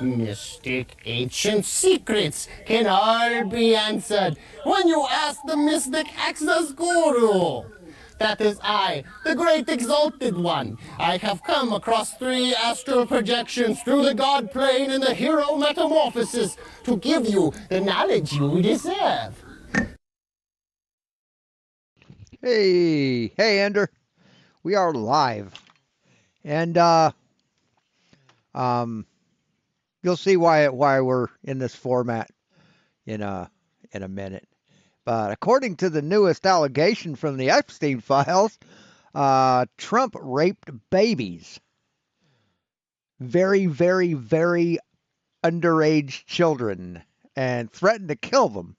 Mystic ancient secrets can all be answered when you ask the mystic Access Guru. That is I, the great exalted one. I have come across 3 astral projections through the god plane and the hero metamorphosis to give you the knowledge you deserve. Hey, Ender. We are live. And you'll see why we're in this format in a minute. But according to the newest allegation from the Epstein files, Trump raped babies. Very, very, very underage children and threatened to kill them.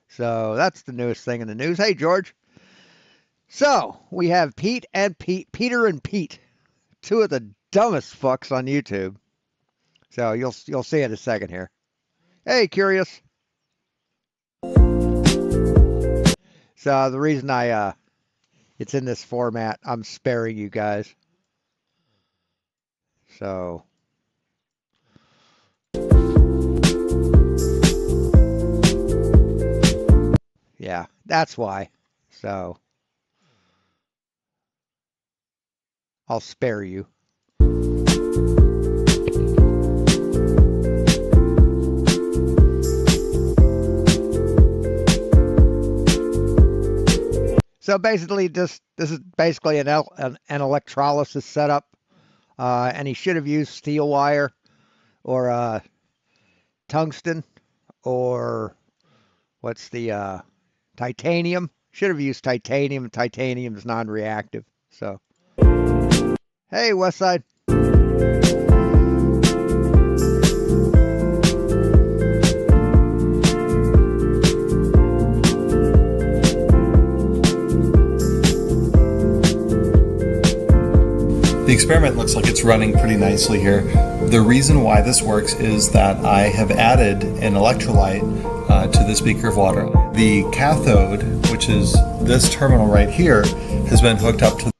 So that's the newest thing in the news. Hey, George. So we have Peter and Pete, 2 of the dumbest fucks on YouTube. So you'll see in a second here. Hey, Curious. So the reason it's in this format, I'm sparing you guys. So yeah, that's why. So I'll spare you. So basically, this is basically an electrolysis setup, and he should have used steel wire or tungsten or what's the titanium. Should have used titanium. Titanium is non-reactive. So, hey, Westside. The experiment looks like it's running pretty nicely here. The reason why this works is that I have added an electrolyte to this beaker of water. The cathode, which is this terminal right here, has been hooked up to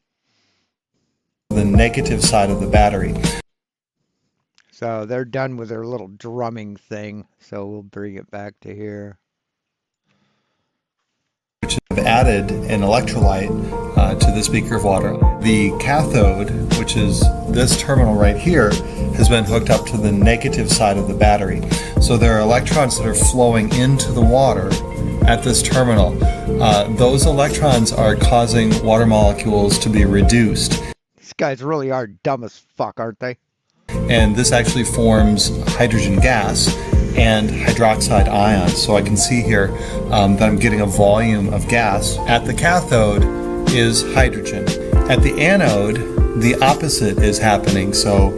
the negative side of the battery. So they're done with their little drumming thing. So we'll bring it back to here. Which have added an electrolyte to this beaker of water. The cathode, which is this terminal right here, has been hooked up to the negative side of the battery. So there are electrons that are flowing into the water at this terminal. Those electrons are causing water molecules to be reduced. These guys really are dumb as fuck, aren't they? And this actually forms hydrogen gas and hydroxide ions. So I can see here that I'm getting a volume of gas. At the cathode is hydrogen. At the anode, the opposite is happening. So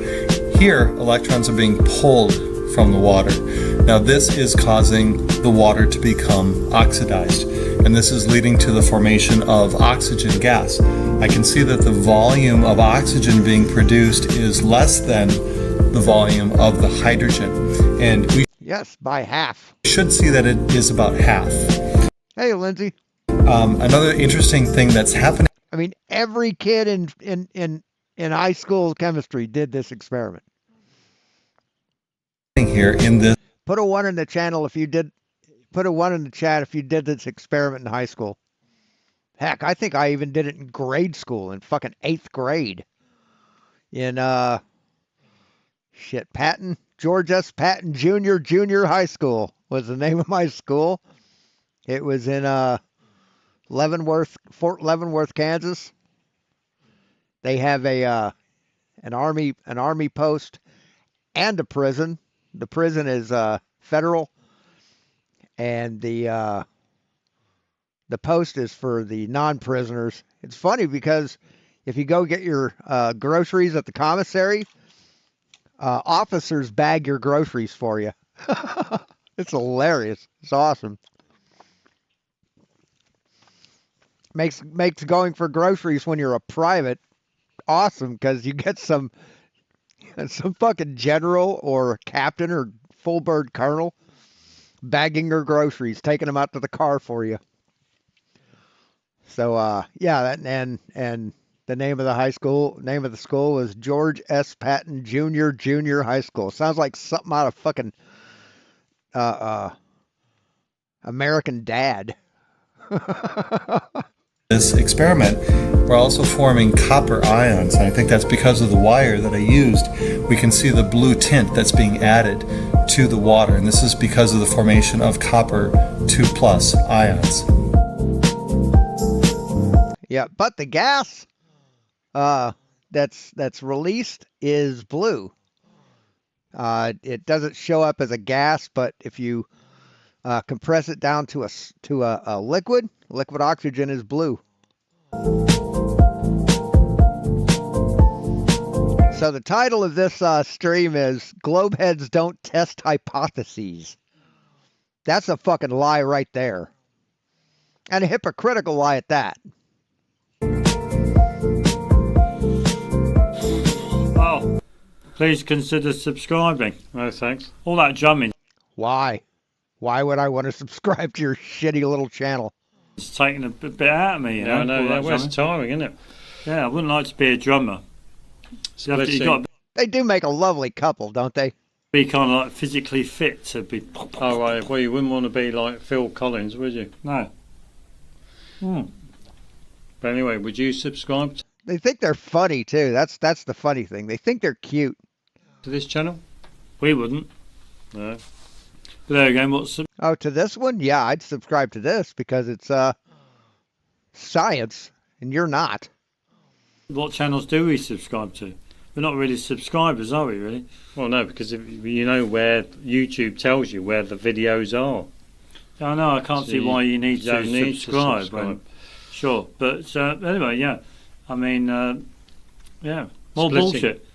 here, electrons are being pulled from the water. Now this is causing the water to become oxidized, and this is leading to the formation of oxygen gas. I can see that the volume of oxygen being produced is less than the volume of the hydrogen, and we by half. Should see that it is about half. Hey, Lindsay. Another interesting thing that's happening. I mean, every kid in high school chemistry did this experiment. Here in this. Put a 1 in the channel if you did. Put a 1 in the chat if you did this experiment in high school. Heck, I think I even did it in grade school, in fucking 8th grade. In Patton, George S. Patton Junior High School was the name of my school. It was in Fort Leavenworth, Kansas. They have an army post and a prison. The prison is federal, and the post is for the non-prisoners. It's funny because if you go get your groceries at the commissary, officers bag your groceries for you. It's hilarious. It's awesome. Makes going for groceries when you're a private awesome, because you get some fucking general or captain or full bird colonel bagging your groceries, taking them out to the car for you. So yeah, and The name of the school was George S. Patton Junior High School. Sounds like something out of fucking American Dad. This experiment, we're also forming copper ions, and I think that's because of the wire that I used. We can see the blue tint that's being added to the water, and this is because of the formation of copper 2+ ions. Yeah, but the gas that's released is blue. It doesn't show up as a gas, but if you compress it down to a liquid oxygen is blue. So the title of this stream is Globeheads Don't Test Hypotheses. That's a fucking lie right there. And a hypocritical lie at that. Oh, please consider subscribing. No thanks. All that drumming Why? Why would I want to subscribe to your shitty little channel? is taking a bit out of me, you know. I know, all that well, it's drumming. tiring, isn't it? Yeah, I wouldn't like to be a drummer. You've got to They do make a lovely couple, don't they? be kind of like physically fit to be. Oh, right. Well, you wouldn't want to be like Phil Collins, would you? No. But anyway, would you subscribe They think they're funny too. That's the funny thing. They think they're cute. to this channel? We wouldn't. No. But there again, what's Oh, to this one? Yeah, I'd subscribe to this because it's science, and you're not. what channels do we subscribe to? We're not really subscribers, are we? Really? Well, no, because if you know where YouTube tells you where the videos are. I know. I can't So see why you need you don't to need to subscribe. subscribe. Sure, but anyway, yeah. I mean, yeah, more Splitting. bullshit.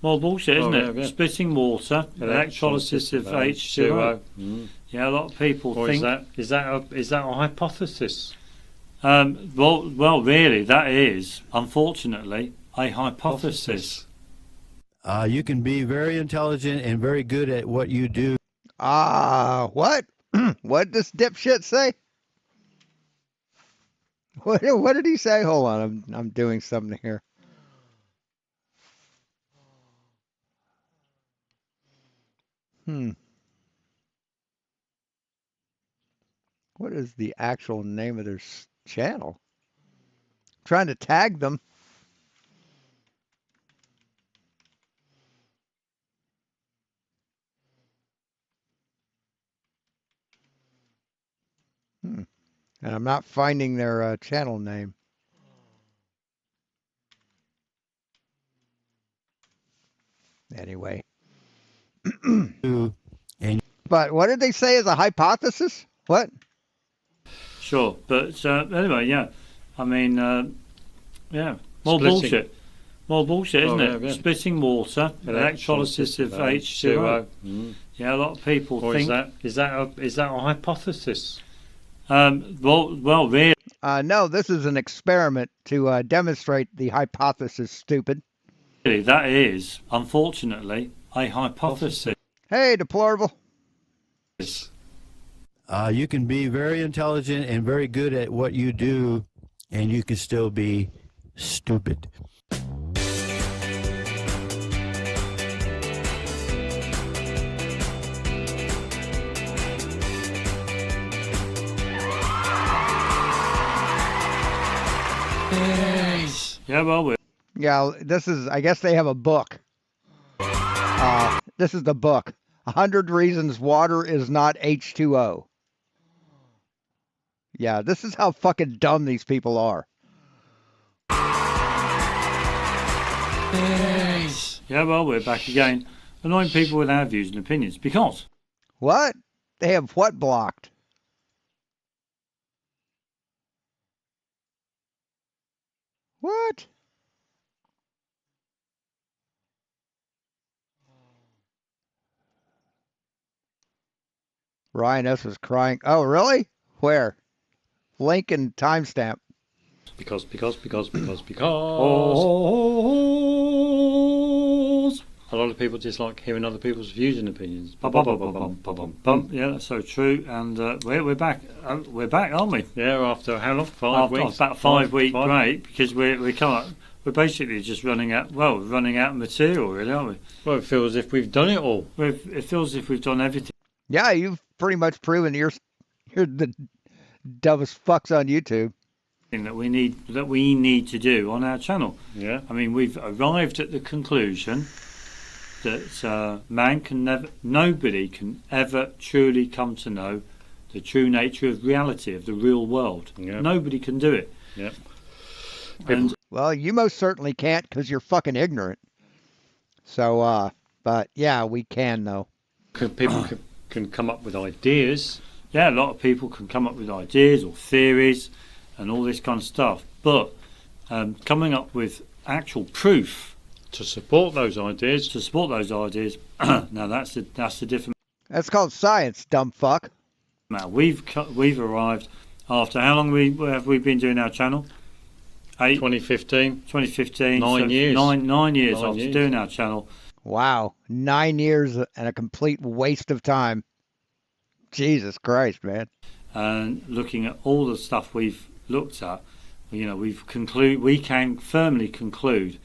More bullshit, isn't Oh, it? yeah, yeah. Splitting water, electrolysis of H2O. Yeah, a lot of people Or think. is that a hypothesis? Well, really, that is unfortunately a hypothesis. You can be very intelligent and very good at what you do. What? What did this dipshit say? What did he say? Hold on, I'm doing something here. What is the actual name of their channel? Trying to tag them. And I'm not finding their channel name. Anyway. But what did they say is a hypothesis? What? Sure, but anyway, yeah. I mean, yeah, more Splitting. bullshit. More bullshit, isn't Oh, it? yeah, yeah. Splitting water, electrolysis of H2O. Yeah, a lot of people Or think. is that a hypothesis? Well, really, No, this is an experiment to demonstrate the hypothesis, stupid. that is unfortunately a hypothesis. Hey, deplorable. You can be very intelligent and very good at what you do, and you can still be stupid. Yeah, well, Yeah, this is, I guess they have a book. This is the book. 100 Reasons Water is Not H2O. Yeah, this is how fucking dumb these people are. yeah, well, we're back again, annoying people with our views and opinions because What? They have what blocked? What? Ryan S. was crying. Oh, really? Where? Link and timestamp. Because. A lot of people just like hearing other people's views and opinions. Yeah, that's so true. And we're back. We're back, aren't we? Yeah, after how long? 5 weeks. About 5 week break because we're we're basically just running out of material, really, aren't we? Well, it feels as if we've done it all. It feels as if we've done everything Yeah, you've pretty much proven you're the dumbest fucks on YouTube. that we need to do on our channel. Yeah. I mean, we've arrived at the conclusion that nobody can ever truly come to know the true nature of reality, of the real world. Yeah. Nobody can do it. Yeah. And Well, you most certainly can't because you're fucking ignorant. So, but yeah, we can though. People can come up with ideas. yeah, a lot of people can come up with ideas or theories and all this kind of stuff, but coming up with actual proof To support those ideas. to support those ideas, now that's the different That's called science, dumb fuck. matter. We've arrived after how long have we been doing our channel? 2015. 2015. 9 years. 9 years 9 after years. doing our channel. Wow, 9 years and a complete waste of time. Jesus Christ, man. And looking at all the stuff we've looked at, we can firmly conclude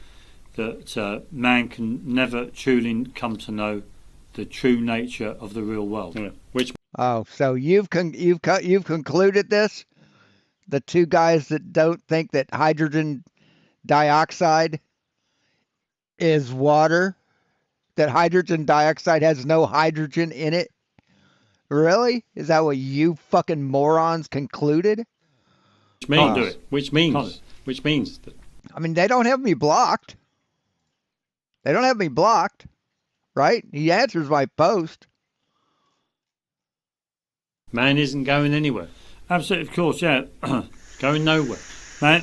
that man can never truly come to know the true nature of the real world. Yeah. Which Oh, so you've concluded this? The two guys that don't think that hydrogen dioxide is water? That hydrogen dioxide has no hydrogen in it? Really? Is that what you fucking morons concluded? Can't do means, it. which Can't means, which means that I mean, they don't have me blocked. They don't have me blocked, right? He answers my post. man isn't going anywhere. Absolutely, of course, yeah. Going nowhere.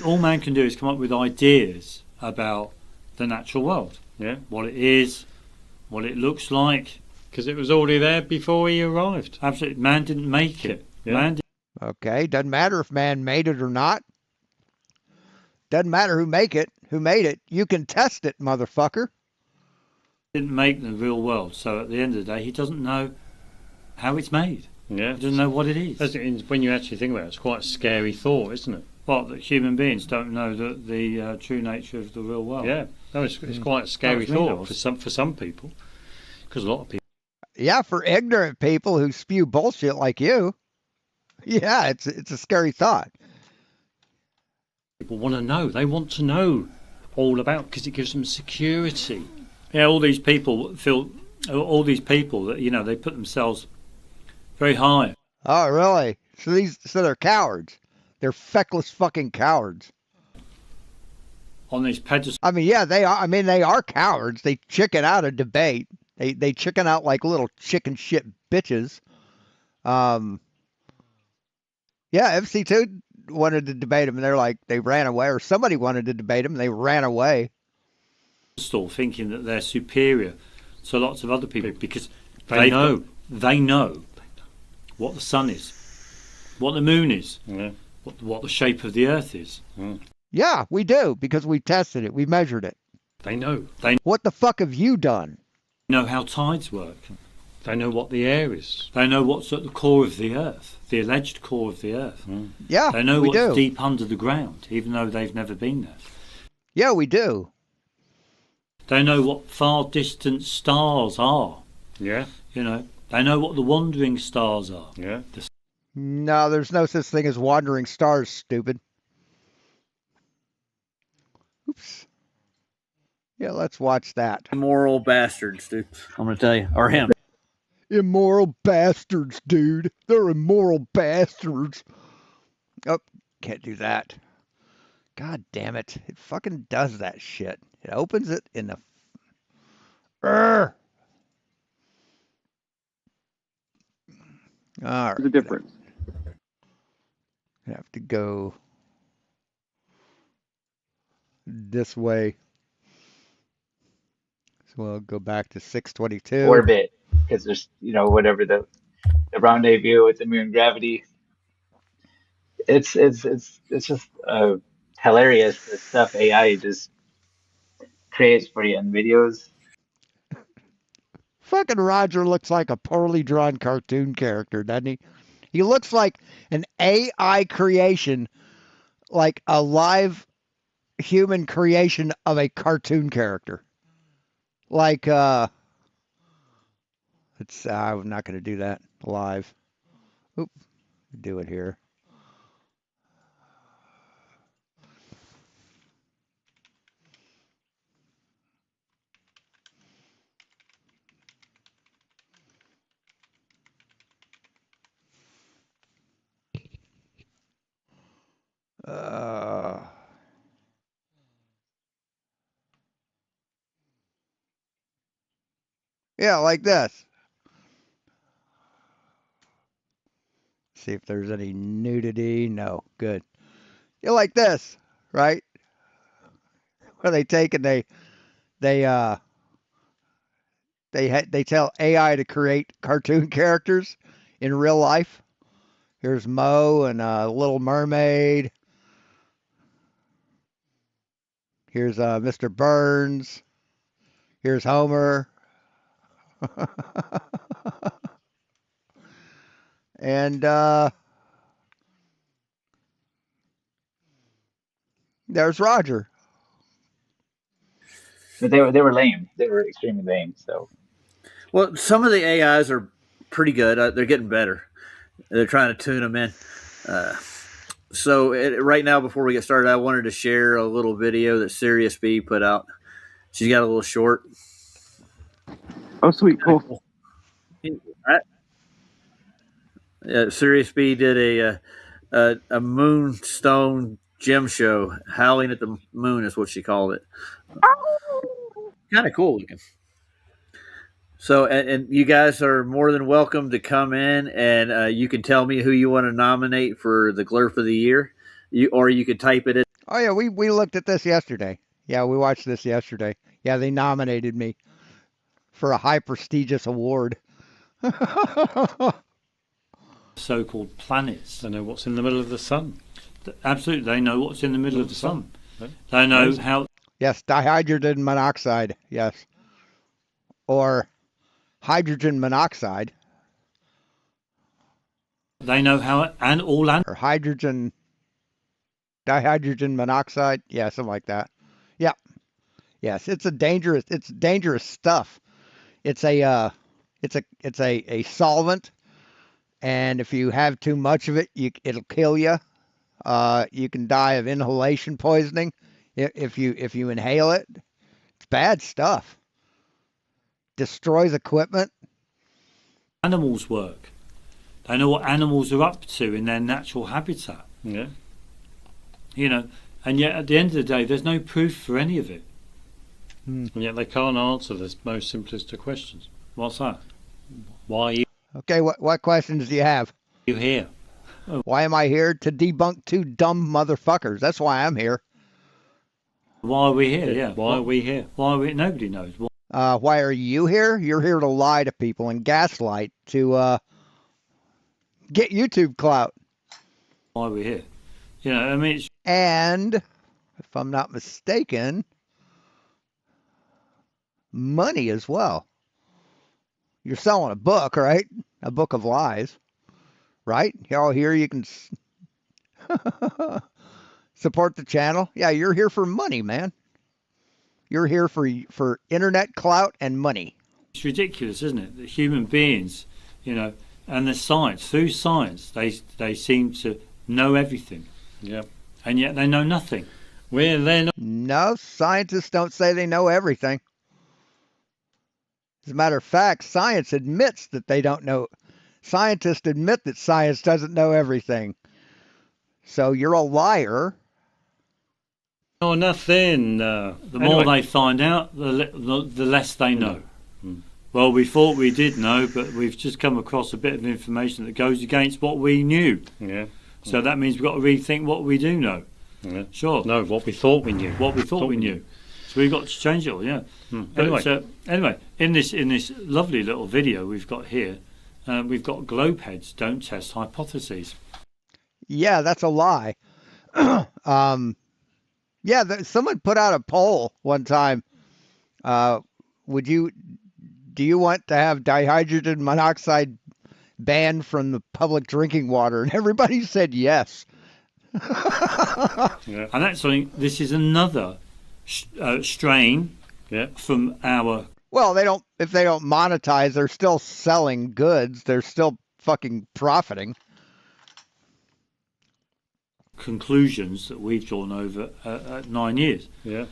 All man can do is come up with ideas about the natural world. Yeah. What it is, what it looks like. Because it was already there before he arrived. Absolutely, man didn't make it. Yeah. Man Okay, doesn't matter if man made it or not. Doesn't matter who made it. You can test it, motherfucker. didn't make the real world, so at the end of the day, he doesn't know how it's made. Yeah. He doesn't know what it is. When you actually think about it, it's quite a scary thought, isn't it? Well, that human beings don't know the true nature of the real world. Yeah. No, it's quite a scary That was me, thought that was. for some people. Because a lot of people. Yeah, for ignorant people who spew bullshit like you. Yeah, it's a scary thought. People want to know. They want to know all about because it gives them security. Yeah, all these people that they put themselves very high. Oh, really? So they're cowards. They're feckless fucking cowards. On these pedestals. I mean, yeah, they are. I mean, they are cowards. They chicken out a debate. They chicken out like little chicken shit bitches. Yeah, FC2 wanted to debate him, and they ran away, or somebody wanted to debate him, and they ran away. Thinking that they're superior to lots of other people because They know. they know what the sun is, what the moon is, Yeah. what the shape of the earth is. Yeah, we do, because we tested it. We measured it. They know. What the fuck have you done? Know how tides work. They know what the air is. They know what's at the core of the earth, the alleged core of the earth. Yeah, They know we what's do. deep under the ground, even though they've never been there. Yeah, we do. They know what far distant stars are. Yeah. They know what the wandering stars are. Yeah. No, there's no such thing as wandering stars, stupid. Oops. Yeah, let's watch that. Immoral bastards, dude. I'm gonna tell you, or him. Immoral bastards, dude. They're immoral bastards. Oh, can't do that. God damn it. It fucking does that shit. It opens it in the... Urgh. All right. There's a difference. I have to go this way. So we'll go back to 622. Orbit, because there's whatever the rendezvous with the moon gravity. It's just hilarious the stuff AI just creates for you in videos. Fucking Roger looks like a poorly drawn cartoon character, doesn't he? He looks like an AI creation, like a live human creation of a cartoon character. Like, I'm not going to do that live. Oop, do it here. Yeah, like this. See if there's any nudity. No, good. Yeah, like this, right? Where they take and they tell AI to create cartoon characters in real life. Here's Mo and Little Mermaid. Here's Mr. Burns. Here's Homer. And there's Roger. But they were lame. They were extremely lame. So Well, some of the AIs are pretty good. They're getting better. They're trying to tune them in. Right now, before we get started, I wanted to share a little video that Sirius B put out. She's got a little short. Oh, sweet, cool. Sirius B did a moonstone gem show. Howling at the Moon is what she called it. Kind of cool looking. So, and you guys are more than welcome to come in, and you can tell me who you want to nominate for the Glurf of the Year, or you could type it in. Oh yeah, we looked at this yesterday. Yeah, we watched this yesterday. Yeah, they nominated me for a high prestigious award. So-called planets. They know what's in the middle of the sun. Absolutely, they know what's in the middle of the sun. Right. They know how. Yes, dihydrogen monoxide. Yes, or hydrogen monoxide. They know how, and all Or dihydrogen monoxide. Yeah, something like that. Yeah. Yes, it's dangerous stuff. It's a solvent, and if you have too much of it, it'll kill you. You can die of inhalation poisoning if you inhale it. It's bad stuff. Destroys equipment. animals work. They know what animals are up to in their natural habitat. Yeah. You know, and yet at the end of the day, there's no proof for any of it. And yet they can't answer the most simplest of questions. What's that? Why are Okay, what questions do you have? You here? Why am I here? To debunk two dumb motherfuckers. That's why I'm here. Why are we here? Yeah. Why are we here? Why are we? Nobody knows. Why are you here? You're here to lie to people and gaslight to get YouTube clout. Why are we here? You know, I mean, it's And, if I'm not mistaken, money as well. You're selling a book, right? A book of lies, right? Y'all here, you can support the channel. Yeah, you're here for money, man. You're here for internet clout and money. it's ridiculous, isn't it? That human beings, you know, and the science, through science, they seem to know everything. Yeah. And yet they know nothing. They're not. No, scientists don't say they know everything. As a matter of fact, science admits that they don't know. Scientists admit that science doesn't know everything. So you're a liar. Oh, nothing. The more they find out, the less they know. Well, we thought we did know, but we've just come across a bit of information that goes against what we knew. Yeah. So that means we've got to rethink what we do know. Yeah. Sure. No, what we thought we knew. What we thought we knew. So we've got to change it all, yeah. Anyway, in this lovely little video we've got here, we've got globe heads don't test hypotheses. Yeah, that's a lie. Someone put out a poll one time. Do you want to have dihydrogen monoxide banned from the public drinking water? And everybody said yes. Yeah. And that's something. This is another strain from our Well, they don't. If they don't monetize, they're still selling goods. They're still fucking profiting. conclusions that we've drawn over 9 years. Yeah.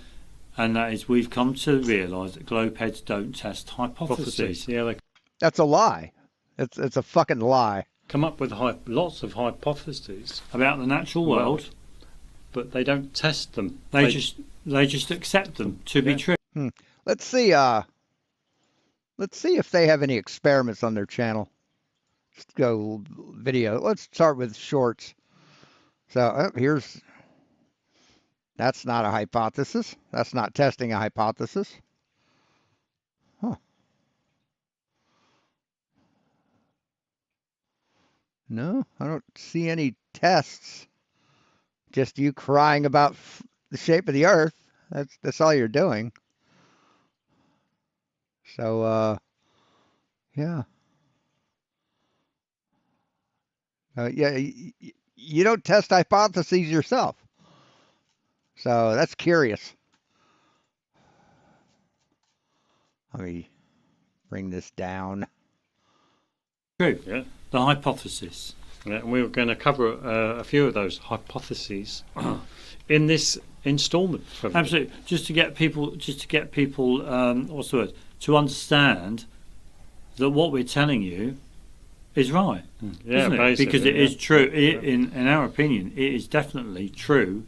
And that is, we've come to realise that globeheads don't test hypotheses. Yeah, they That's a lie. It's a fucking lie. come up with lots of hypotheses, About the natural world, but they don't test them. they just accept them to be true. Let's see. Let's see if they have any experiments on their channel. Let's go video. Let's start with shorts. So here's. That's not a hypothesis. That's not testing a hypothesis. Huh. No, I don't see any tests. Just you crying about the shape of the Earth. That's all you're doing. So, yeah. Yeah, you don't test hypotheses yourself. So that's curious. Let me bring this down. True. Yeah. The hypothesis. Yeah, and we were going to cover a few of those hypotheses in this instalment. Absolutely. Just to get people, what's the word? To understand that what we're telling you is right. Yeah, isn't it? basically, Because it is true. In our opinion, it is definitely true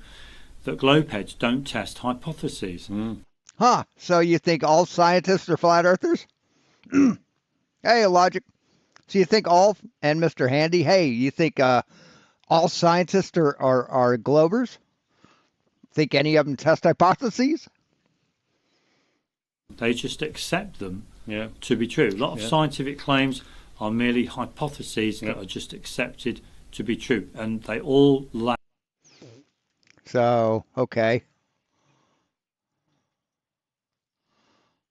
that globeheads don't test hypotheses. Huh. So you think all scientists are flat earthers? Hey, Logic. So you think all, and Mr. Handy, hey, you think all scientists are globers? Think any of them test hypotheses? They just accept them to be true. A lot of scientific claims are merely hypotheses that are just accepted to be true, and they all lack. So, okay.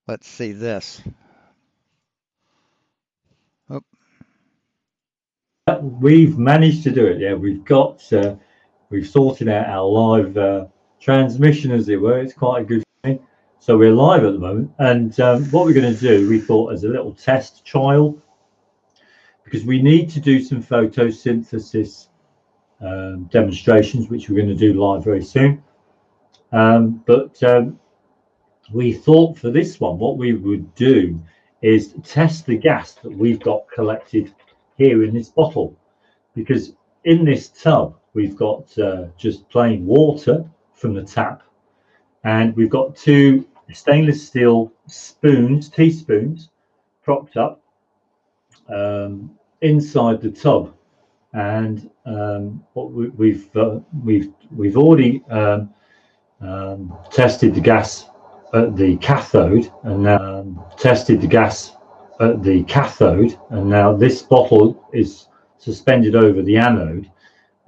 Let's see this. Oh. We've managed to do it. Yeah, we've sorted out our live transmission, as it were. It's quite a good thing. So we're live at the moment, and what we're going to do, we thought, as a little test trial, because we need to do some photosynthesis demonstrations, which we're going to do live very soon. But we thought for this one, what we would do is test the gas that we've got collected here in this bottle, because in this tub we've got just plain water from the tap, and we've got two stainless steel teaspoons propped up inside the tub, and what we've already tested the gas at the cathode, and now this bottle is suspended over the anode,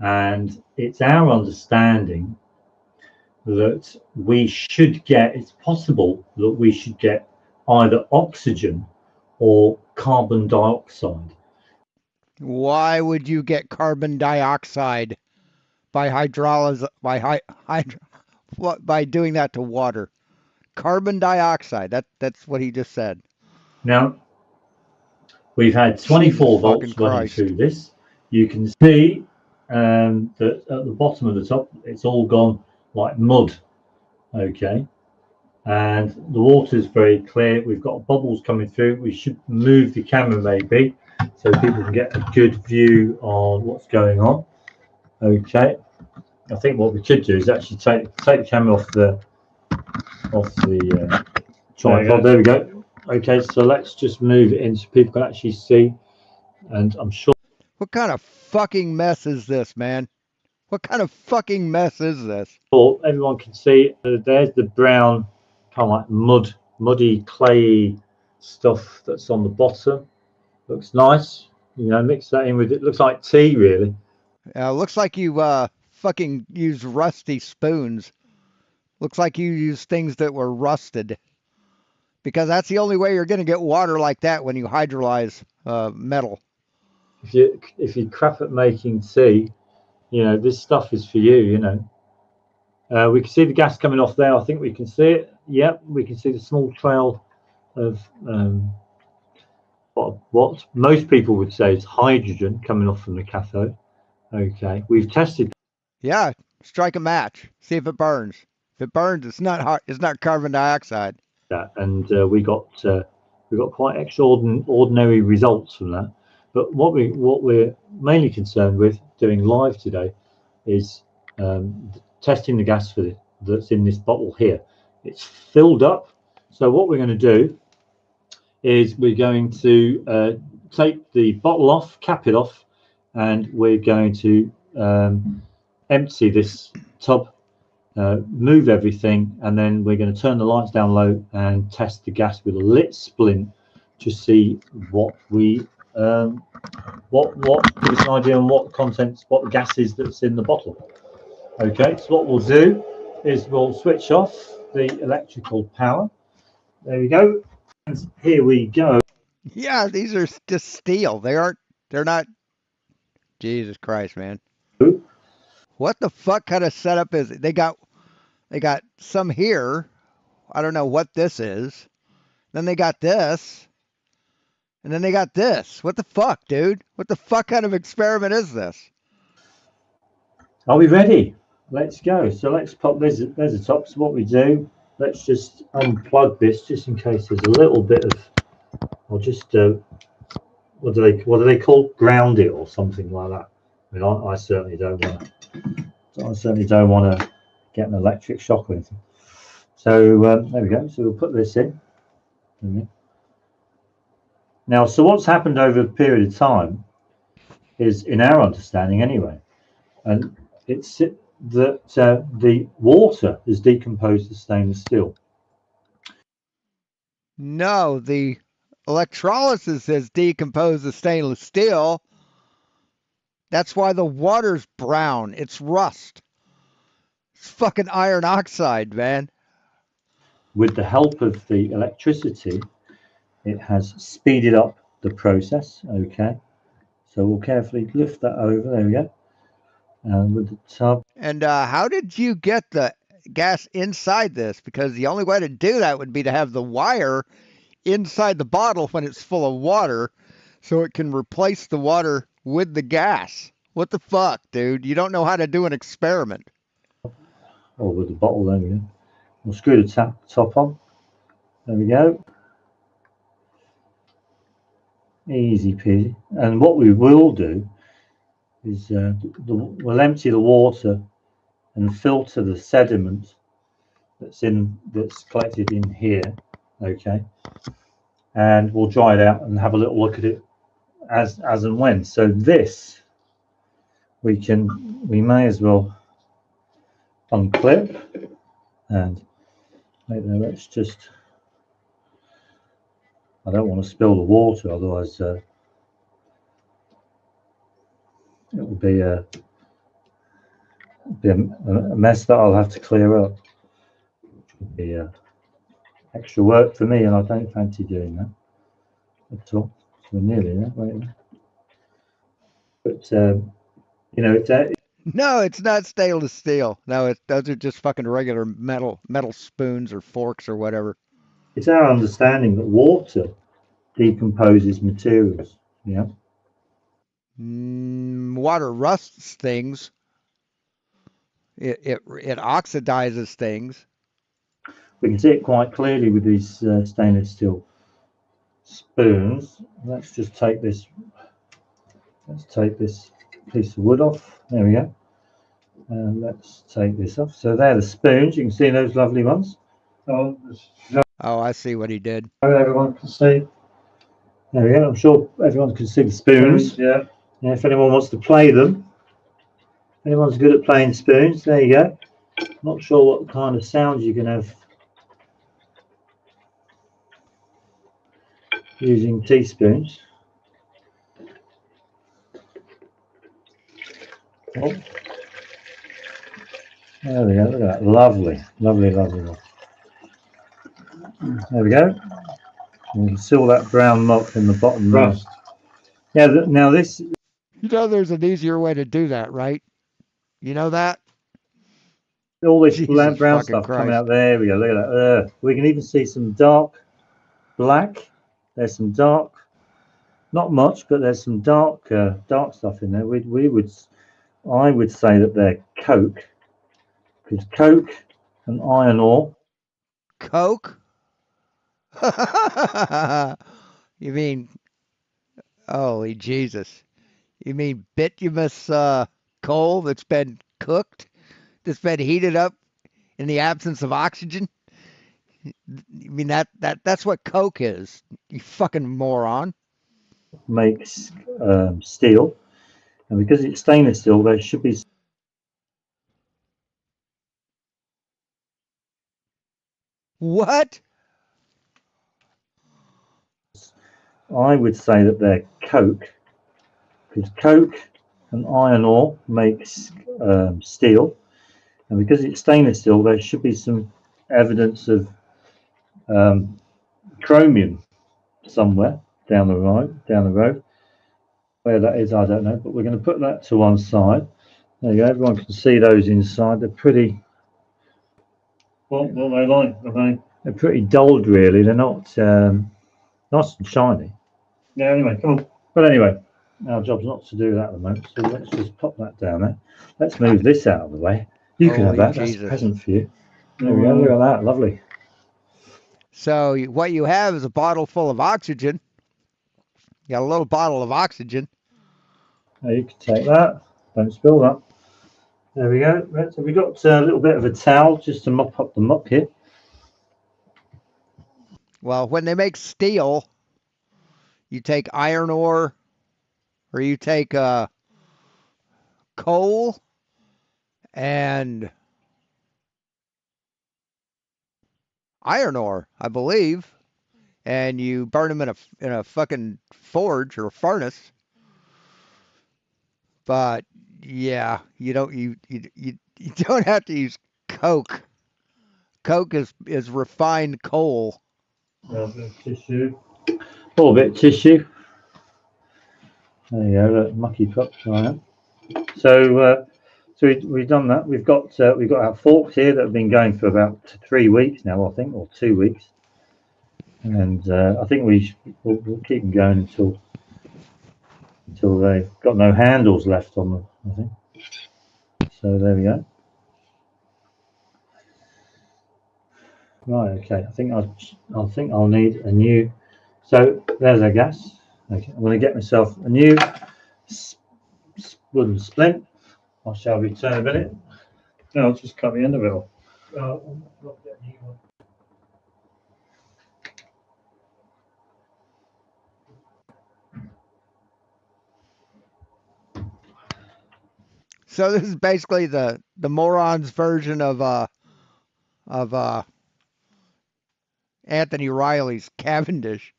and it's our understanding that it's possible that we should get either oxygen or carbon dioxide. Why would you get carbon dioxide by hydrolysis, by doing that to water? Carbon dioxide, that's what he just said. Now, we've had 24 volts running through this. You can see that at the bottom of the top, it's all gone like mud, okay? And the water is very clear. We've got bubbles coming through. We should move the camera maybe so people can get a good view on what's going on. Okay, I think what we should do is actually take the camera off the tripod. There we go. Okay, so let's just move it in so people can actually see. And I'm sure. What kind of fucking mess is this, man? What kind of fucking mess is this? Everyone can see. There's the brown, kind of like muddy, clayey stuff that's on the bottom. Looks nice. You know, mix that in with it. Looks like tea, really. Looks like you fucking use rusty spoons. Looks like you use things that were rusted. Because that's the only way you're going to get water like that when you hydrolyze metal. If you crap at making tea, you know, this stuff is for you, you know. We can see the gas coming off there. I think we can see it. Yep, we can see the small trail of what most people would say is hydrogen coming off from the cathode. Okay, we've tested. Yeah, strike a match. See if it burns. If it burns, it's not hard. It's not carbon dioxide. That, and we got quite extraordinary results from that. But what we're mainly concerned with doing live today is testing the gas that's in this bottle here. It's filled up. So what we're going to do is we're going to take the bottle off, cap it off, and we're going to empty this tub, move everything, and then we're going to turn the lights down low and test the gas with a lit splint to see what we give us an idea on what the gas is that's in the bottle. Okay, so what we'll do is we'll switch off the electrical power. There we go. And here we go. Yeah, these are just steel. They're not. Jesus Christ, man. What the fuck kind of setup is it? They got some here. I don't know what this is. Then they got this. And then they got this. What the fuck, dude? What the fuck kind of experiment is this? Are we ready? Let's go. So let's pop, there's the top. So what we do, let's just unplug this just in case there's a little bit of, or just, what do they call, ground it or something like that. I mean, I certainly don't want to get an electric shock or anything. So there we go. So we'll put this in. Now, so what's happened over a period of time is, in our understanding anyway, and it's that the water has decomposed the stainless steel. No, the electrolysis has decomposed the stainless steel. That's why the water's brown. It's rust. It's fucking iron oxide, man. With the help of the electricity, it has speeded up the process. Okay, so we'll carefully lift that over. There we go. And with the tub. And how did you get the gas inside this? Because the only way to do that would be to have the wire inside the bottle when it's full of water, so it can replace the water with the gas. What the fuck, dude? You don't know how to do an experiment. Oh, with the bottle, there we go. We'll screw the top on. There we go. Easy peasy. And what we will do is we'll empty the water and filter the sediment that's collected in here. Okay, and we'll dry it out and have a little look at it as and when. So this we may as well unclip and let's just. I don't want to spill the water, otherwise it will be a mess that I'll have to clear up. Which would be extra work for me, and I don't fancy doing that at all. So we're nearly there, wait a minute. But you know, no, it's not stainless steel. No, those are just fucking regular metal spoons or forks or whatever. It's our understanding that water decomposes materials. Yeah. Water rusts things. It oxidizes things. We can see it quite clearly with these stainless steel spoons. Let's just take this. Let's take this piece of wood off. There we go. And let's take this off. So they're the spoons. You can see those lovely ones. Oh, I see what he did. Everyone can see. There we go. I'm sure everyone can see the spoons. Yeah. Yeah. If anyone wants to play them, anyone's good at playing spoons, there you go. Not sure what kind of sounds you can have using teaspoons. Oh. There we go. Look at that. Lovely, lovely, lovely. There we go. You can see all that brown muck in the bottom rust. Yeah, now this. You know, there's an easier way to do that, right? You know that? All this Jesus brown fucking stuff coming Christ. out. There we go. Look at that. We can even see some dark black. There's some dark, not much, but there's some dark stuff in there. I would say that they're coke, because coke and iron ore. Coke? You mean, holy Jesus. You mean bituminous coal that's been cooked, that's been heated up in the absence of oxygen? You mean that's what coke is, you fucking moron. Makes steel, and because it's stainless steel, there should be. What? I would say that they're coke, because coke and iron ore makes steel, and because it's stainless steel, there should be some evidence of chromium somewhere down the road. Where that is, I don't know, but we're going to put that to one side. There you go. Everyone can see those inside. They're pretty. What are they like? They're pretty dulled, really. They're not nice and shiny. Yeah. Anyway, come on. But anyway, our job's not to do that at the moment. So let's just pop that down there. Let's move this out of the way. You can have Holy that. That's a Jesus. present for you. There we go. Look at that. Lovely. So what you have is a bottle full of oxygen. You got a little bottle of oxygen. Now you can take that. Don't spill that. There we go. Right, so we got a little bit of a towel just to mop up the muck here. Well, when they make steel, you take iron ore, or you take coal and iron ore, I believe, and you burn them in a fucking forge or furnace. But yeah, you don't have to use coke. Coke is refined coal. A little bit of tissue. A little bit of tissue. There you go. Look, mucky pups. Right. So we've done that. We've got our forks here that have been going for about 3 weeks now, I think, or 2 weeks. And I think we'll keep them going until they've got no handles left on them, I think. So there we go. Right, okay. I think I'll need a new. So there's our gas. Okay, I'm going to get myself a new wooden splint. I shall return a minute. No, I'll just cut the end of it off. Not get a new one. So this is basically the morons version of Anthony Riley's Cavendish.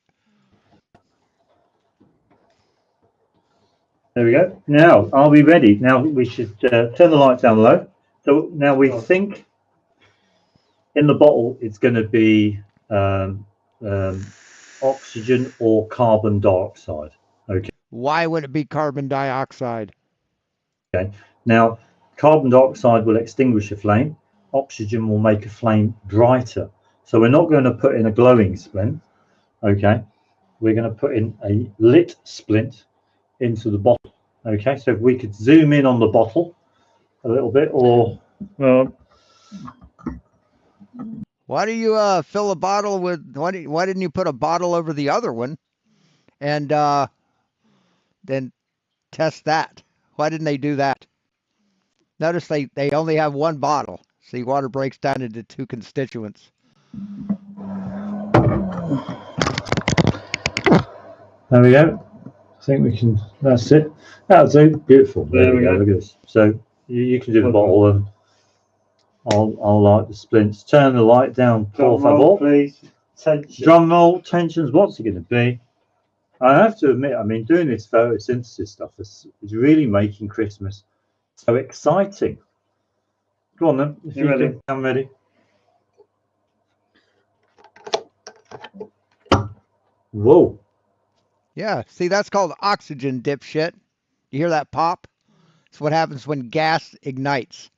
There we go. Now, are we ready? Now we should turn the lights down low. So now we think in the bottle it's going to be oxygen or carbon dioxide. Okay. Why would it be carbon dioxide? Okay. Now, carbon dioxide will extinguish a flame. Oxygen will make a flame brighter. So we're not going to put in a glowing splint. Okay. We're going to put in a lit splint into the bottle. Okay, so if we could zoom in on the bottle a little bit, or why do you fill a bottle with? Why didn't you put a bottle over the other one, and then test that? Why didn't they do that? Notice they only have one bottle. See, water breaks down into two constituents. There we go. I think we can. That's it. That'll do. Beautiful. There we go. Look at this. So you can do the bottle, and I'll light the splints. Turn the light down, por favor. Please. Tension. Drum roll. Tensions. What's it going to be? I have to admit, I mean, doing this photosynthesis stuff is really making Christmas so exciting. Go on then. If you're ready. I'm ready. Whoa. Yeah, see, that's called oxygen, dipshit. You hear that pop? It's what happens when gas ignites.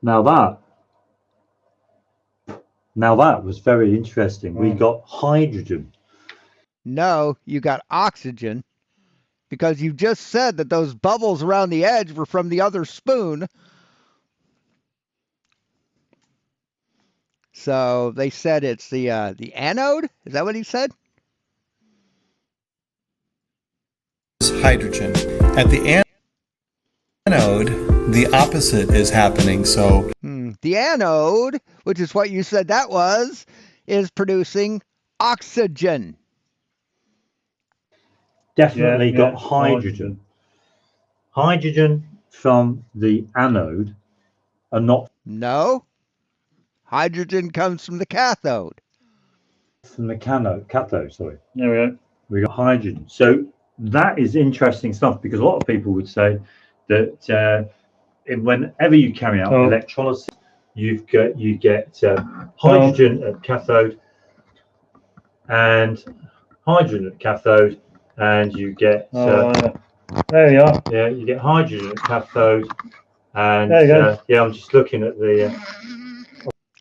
Now that was very interesting. We got hydrogen. No, you got oxygen, because you just said that those bubbles around the edge were from the other spoon. So they said it's the anode. Is that what he said? Hydrogen. At the anode, the opposite is happening. So The anode, which is what you said that was, is producing oxygen. Definitely got hydrogen. Hydrogen from the anode are not No. Hydrogen comes from the cathode. from the cathode, sorry. There we go. We got hydrogen. So that is interesting stuff, because a lot of people would say that whenever you carry out electrolysis, you get hydrogen at cathode and hydrogen at cathode, and you get there you are. yeah, you get hydrogen at cathode, and there you go. yeah, I'm just looking at the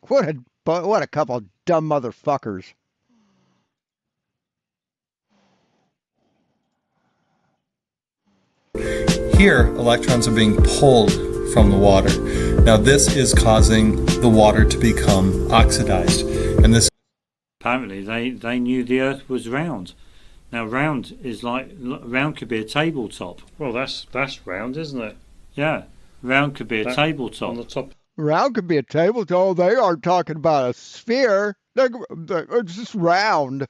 What a couple of dumb motherfuckers. here, electrons are being pulled from the water. Now this is causing the water to become oxidized. And this Apparently they knew the Earth was round. Now round is round could be a tabletop. Well, that's round, isn't it? Yeah, round could be a tabletop. On the top. Round could be a tabletop. Oh, they aren't talking about a sphere. It's just round.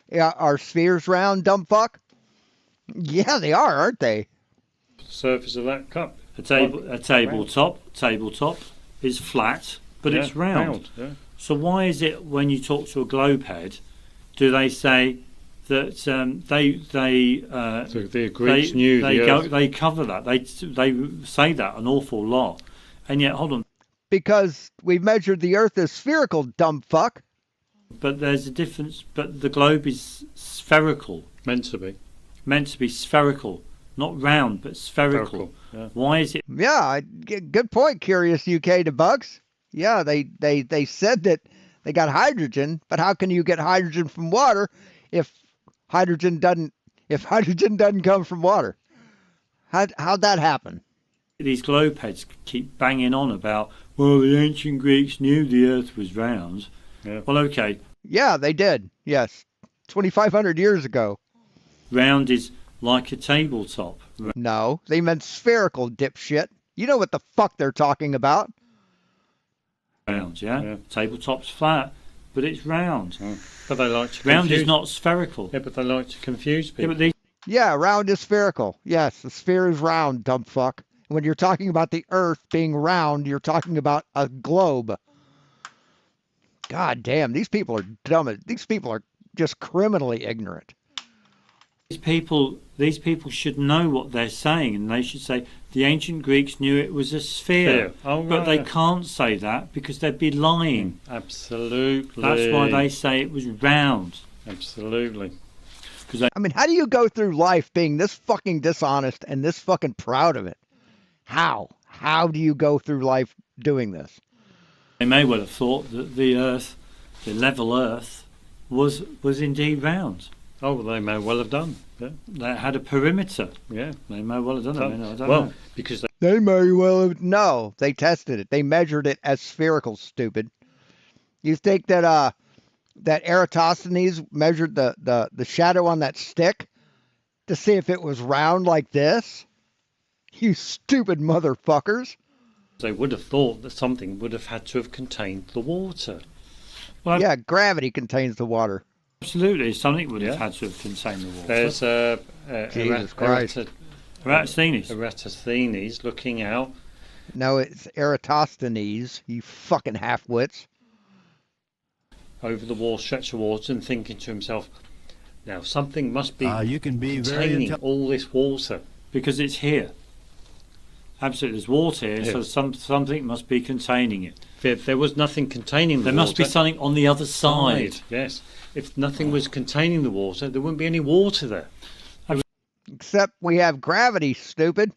Yeah, are spheres round, dumb fuck? Yeah, they are, aren't they? Surface of that cup. A tabletop is flat, but it's round. Yeah. So why is it when you talk to a globe head, do they say that the Greeks knew the Earth? They cover that. They say that an awful lot, and yet hold on. Because we measured the Earth as spherical, dumb fuck. But there's a difference. But the globe is spherical. Meant to be spherical, not round, but spherical. Yeah. Why is it? Yeah, good point, Curious UK Debugs. Yeah, they said that they got hydrogen, but how can you get hydrogen from water if hydrogen doesn't come from water? How'd that happen? These globe heads keep banging on about, well, the ancient Greeks knew the Earth was round. Yeah. Well, okay. Yeah, they did. Yes, 2,500 years ago. Round is like a tabletop. No, they meant spherical, dipshit. You know what the fuck they're talking about. Round, yeah? Tabletop's flat, but it's round. Oh. But they like to round confuse. is not spherical. Yeah, but they like to confuse people. Yeah, but Yeah, round is spherical. Yes, the sphere is round, dumb fuck. When you're talking about the Earth being round, you're talking about a globe. God damn, these people are dumb. These people are just criminally ignorant. These people should know what they're saying, and they should say the ancient Greeks knew it was a sphere. Oh, right. But they can't say that because they'd be lying. Absolutely. That's why they say it was round. Absolutely. I mean, how do you go through life being this fucking dishonest and this fucking proud of it? How? How do you go through life doing this? They may well have thought that the Earth, the level Earth, was indeed round. Oh, well, they may well have done. Yeah. They had a perimeter. Yeah. They may well have done it. I don't well, know. because They may well have. No, they tested it. They measured it as spherical, stupid. You think that Eratosthenes measured the shadow on that stick to see if it was round like this? You stupid motherfuckers. they would have thought that something would have had to have contained the water. Well, Yeah, gravity contains the water. absolutely, something would have Yeah. had to have contained the water. There's Jesus Christ. Eratosthenes. Eratosthenes looking out. No, it's Eratosthenes, you fucking half-wits. Over the stretch of water and thinking to himself, now something must be You can be very containing intelligent. all this water. Because it's here. Absolutely, there's water here, Yeah. so something must be containing it. If there was nothing containing the There water... must be something on the other side. Yes. If nothing was containing the water, there wouldn't be any water there. Except we have gravity, stupid.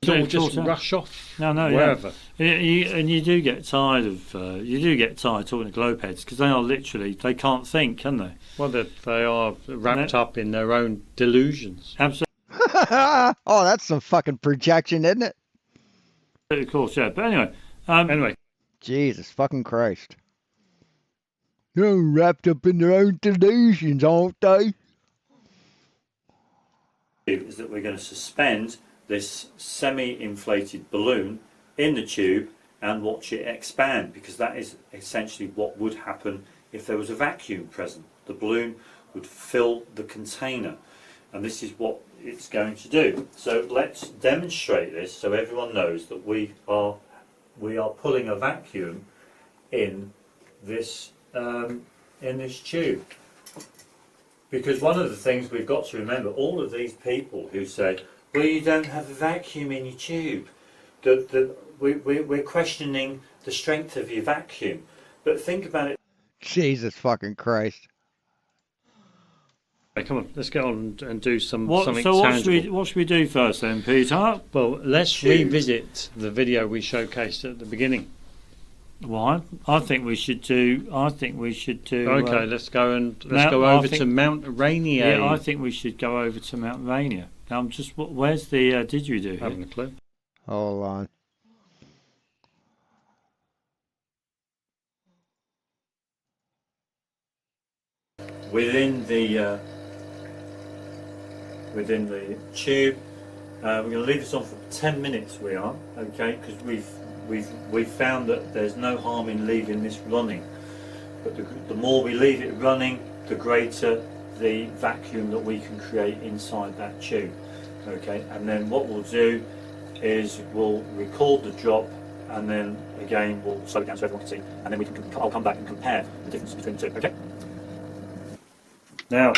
It'll just rush off No, wherever. Yeah. And you do get tired of talking to globeheads because they are literally, they can't think, can they? Well, they are wrapped up in their own delusions. Absolutely, Oh, that's some fucking projection, isn't it? of course, yeah. But anyway, Anyway, Jesus fucking Christ. They're wrapped up in their own delusions, aren't they? is that we're going to suspend this semi-inflated balloon in the tube and watch it expand, because that is essentially what would happen if there was a vacuum present. The balloon would fill the container, and this is what it's going to do. So let's demonstrate this so everyone knows that we are pulling a vacuum in this tube. Because one of the things we've got to remember, all of these people who say, well, you don't have a vacuum in your tube, we're questioning the strength of your vacuum. But think about it. Jesus fucking Christ. hey, come on, let's get on and do something So tangible. what should we do first then, Peter? Well, let's revisit the video we showcased at the beginning. Well, I think we should do. Okay, let's go I over think- to Mount Rainier. Yeah, I think we should go over to Mount Rainier. Now, where's the didgeridoo? Having a clue. Hold on. Within the tube, we're going to leave this on for 10 minutes. We are okay because we've found that there's no harm in leaving this running. But the more we leave it running, the greater the vacuum that we can create inside that tube. Okay, and then what we'll do is we'll record the drop, and then again we'll slow it down so everyone can see, and then I'll come back and compare the difference between the two. Okay. Now.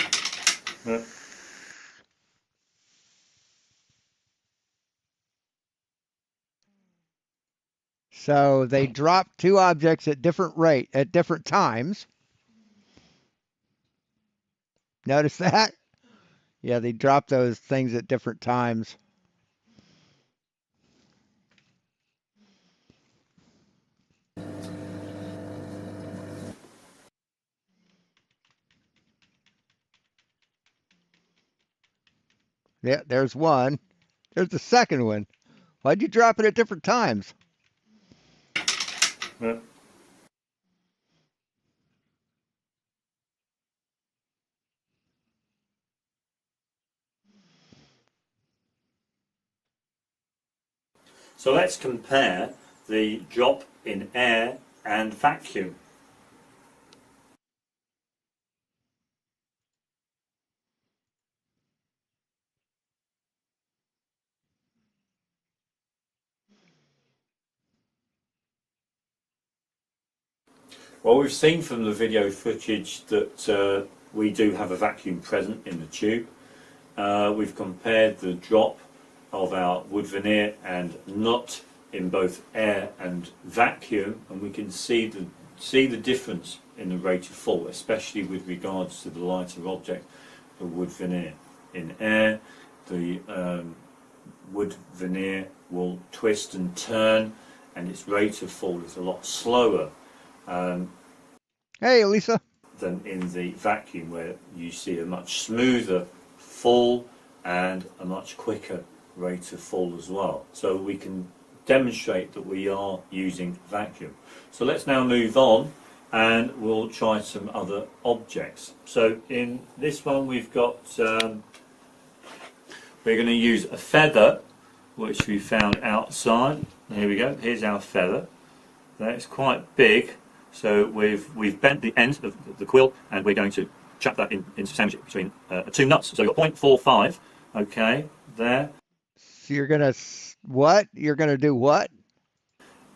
So they dropped two objects at different times. Notice that? Yeah, they dropped those things at different times. Yeah, there's one. There's the second one. Why'd you drop it at different times? Yeah. So let's compare the drop in air and vacuum. Well, we've seen from the video footage that we do have a vacuum present in the tube. We've compared the drop of our wood veneer and nut in both air and vacuum, and we can see the difference in the rate of fall, especially with regards to the lighter object, the wood veneer. In air, the wood veneer will twist and turn, and its rate of fall is a lot slower Hey, Lisa. than in the vacuum, where you see a much smoother fall and a much quicker rate of fall as well. So we can demonstrate that we are using vacuum. So let's now move on and we'll try some other objects. So in this one we've got, we're going to use a feather which we found outside. Here we go, here's our feather. That's quite big, so we've bent the end of the quill and we're going to chuck that in sandwich it between two nuts. So we've got 0.45, okay, there. So you're going to what? You're going to do what?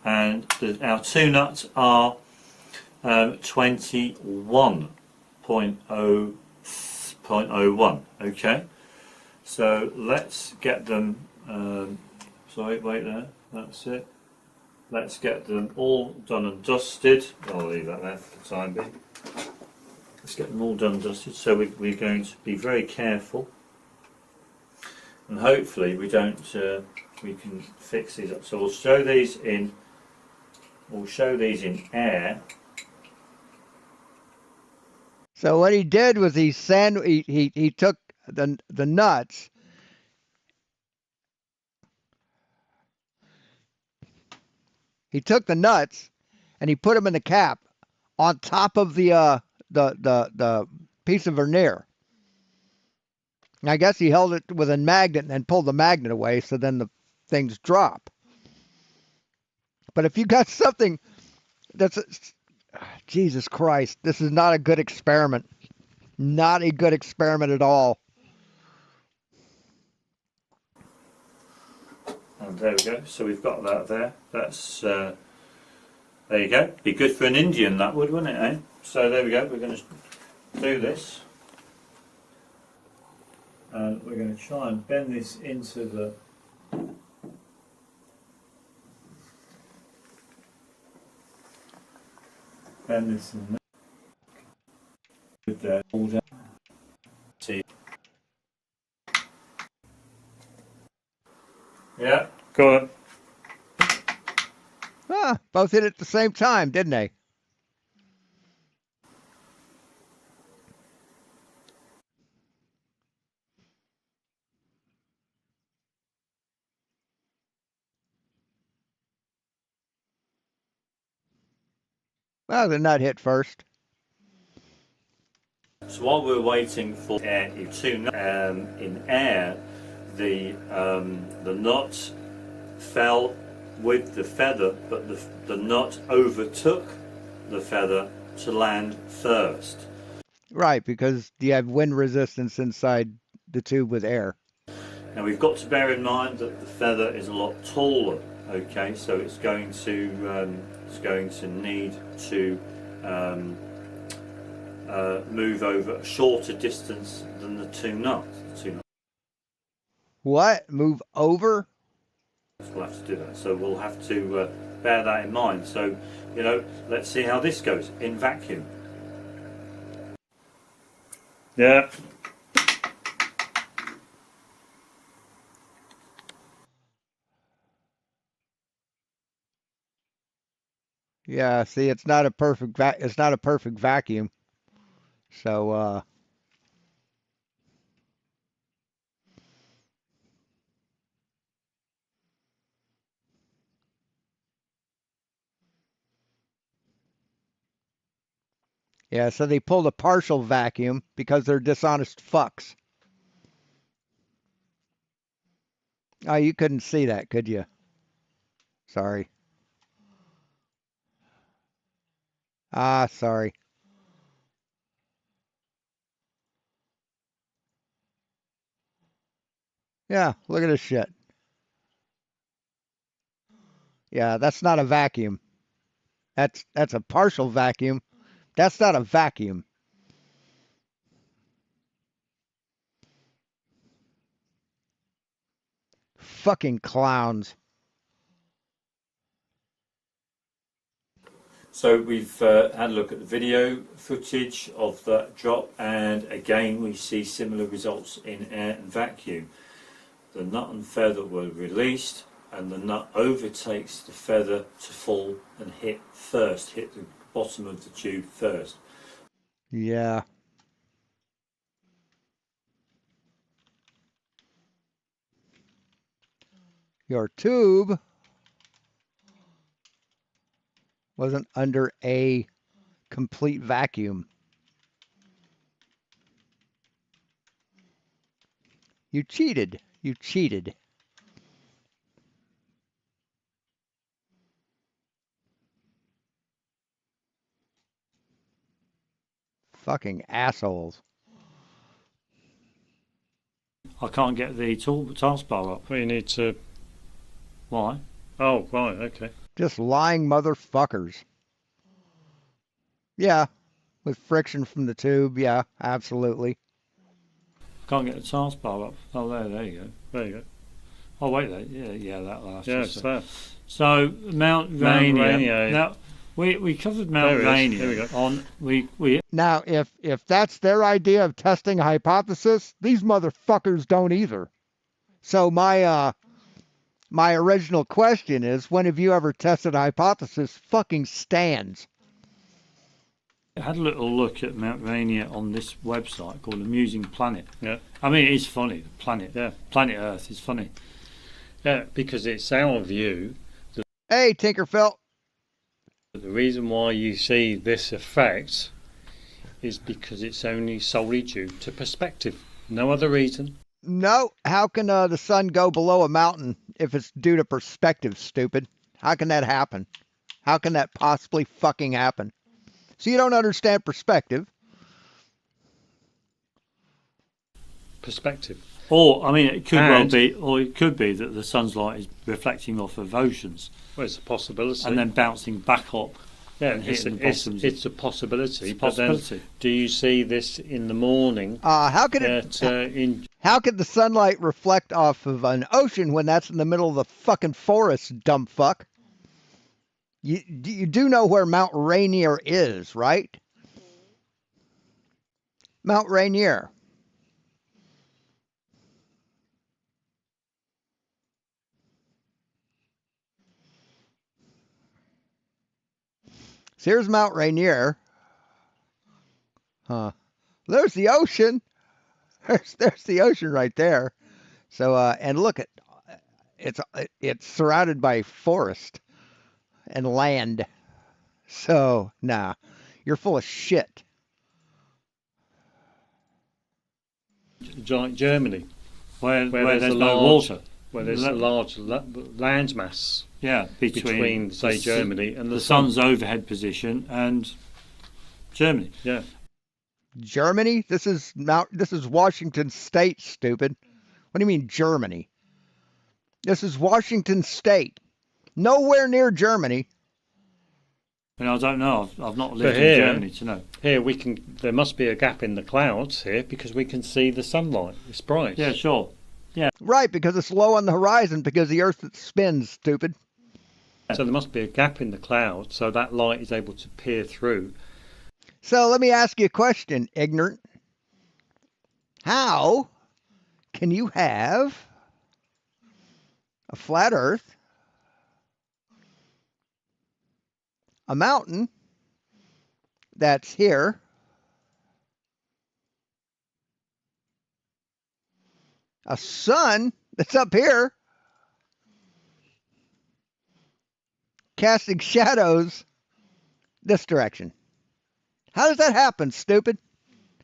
And our two nuts are 21.01, okay. So let's get them, sorry, wait there, that's it. Let's get them all done and dusted. I'll leave that there for the time being. Let's get them all done and dusted. So we're going to be very careful and hopefully we don't. We can fix these up. So we'll show these in. We'll show these in air. So what he did was he took the nuts. He took the nuts and he put them in the cap on top of the piece of veneer. And I guess he held it with a magnet and then pulled the magnet away, so then the things drop. But if you got something that's Jesus Christ, this is not a good experiment. Not a good experiment at all. And there we go. So we've got that there. That's there you go. Be good for an Indian, that would, wouldn't it? Eh? So there we go. We're going to do this, and we're going to try and bend this into the. Bend this in there. With the all down. See. Yeah, go on. Both hit at the same time, didn't they? Well, the nut hit first. So while we're waiting for air in air, the knot fell with the feather, but the knot overtook the feather to land first. Right, because you have wind resistance inside the tube with air. Now we've got to bear in mind that the feather is a lot taller. Okay, so it's going to need to move over a shorter distance than the two knots. What? Move over? We'll have to do that. So we'll have to bear that in mind. So, you know, let's see how this goes in vacuum. Yeah. Yeah, see, it's not a perfect vacuum. So yeah, so they pulled a partial vacuum because they're dishonest fucks. Oh, you couldn't see that, could you? Sorry. Sorry. Yeah, look at this shit. Yeah, that's not a vacuum. That's a partial vacuum. That's not a vacuum. Fucking clowns. So we've had a look at the video footage of that drop, and again we see similar results in air and vacuum. The nut and feather were released, and the nut overtakes the feather to fall and hit the bottom of the tube first. Yeah. Your tube wasn't under a complete vacuum. You cheated. You cheated. Fucking assholes. I can't get the taskbar up. Well, you need to. Why? Oh, right, okay. Just lying motherfuckers. Yeah, with friction from the tube. Yeah, absolutely. Can't get the taskbar up. Oh, there you go. There you go. Oh, wait, yeah, that last. Yeah, it's there. So Mount Rainier. Rainier. Now we covered Mount Rainier. Here we go. On we. Now, if that's their idea of testing a hypothesis, these motherfuckers don't either. So my original question is, when have you ever tested a hypothesis fucking stands? I had a little look at Mount Rainier on this website called Amusing Planet. Yeah. I mean, it's funny. The planet, planet Earth is funny. Yeah, because it's our view. Hey, Tinkerfell. The reason why you see this effect is because it's only solely due to perspective. No other reason. No, how can the sun go below a mountain if it's due to perspective, stupid? How can that happen? How can that possibly fucking happen? So you don't understand perspective. Perspective. Or, I mean, it could well be, or it could be that the sun's light is reflecting off of oceans. Well, it's a possibility. And then bouncing back up. Yeah, and it's hitting the bottoms. a possibility. It's a possibility. But then, do you see this in the morning? How could how could the sunlight reflect off of an ocean when that's in the middle of the fucking forest, dumb fuck? You do know where Mount Rainier is, right? Mount Rainier. So here's Mount Rainier. There's the ocean. There's the ocean right there. So and look at it's surrounded by forest and land. So nah, you're full of shit. Like Germany, where there's there's a no large, water. Where there's a large landmass. Yeah, between say Germany and the sun's overhead position and Germany. Yeah. Germany? This is Washington State, stupid. What do you mean Germany? This is Washington State. Nowhere near Germany. And I don't know. I've not lived in Germany to know. Here there must be a gap in the clouds here because we can see the sunlight. It's bright. Yeah, sure. Yeah. Right, because it's low on the horizon because the Earth spins, stupid. So there must be a gap in the cloud so that light is able to peer through. So let me ask you a question, ignorant. How can you have a flat Earth, a mountain that's here, a sun that's up here, casting shadows this direction? How does that happen, stupid?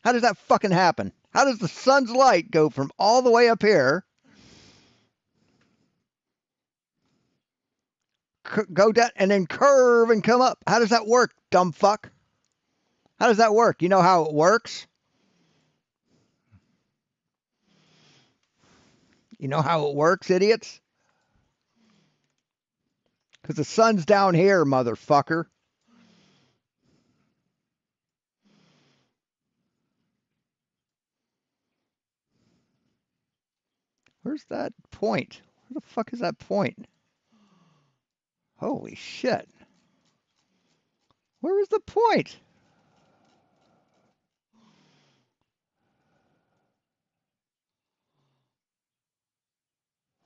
How does that fucking happen? How does the sun's light go from all the way up here, go down, and then curve and come up? How does that work, dumb fuck? How does that work? You know how it works? You know how it works, idiots? Because the sun's down here, motherfucker. Where's that point? Where the fuck is that point? Holy shit. Where was the point?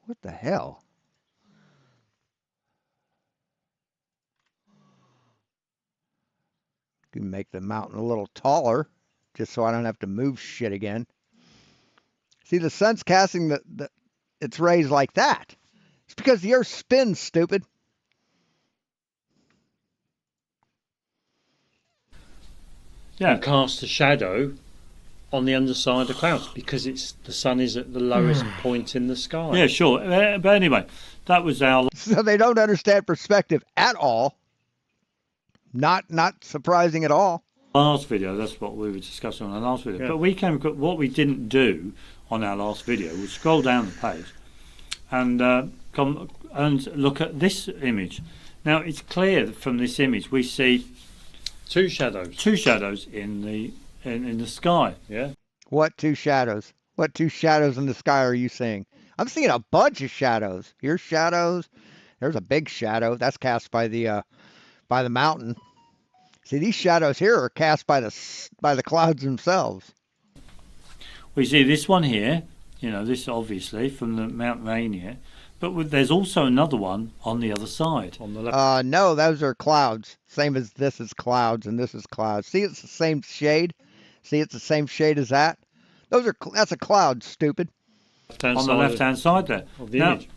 What the hell? Can make the mountain a little taller just so I don't have to move shit again. See, the sun's casting its rays like that. It's because the Earth spins, stupid. Yeah. And cast a shadow on the underside of the clouds because the sun is at the lowest point in the sky. Yeah, sure. But anyway, that was our... So they don't understand perspective at all. Not surprising at all. Last video, that's what we were discussing on our last video. Yeah. But what we didn't do on our last video was scroll down the page and come and look at this image. Now it's clear that from this image we see two shadows in the sky. Yeah. What two shadows? What two shadows in the sky are you seeing? I'm seeing a bunch of shadows. Here's shadows. There's a big shadow that's cast by the mountain. See, these shadows here are cast by the clouds themselves. We see this one here this obviously from the Mount Rainier, but there's also another one on the other side. On the left. No, those are clouds. Same as this is clouds and this is clouds. See, it's the same shade. See, it's the same shade as that. That's a cloud, stupid. On the left-hand side there. Of the Now, image.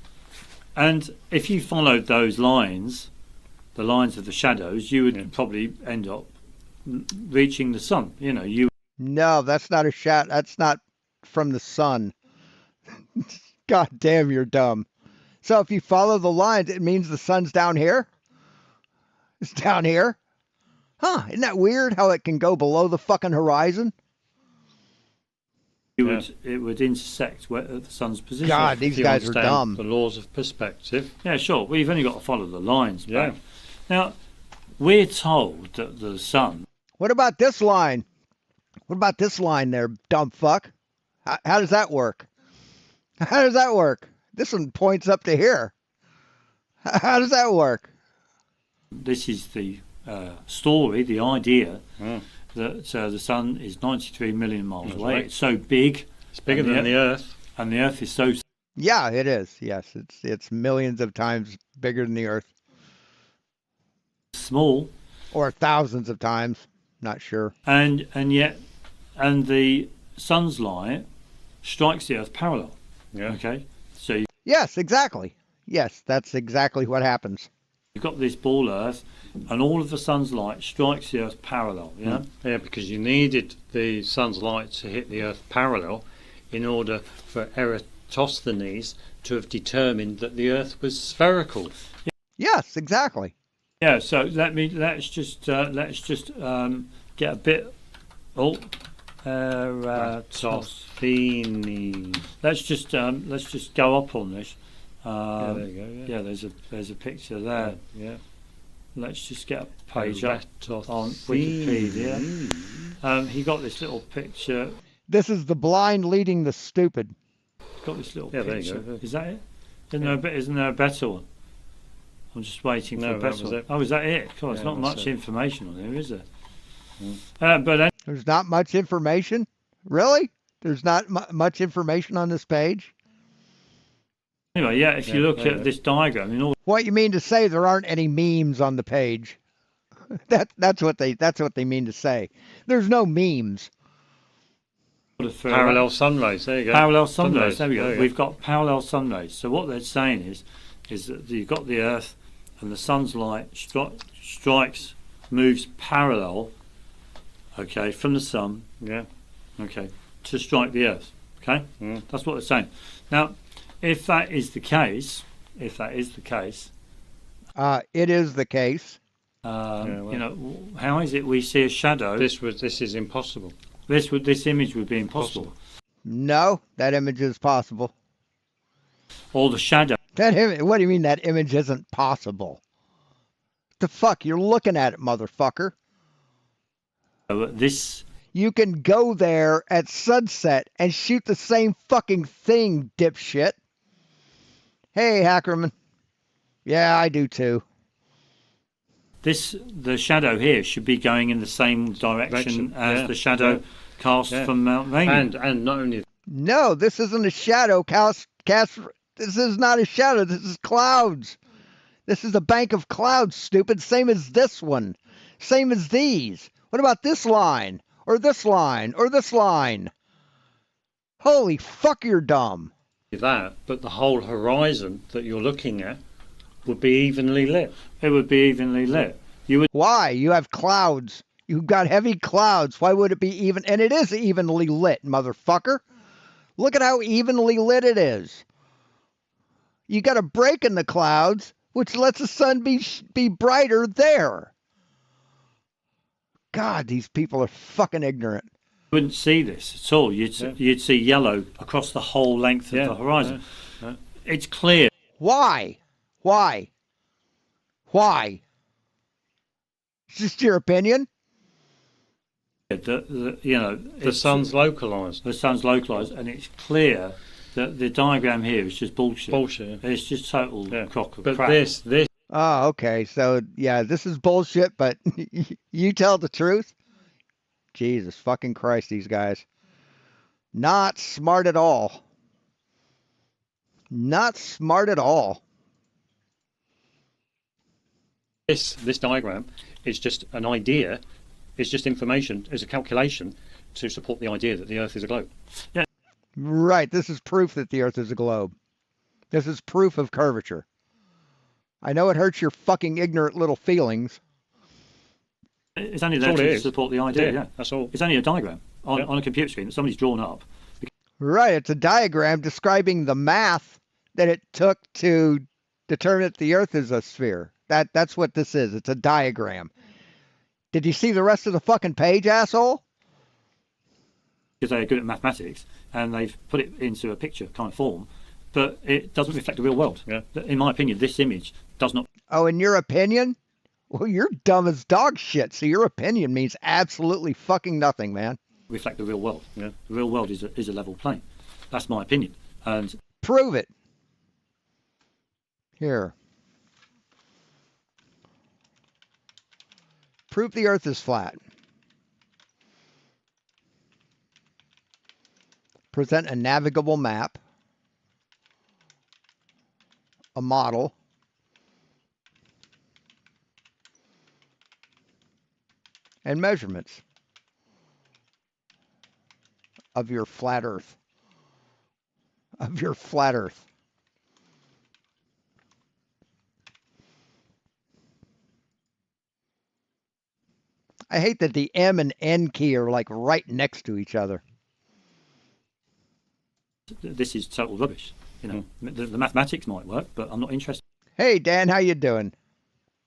and if you followed those lines, the lines of the shadows, you would probably end up reaching the sun. No, that's not a shot. That's not from the sun. God damn, you're dumb. So if you follow the lines, it means the sun's down here? It's down here? Huh, isn't that weird how it can go below the fucking horizon? It would intersect at the sun's position. God, these If you guys are understand dumb. The laws of perspective. Yeah, sure. Well, you've only got to follow the lines Yeah. back. Now, we're told that the sun. What about this line? What about this line there, dumb fuck? How does that work? How does that work? This one points up to here. How does that work? This is the story, the idea Mm. that the sun is 93 million miles That's away. right. It's so big. It's bigger And than the Earth. And the Earth is so Yeah, it is. Yes, it's millions of times bigger than the Earth, small, or thousands of times. Not sure. and yet the sun's light strikes the Earth parallel. Yeah. Okay, so Yes, exactly. Yes, that's exactly what happens. you've got this ball Earth, and all of the sun's light strikes the Earth parallel. Yeah. Yeah, because you needed the sun's light to hit the Earth parallel in order for Eratosthenes to have determined that the Earth was spherical. Yes, exactly. Yeah, so let's just get a bit. Oh, Eratosthenes. let's just go up on this. Yeah, there you go. Yeah. Yeah, there's a picture there. Yeah. Let's just get a page up on Wikipedia. He got this little picture. This is the blind leading the stupid. Got this little Yeah, there you picture. go. Is that it? Isn't there a better one? I'm just waiting for No, a that better was one. it. Oh, is that it? God, there's Yeah, not that's much it. information on there, is there? Mm. But There's not much information? Really? There's not much information on this page? anyway, yeah. If you Yeah, look there you at go. this diagram, in all What you mean to say there aren't any memes on the page? That's what they mean to say. There's no memes. Parallel sun rays. There you go. Parallel sun rays. There we go. There you We've got parallel sun rays. So what they're saying is that you've got the Earth, and the sun's light strikes, moves parallel. Okay, from the sun. Yeah. Okay, to strike the Earth. Okay, Mm. that's what they're saying. Now, if that is the case, It is the case. well, how is it we see a shadow? This is impossible. This image would be impossible. No, that image is possible. Or the shadow. What do you mean that image isn't possible? The fuck? You're looking at it, motherfucker. This. You can go there at sunset and shoot the same fucking thing, dipshit. Hey, Hackerman. Yeah, I do too. The shadow here should be going in the same direction as the shadow cast from Mount Rainier. And not only No, this isn't a shadow cast. This is not a shadow. This is clouds. This is a bank of clouds, stupid. Same as this one. Same as these. What about this line? Or this line? Or this line? Holy fuck, you're dumb. that, but the whole horizon that you're looking at would be evenly lit. It would be evenly lit. Why? You have clouds. You've got heavy clouds. Why would it be even? And it is evenly lit, motherfucker. Look at how evenly lit it is. You got a break in the clouds, which lets the sun be brighter there. God, these people are fucking ignorant. You wouldn't see this at all. You'd see yellow across the whole length of the horizon. Yeah. It's clear. Why? Why? Why? It's just your opinion? The sun's localized. The sun's localized, and it's clear that the diagram here is just bullshit. Bullshit. It's just total crock of But crap. this Oh, okay. So, yeah, this is bullshit, but you tell the truth? Jesus fucking Christ, these guys. Not smart at all. Not smart at all. This diagram is just an idea. It's just information. It's a calculation to support the idea that the Earth is a globe. Right. This is proof that the Earth is a globe. This is proof of curvature. I know it hurts your fucking ignorant little feelings. It's only That's there all it to is. support the idea. Yeah, That's all. it's only a diagram on, Yeah. on a computer screen that somebody's drawn up. Right. It's a diagram describing the math that it took to determine that the Earth is a sphere. That's what this is. It's a diagram. Did you see the rest of the fucking page, asshole? Because they're good at mathematics and they've put it into a picture kind of form, but it doesn't reflect the real world. Yeah. In my opinion, this image does not Oh, in your opinion? Well, you're dumb as dog shit, so your opinion means absolutely fucking nothing, man. reflect the real world. Yeah. The real world is a level plane. That's my opinion. And Prove it. Here. Prove the Earth is flat. Present a navigable map, a model, and measurements of your flat Earth. Of your flat Earth. I hate that the M and N key are like right next to each other. this is total rubbish. You know, the mathematics might work, but I'm not interested. Hey Dan, how you doing?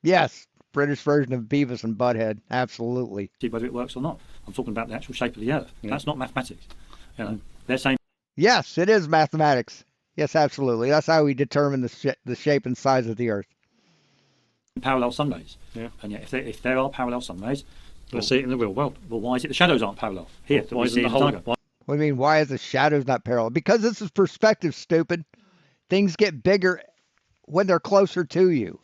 Yes, British version of Beavis and Butthead. Absolutely. See whether it works or not. I'm talking about the actual shape of the Earth. That's not mathematics. You know, they're saying Yes, it is mathematics. Yes, absolutely. That's how we determine the shape and size of the Earth. parallel sunrays. Yeah. And yet, if there are parallel sunrays, Let's see it in the real world. well, why is it the shadows aren't parallel here? that Why we isn't see the in whole? diagram? Why, What do you mean, why is the shadows not parallel? Because this is perspective, stupid. Things get bigger when they're closer to you.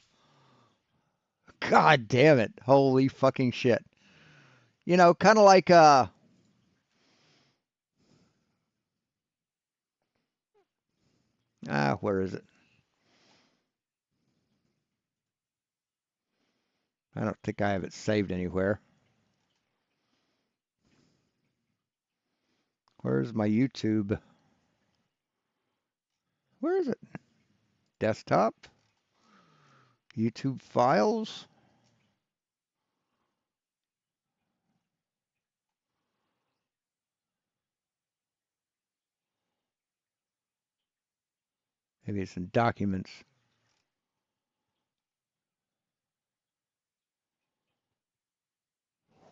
God damn it. Holy fucking shit. You know, kind of like, where is it? I don't think I have it saved anywhere. Where's my YouTube? Where is it? Desktop? YouTube files? Maybe it's in documents.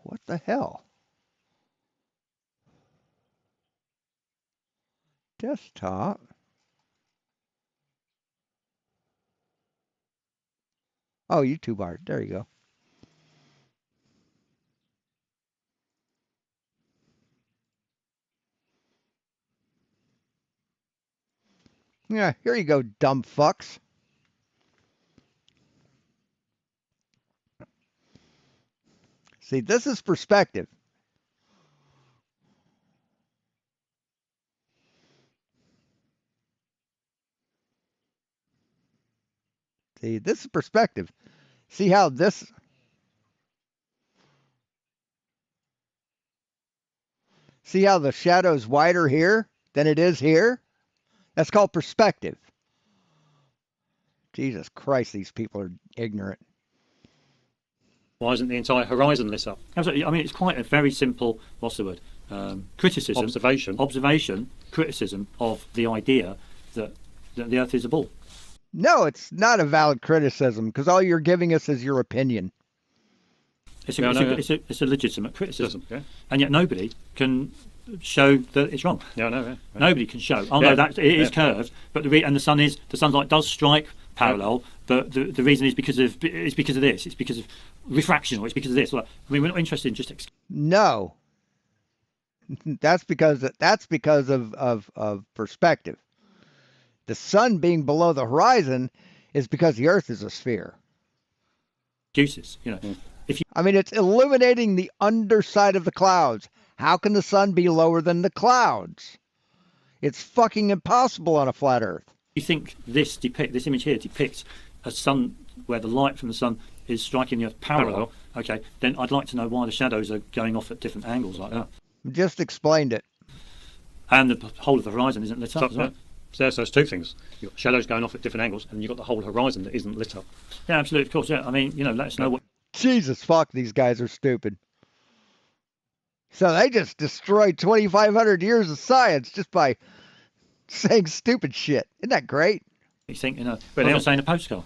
What the hell? Desktop. Oh, YouTube art. There you go. Yeah, here you go, dumb fucks. See, this is perspective. See, this is perspective. See how this... See how the shadow's wider here than it is here? That's called perspective. Jesus Christ, these people are ignorant. why isn't the entire horizon lit up? Absolutely. I mean, it's quite a very simple, what's the word? Criticism. Observation. Criticism of the idea that the Earth is a ball. No, it's not a valid criticism because all you're giving us is your opinion. It's No, no, a legitimate criticism. Yeah. And yet nobody can show that it's wrong. Yeah, no, yeah. Nobody can show. Although that it is curved, but the sunlight does strike parallel. But the reason is because of this. It's because of refraction, or it's because of this. I mean, we're not interested in just. No. That's because of perspective. The sun being below the horizon is because the Earth is a sphere. Excuses, you know. I mean, it's illuminating the underside of the clouds. How can the sun be lower than the clouds? It's fucking impossible on a flat Earth. you think this image here depicts a sun where the light from the sun is striking the Earth parallel, okay, then I'd like to know why the shadows are going off at different angles like that. Just explained it. And the whole of the horizon isn't lit up as well. So there's two things. You've got shadows going off at different angles, and you've got the whole horizon that isn't lit up. Yeah, absolutely, of course, yeah. I mean, let us know what... Jesus fuck, these guys are stupid. So they just destroyed 2,500 years of science just by saying stupid shit. Isn't that great? You think, but now saying a postcard.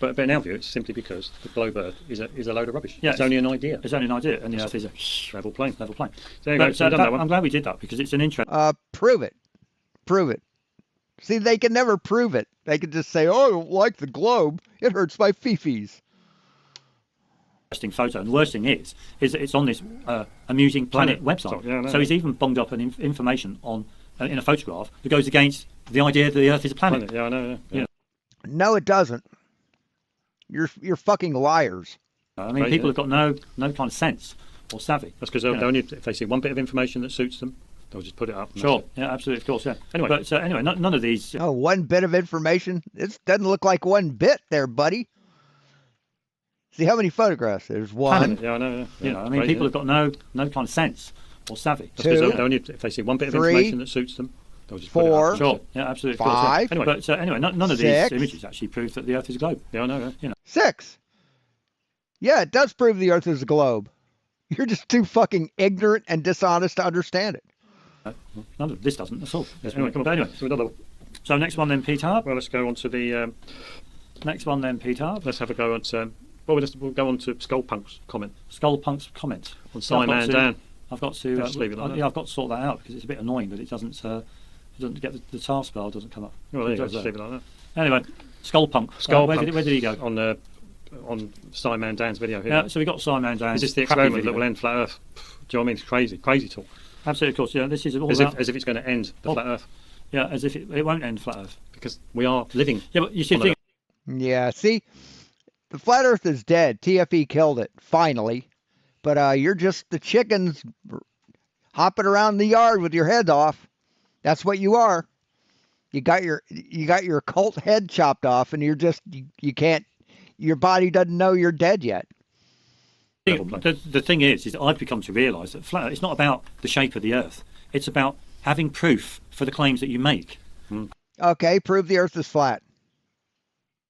But in our view, it's simply because the globe Earth is a load of rubbish. Yeah, it's only an idea. It's only an idea, and the Earth is a level plane. Level plane. So anyway, so I'm glad we did that because it's an interest. Prove it. Prove it. See, they can never prove it. They can just say, "Oh, I don't like the globe. It hurts my fifis." Interesting photo, and the worst thing is that it's on this Amusing Planet website. So he's even bunged up an information on in a photograph that goes against the idea that the Earth is a planet. Yeah, I know. Yeah. No, it doesn't. You're fucking liars. I mean, people have got no kind of sense or savvy. That's because only if they see one bit of information that suits them, they'll just put it up. Sure. Yeah, absolutely. Of course. Yeah. Anyway, none of these. Oh, one bit of information. It doesn't look like one bit there, buddy. See how many photographs? There's one. Yeah, I know. Yeah. I mean, people have got no kind of sense or savvy. That's because only if they see one bit of information that suits them, they'll just put it up. Sure. Yeah, absolutely. Five. Anyway, none of these images actually prove that the Earth is a globe. Yeah, I know. Six. Yeah, it does prove the Earth is a globe. You're just too fucking ignorant and dishonest to understand it. None of this doesn't at all. Anyway, come on. Anyway, so next one then, Peter. Well, let's go on to the next one then, Peter. Let's have a go at. We'll go on to Skullpunk's comment. Skullpunk's comment on Simon Dan. I've got to just leave it like that. Yeah, I've got to sort that out because it's a bit annoying that it doesn't get the taskbar doesn't come up. Well, there you go. Just leave it like that. Anyway, Skullpunk. Where did he go? On Simon Dan's video here. Yeah, so we got Simon Dan. Is this the experiment that will end flat Earth? Do you know what I mean? It's crazy talk. Absolutely, of course. Yeah, this is all as if it's going to end the flat Earth. Yeah, as if it won't end flat Earth because we are living. Yeah, but you see, yeah, see, the flat Earth is dead. TFE killed it finally, but you're just the chickens hopping around the yard with your head off. That's what you are. You got your cult head chopped off, and you're just you can't. Your body doesn't know you're dead yet. The thing is that I've become to realise that flat Earth, it's not about the shape of the Earth. It's about having proof for the claims that you make. Okay, prove the Earth is flat.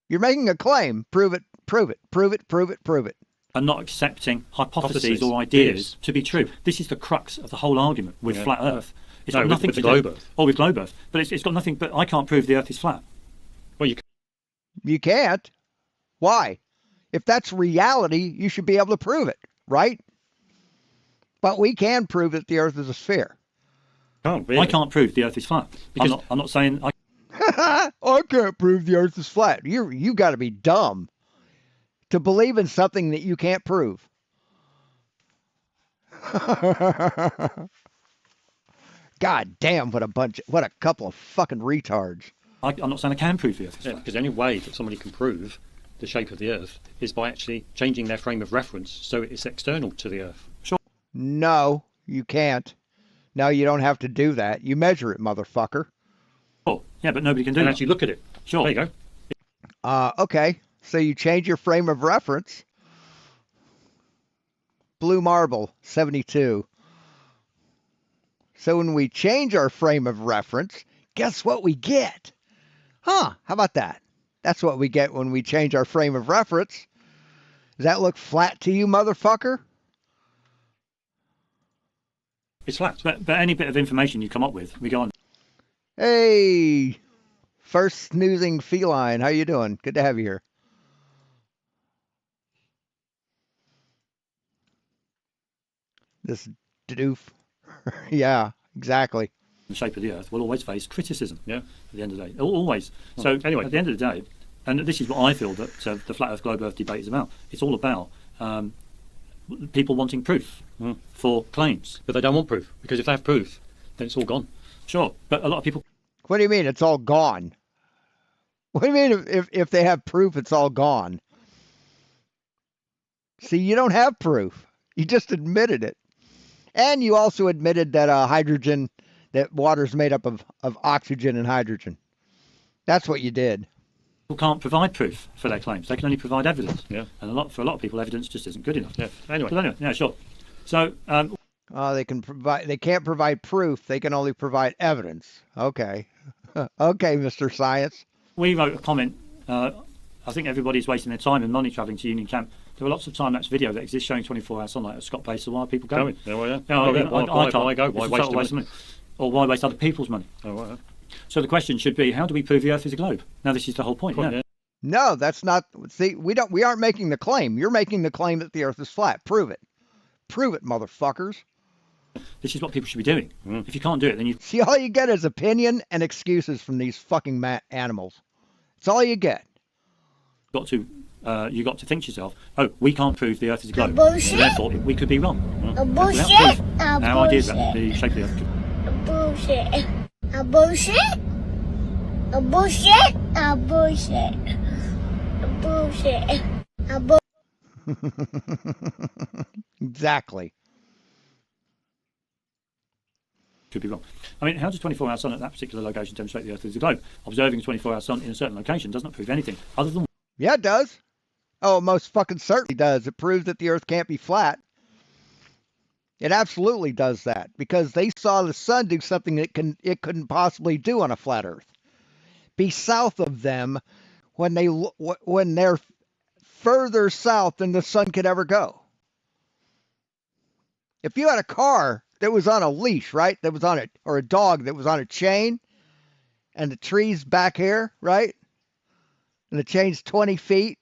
You're making a claim. Prove it. Prove it. Prove it. Prove it. Prove it. And not accepting hypotheses or ideas to be true. This is the crux of the whole argument with flat Earth. It's got nothing to do with globe Earth. Oh, with globe Earth. But it's got nothing. But I can't prove the Earth is flat. Well, you can't. Why? If that's reality, you should be able to prove it, right? But we can prove that the Earth is a sphere. Really? I can't prove the Earth is flat. Because I'm not saying I can't prove the Earth is flat. You got to be dumb to believe in something that you can't prove. God damn, what a couple of fucking retards. I'm not saying I can prove the Earth is flat. Because the only way that somebody can prove the shape of the Earth is by actually changing their frame of reference so it's external to the Earth. Sure. No, you can't. No, you don't have to do that. You measure it, motherfucker. Oh, yeah, but nobody can do that. Actually look at it. Sure. There you go. Okay, so you change your frame of reference. Blue Marble, 72. So when we change our frame of reference, guess what we get? How about that? That's what we get when we change our frame of reference. Does that look flat to you, motherfucker? It's flat. But any bit of information you come up with, we go on. Hey, first snoozing feline. How you doing? Good to have you here. This doof. Yeah, exactly. The shape of the Earth will always face criticism. Yeah, at the end of the day, always. So anyway, at the end of the day, and this is what I feel that the flat Earth, globe Earth debate is about. It's all about people wanting proof for claims, but they don't want proof because if they have proof, then it's all gone. Sure, but a lot of people. What do you mean it's all gone? What do you mean if they have proof, it's all gone? See, you don't have proof. You just admitted it, and you also admitted that hydrogen. That water's made up of oxygen and hydrogen. That's what you did. People can't provide proof for their claims. They can only provide evidence. Yeah. And for a lot of people, evidence just isn't good enough. Yeah. Anyway. But anyway, yeah, sure. So They can't provide proof. They can only provide evidence. Okay. Okay, Mr. Science. we wrote a comment. I think everybody's wasting their time and money travelling to Union Camp. There were lots of time-lapse video that exists showing 24-hour sunlight at Scott Base. So why are people going? Yeah, well, yeah. Why go? Why waste waste money? Or why waste other people's money? Oh, right. So the question should be, how do we prove the Earth is a globe? Now this is the whole point. Yeah. No, that's not. See, we aren't making the claim. You're making the claim that the Earth is flat. Prove it. Prove it, motherfuckers. This is what people should be doing. If you can't do it, then you See, all you get is opinion and excuses from these fucking animals. That's all you get. got to think to yourself, oh, we can't prove the Earth is a globe. Bullshit. Therefore, we could be wrong. Bullshit. Without proof, our idea about Bullshit. the shape of the Earth. Bullshit. Bullshit. Bullshit. Bullshit. Bullshit. Exactly. Could be wrong. I mean, how does 24-hour sun at that particular location demonstrate the Earth is a globe? Observing a 24-hour sun in a certain location does not prove anything other than Yeah, it does. Oh, it most fucking certainly does. It proves that the Earth can't be flat. It absolutely does that because they saw the sun do something it couldn't possibly do on a flat Earth. Be south of them when they're further south than the sun could ever go. If you had a car that was on a leash, right? That was on it, or a dog that was on a chain, and the tree's back here, right? And the chain's 20 feet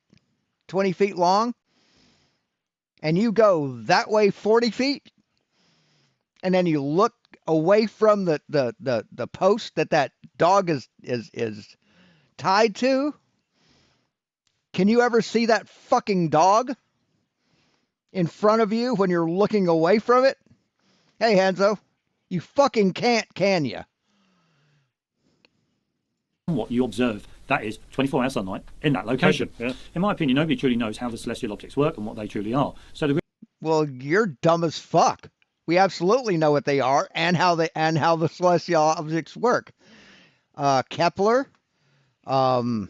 long, and you go that way 40 feet, and then you look away from the post that dog is tied to. Can you ever see that fucking dog in front of you when you're looking away from it? Hey, Hanzo, you fucking can't, can you? what you observe. That is 24-hour sunlight in that location. Yeah. In my opinion, nobody truly knows how the celestial objects work and what they truly are. So Well, you're dumb as fuck. We absolutely know what they are and how the celestial objects work. Kepler, bunch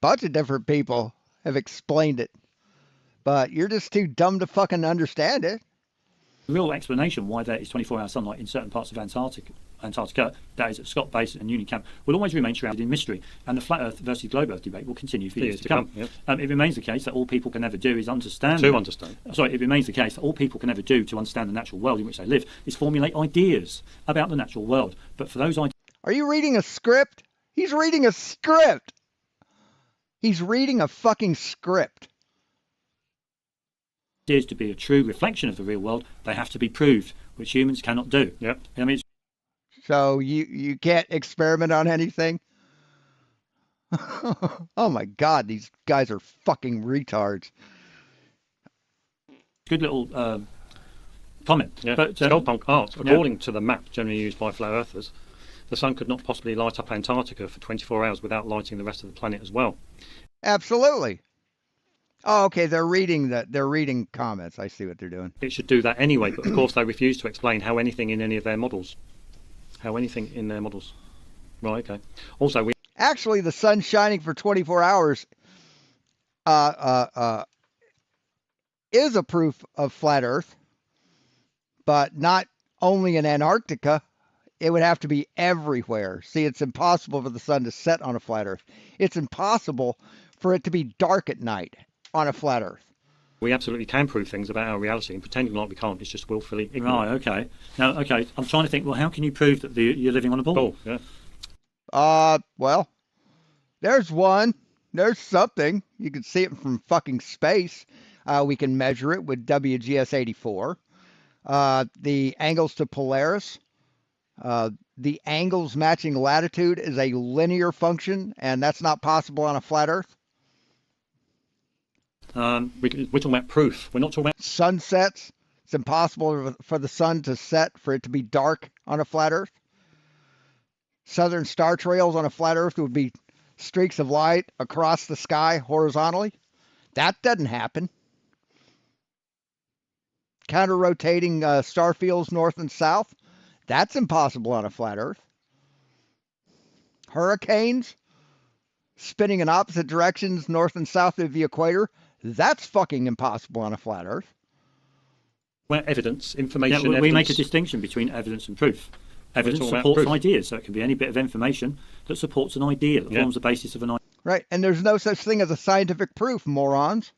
of different people have explained it, but you're just too dumb to fucking understand it. the real explanation why there is 24-hour sunlight in certain parts of Antarctica, that is at Scott Base and Union Camp, will always remain shrouded in mystery, and the flat Earth versus globe Earth debate will continue for years to come. Yep. It remains the case that all people can ever do is it remains the case that all people can ever do to understand the natural world in which they live is formulate ideas about the natural world. But for those ideas, Are you reading a script? He's reading a script. He's reading a fucking script. to be a true reflection of the real world, they have to be proved, which humans cannot do. Yep. I mean, So you can't experiment on anything? Oh my God, these guys are fucking retards. good little comment. Yeah. But Skullpunk art, according to the map generally used by flat earthers, the sun could not possibly light up Antarctica for 24 hours without lighting the rest of the planet as well. Absolutely. Oh, okay. They're reading comments. I see what they're doing. It should do that anyway, but of course they refuse to explain how anything in their models. Right, okay. Also, Actually, the sun shining for 24 hours is a proof of flat Earth, but not only in Antarctica. It would have to be everywhere. See, it's impossible for the sun to set on a flat Earth. It's impossible for it to be dark at night on a flat Earth. we absolutely can prove things about our reality, and pretending like we can't is just willfully ignorant. right, okay. Now, okay, I'm trying to think. Well, how can you prove that you're living on a ball? Oh, yeah. Well, there's one. There's something. You can see it from fucking space. We can measure it with WGS 84. The angles to Polaris. The angles matching latitude is a linear function, and that's not possible on a flat Earth. We're talking about proof. We're not talking about Sunsets. It's impossible for the sun to set for it to be dark on a flat Earth. Southern star trails on a flat Earth would be streaks of light across the sky horizontally. That doesn't happen. Counter-rotating star fields north and south. That's impossible on a flat Earth. hurricanes spinning in opposite directions, north and south of the equator. That's fucking impossible on a flat Earth. Well, evidence, Yeah, information, we evidence. make a distinction between evidence and proof. Evidence all about supports proof. ideas, so it can be any bit of information that supports an idea, that forms the basis of an Right, and there's no such thing as a scientific proof, morons.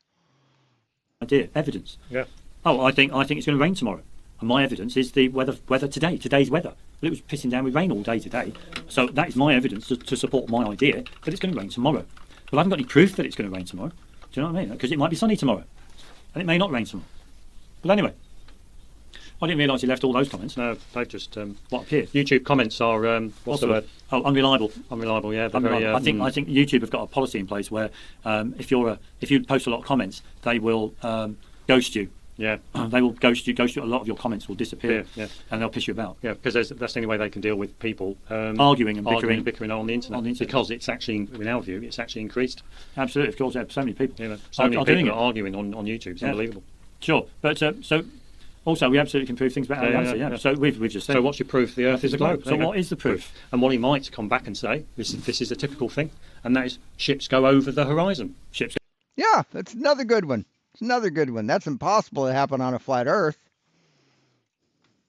idea. Evidence. Yeah. Oh, I think it's going to rain tomorrow. And my evidence is the weather today, today's weather. Well, it was pissing down with rain all day today. So that is my evidence to support my idea that it's going to rain tomorrow. But I haven't got any proof that it's going to rain tomorrow. Do you know what I mean? Because it might be sunny tomorrow. And it may not rain tomorrow. But anyway, I didn't realise you left all those comments. No, they've just What appeared? YouTube comments are what's the word? Oh, unreliable. Unreliable. Yeah, they're Unreliable. very, I think YouTube have got a policy in place where if you post a lot of comments, they will ghost you. Yeah. They will ghost you. A lot of your comments will disappear. Yeah. And they'll piss you about. Yeah, because that's the only way they can deal with people Arguing and bickering on the internet. Because it's actually, in our view, it's actually increased. Absolutely, of course. So many people. You know, so many doing people it. are arguing on YouTube. It's unbelievable. Sure, but so also we absolutely can prove things about our answer. Yeah. So we've just said. So what's your proof? The Earth is a globe. So what is the proof? And what he might come back and say, this is a typical thing, and that is ships go over the horizon. Ships. Yeah, that's another good one. It's another good one. That's impossible to happen on a flat Earth.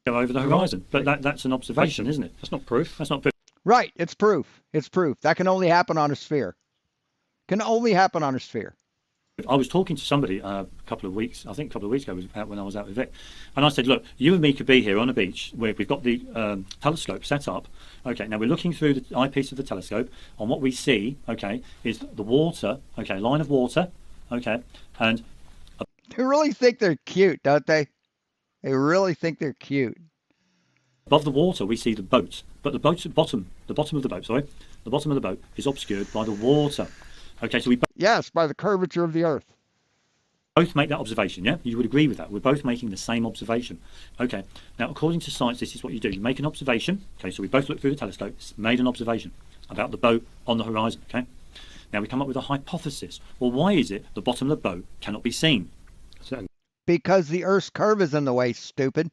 Go over the horizon, but that's an observation, isn't it? That's not proof. That's not proof. Right, it's proof. It's proof. That can only happen on a sphere. Can only happen on a sphere. I was talking to somebody a couple of weeks ago when I was out with Vic, and I said, look, you and me could be here on a beach where we've got the telescope set up. Okay, now we're looking through the eyepiece of the telescope, and what we see, okay, is the water, okay, line of water, okay, and They really think they're cute, don't they? They really think they're cute. above the water we see the boat, but the boat's at the bottom of the boat is obscured by the water. Okay, so we Yes, by the curvature of the Earth. both make that observation, yeah? You would agree with that. We're both making the same observation. Okay, now according to science, this is what you do. You make an observation, okay, so we both look through the telescope, made an observation about the boat on the horizon, okay? Now we come up with a hypothesis. Well, why is it the bottom of the boat cannot be seen? Because the Earth's curve is in the way, stupid.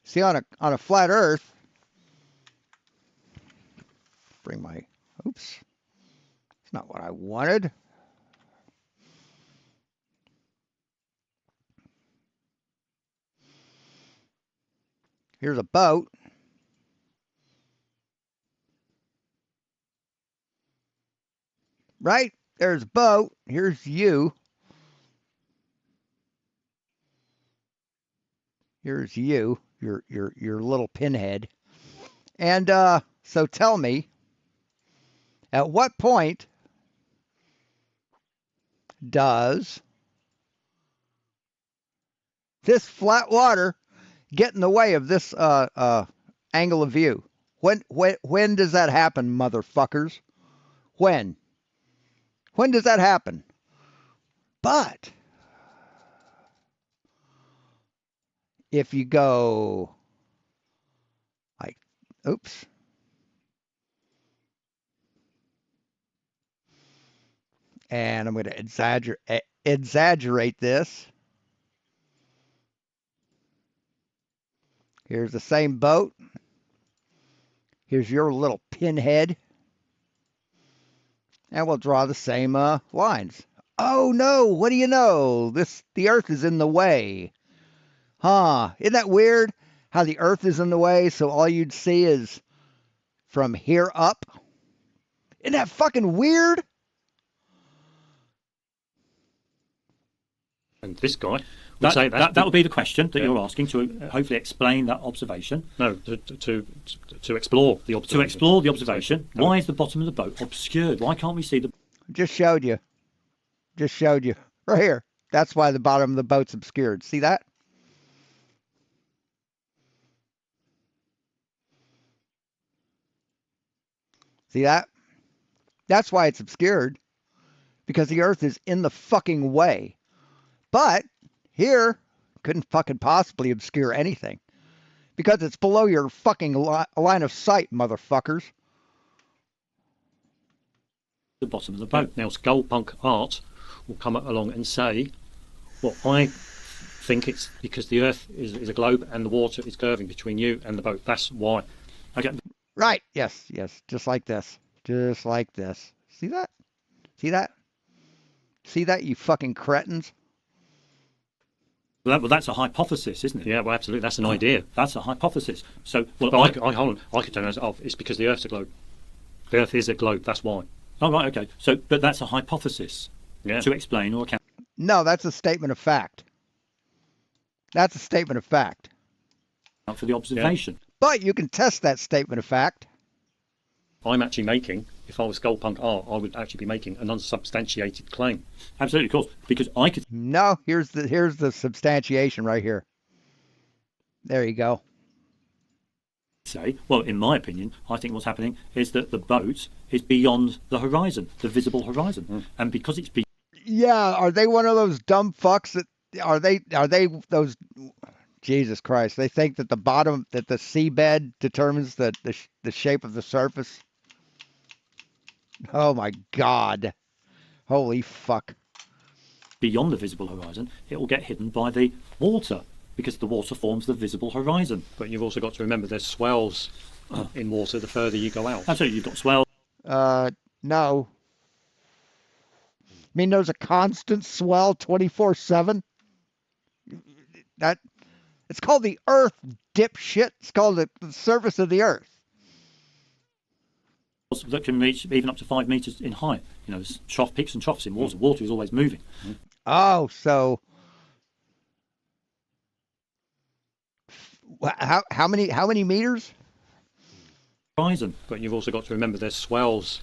See, on a flat Earth, oops, it's not what I wanted. Here's a boat. Right? There's a boat. Here's you. Here's you, your little pinhead. And so tell me, at what point does this flat water get in the way of this angle of view? When does that happen, motherfuckers? When does that happen? But if you go like, oops. And I'm going to exaggerate this. Here's the same boat. Here's your little pinhead. And we'll draw the same lines. Oh no, what do you know? The Earth is in the way. Huh, isn't that weird? How the Earth is in the way, so all you'd see is from here up? Isn't that fucking weird? And this guy would say that would be the question that you're asking to hopefully explain that observation. No, to explore the observation. To explore the observation. Why is the bottom of the boat obscured? Why can't we see the... Just showed you. Right here. That's why the bottom of the boat's obscured. See that? See that? That's why it's obscured. Because the Earth is in the fucking way. But here, couldn't fucking possibly obscure anything. Because it's below your fucking line of sight, motherfuckers. The bottom of the boat. Now, Skullpunk Art will come along and say, well, I think it's because the Earth is a globe and the water is curving between you and the boat. That's why. Okay. Right. Yes. Yes. Just like this. Just like this. See that? See that? See that, you fucking cretins? Well, that's a hypothesis, isn't it? Yeah, well, absolutely. That's an idea. That's a hypothesis. So, well, But hold on. I could turn it off. It's because the Earth's a globe. The Earth is a globe. That's why. oh, right, okay. So, but that's a hypothesis Yeah. to explain or account No, that's a statement of fact. That's a statement of fact. for the observation. But you can test that statement of fact. I'm actually making, if I was Skullpunk art, I would actually be making an unsubstantiated claim. Absolutely, of course, because I could No, here's the substantiation right here. There you go. say, well, in my opinion, I think what's happening is that the boat is beyond the horizon, the visible horizon, and because it's Yeah, are they one of those dumb fucks that are they those Jesus Christ, they think that the seabed determines the shape of the surface? Oh my God. Holy fuck. beyond the visible horizon, it will get hidden by the water because the water forms the visible horizon. But you've also got to remember there's swells in water the further you go out. Absolutely, you've got swell. No. I mean, there's a constant swell 24/7. That it's called the Earth, dipshit. It's called the surface of the Earth. That can reach even up to 5 meters in height. You know, there's trough peaks and troughs in water. Water is always moving. Oh, so how many meters? Horizon. But you've also got to remember there's swells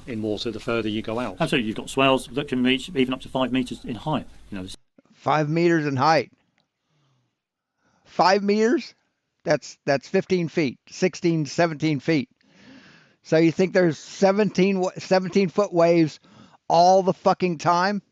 in water the further you go out. Absolutely, you've got swells that can reach even up to 5 meters in height. You know, there's 5 meters in height. 5 meters? That's 15 feet, 16, 17 feet. So you think there's 17-foot waves all the fucking time?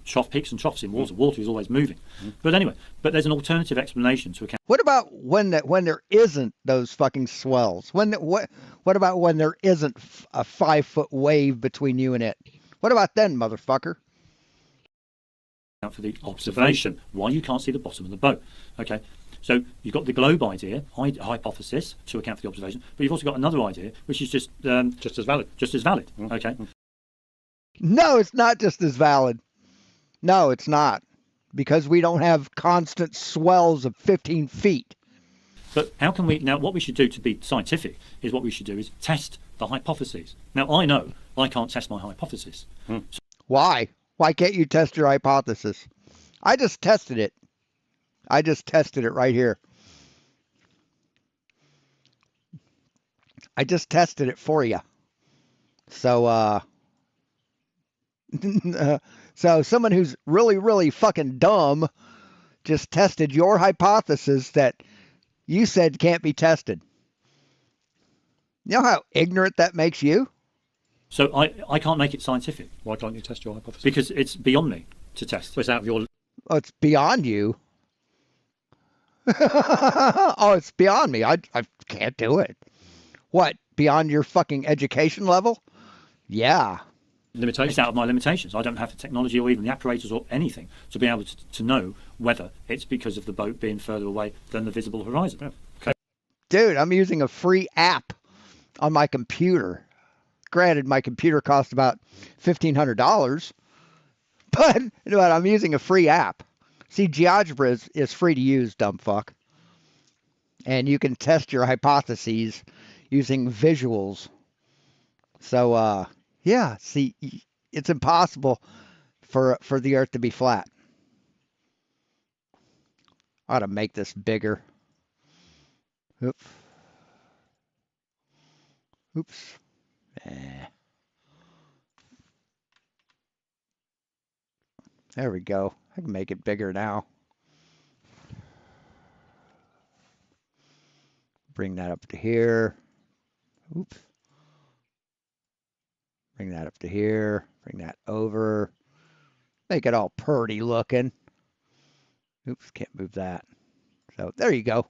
trough peaks and troughs in water. Water is always moving. But anyway, but there's an alternative explanation to account. What about when there isn't those fucking swells? What about when there isn't a 5-foot wave between you and it? What about then, motherfucker? For the observation, why you can't see the bottom of the boat. Okay, so you've got the globe idea, hypothesis to account for the observation, but you've also got another idea which is just as valid. Just as valid. Okay. No, it's not just as valid. No, it's not, because we don't have constant swells of 15 feet. But how can we now? What we should do to be scientific is what we should do is test the hypotheses. Now I know I can't test my hypothesis. So Why? Why can't you test your hypothesis? I just tested it. I just tested it right here. I just tested it for you. So, so someone who's really, really fucking dumb just tested your hypothesis that you said can't be tested. You know how ignorant that makes you? So I can't make it scientific. Why can't you test your hypothesis? Because it's beyond me to test. It's out of your... Oh, it's beyond you. Oh, it's beyond me. I can't do it. What? Beyond your fucking education level? Yeah. Limitations. It's out of my limitations. I don't have the technology or even the apparatus or anything to be able to know whether it's because of the boat being further away than the visible horizon. Yeah. Okay. Dude, I'm using a free app on my computer. Granted, my computer cost about $1,500, but I'm using a free app. See, GeoGebra is free to use, dumb fuck. And you can test your hypotheses using visuals. So, yeah, see, it's impossible for the Earth to be flat. I ought to make this bigger. Oops. Oops. There we go. I can make it bigger now. Bring that up to here. Oops. Bring that up to here. Bring that over. Make it all purty looking. Oops, can't move that. So there you go.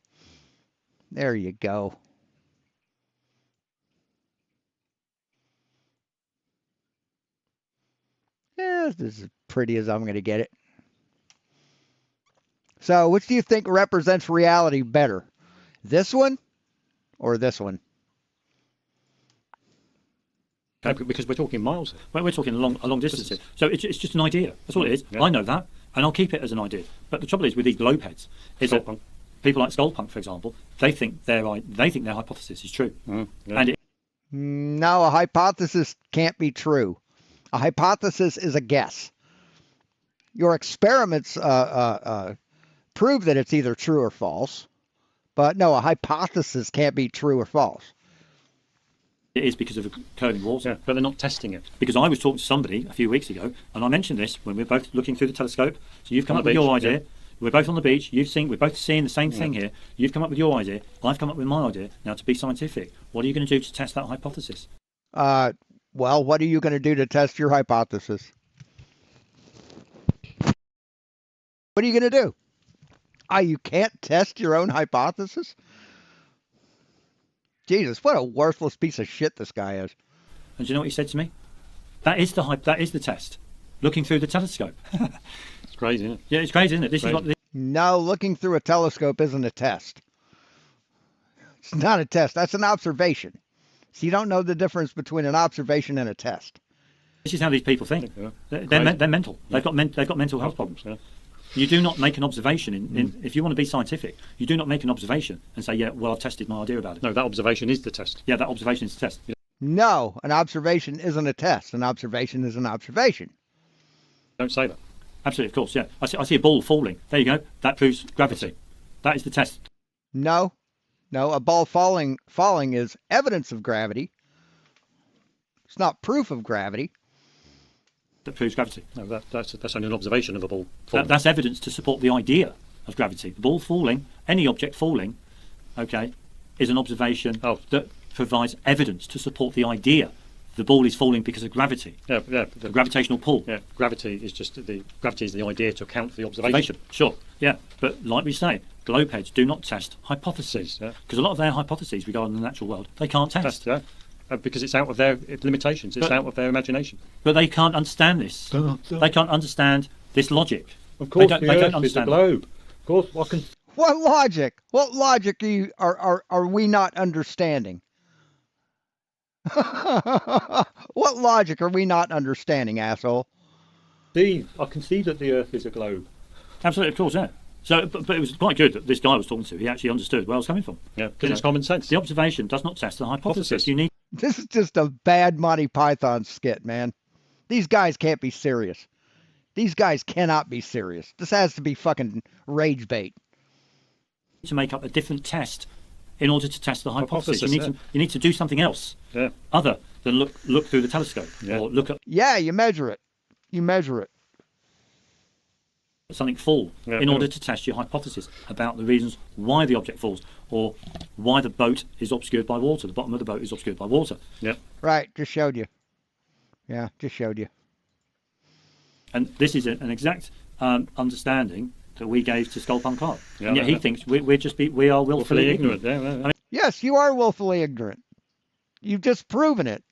There you go. Yeah, this is as pretty as I'm going to get it. So, which do you think represents reality better? This one or this one? Because we're talking miles. We're talking a long distance here. So it's just an idea. That's all it is. Yeah. I know that, and I'll keep it as an idea. But the trouble is with these globe heads is that Skullpunk. people like Skullpunk, for example, they think their hypothesis is true, Yeah. and No, a hypothesis can't be true. A hypothesis is a guess. Your experiments prove that it's either true or false, but no, a hypothesis can't be true or false. it is because of the curling water. Yeah, but they're not testing it. Because I was talking to somebody a few weeks ago, and I mentioned this when we were both looking through the telescope. So you've come On up the with your beach, idea. yeah. We're both on the beach. We're both seeing the same thing here. You've come up with your idea. I've come up with my idea. Now, to be scientific, what are you going to do to test that hypothesis? Well, what are you going to do to test your hypothesis? What are you going to do? You can't test your own hypothesis? Jesus, what a worthless piece of shit this guy is. And do you know what he said to me? That is the test. Looking through the telescope. It's crazy, isn't it? Yeah, it's crazy, isn't it? This is what No, looking through a telescope isn't a test. It's not a test. That's an observation. So you don't know the difference between an observation and a test. This is how these people think. Yeah. They're mental. They've got mental health problems. Yeah. You do not make an observation if you want to be scientific. You do not make an observation and say, "Yeah, well, I've tested my idea about it." No, that observation is the test. Yeah, that observation is the test. No, an observation isn't a test. An observation is an observation. Don't say that. Absolutely, of course. Yeah, I see a ball falling. There you go. That proves gravity. That is the test. No, a ball falling is evidence of gravity. It's not proof of gravity. That proves gravity. No, that's only an observation of a ball falling. That's evidence to support the idea of gravity. The ball falling, any object falling, okay, is an observation that provides evidence to support the idea the ball is falling because of gravity. Yeah. The gravitational pull. Yeah, gravity is the idea to account for the observation. Sure. Yeah, but like we say, globe heads do not test hypotheses because a lot of their hypotheses regarding the natural world they can't test. Yeah. Because it's out of their limitations. It's out of their imagination. But they can't understand this. They can't understand this logic. Of course, they the don't Earth is a understand globe. Of course, what can? What logic? What logic are we not understanding? What logic are we not understanding, asshole? Steve, I can see that the Earth is a globe. Absolutely, of course, yeah. So, but it was quite good that this guy I was talking to, he actually understood where I was coming from. Yeah, because it's common sense. The observation does not test the hypothesis. You need. This is just a bad Monty Python skit, man. These guys can't be serious. These guys cannot be serious. This has to be fucking rage bait. To make up a different test in order to test the hypothesis. Hypothesis, You need to do something else other than look through the telescope or look at you measure it. You measure it. something fall in order to test your hypothesis about the reasons why the object falls or why the boat is obscured by water. The bottom of the boat is obscured by water. Yeah. Right, just showed you. Yeah, just showed you. And this is an exact understanding that we gave to Skullpunk Clark. Yeah, and yet he thinks we are willfully ignorant. Yeah. I mean, Yes, you are willfully ignorant. You've just proven it.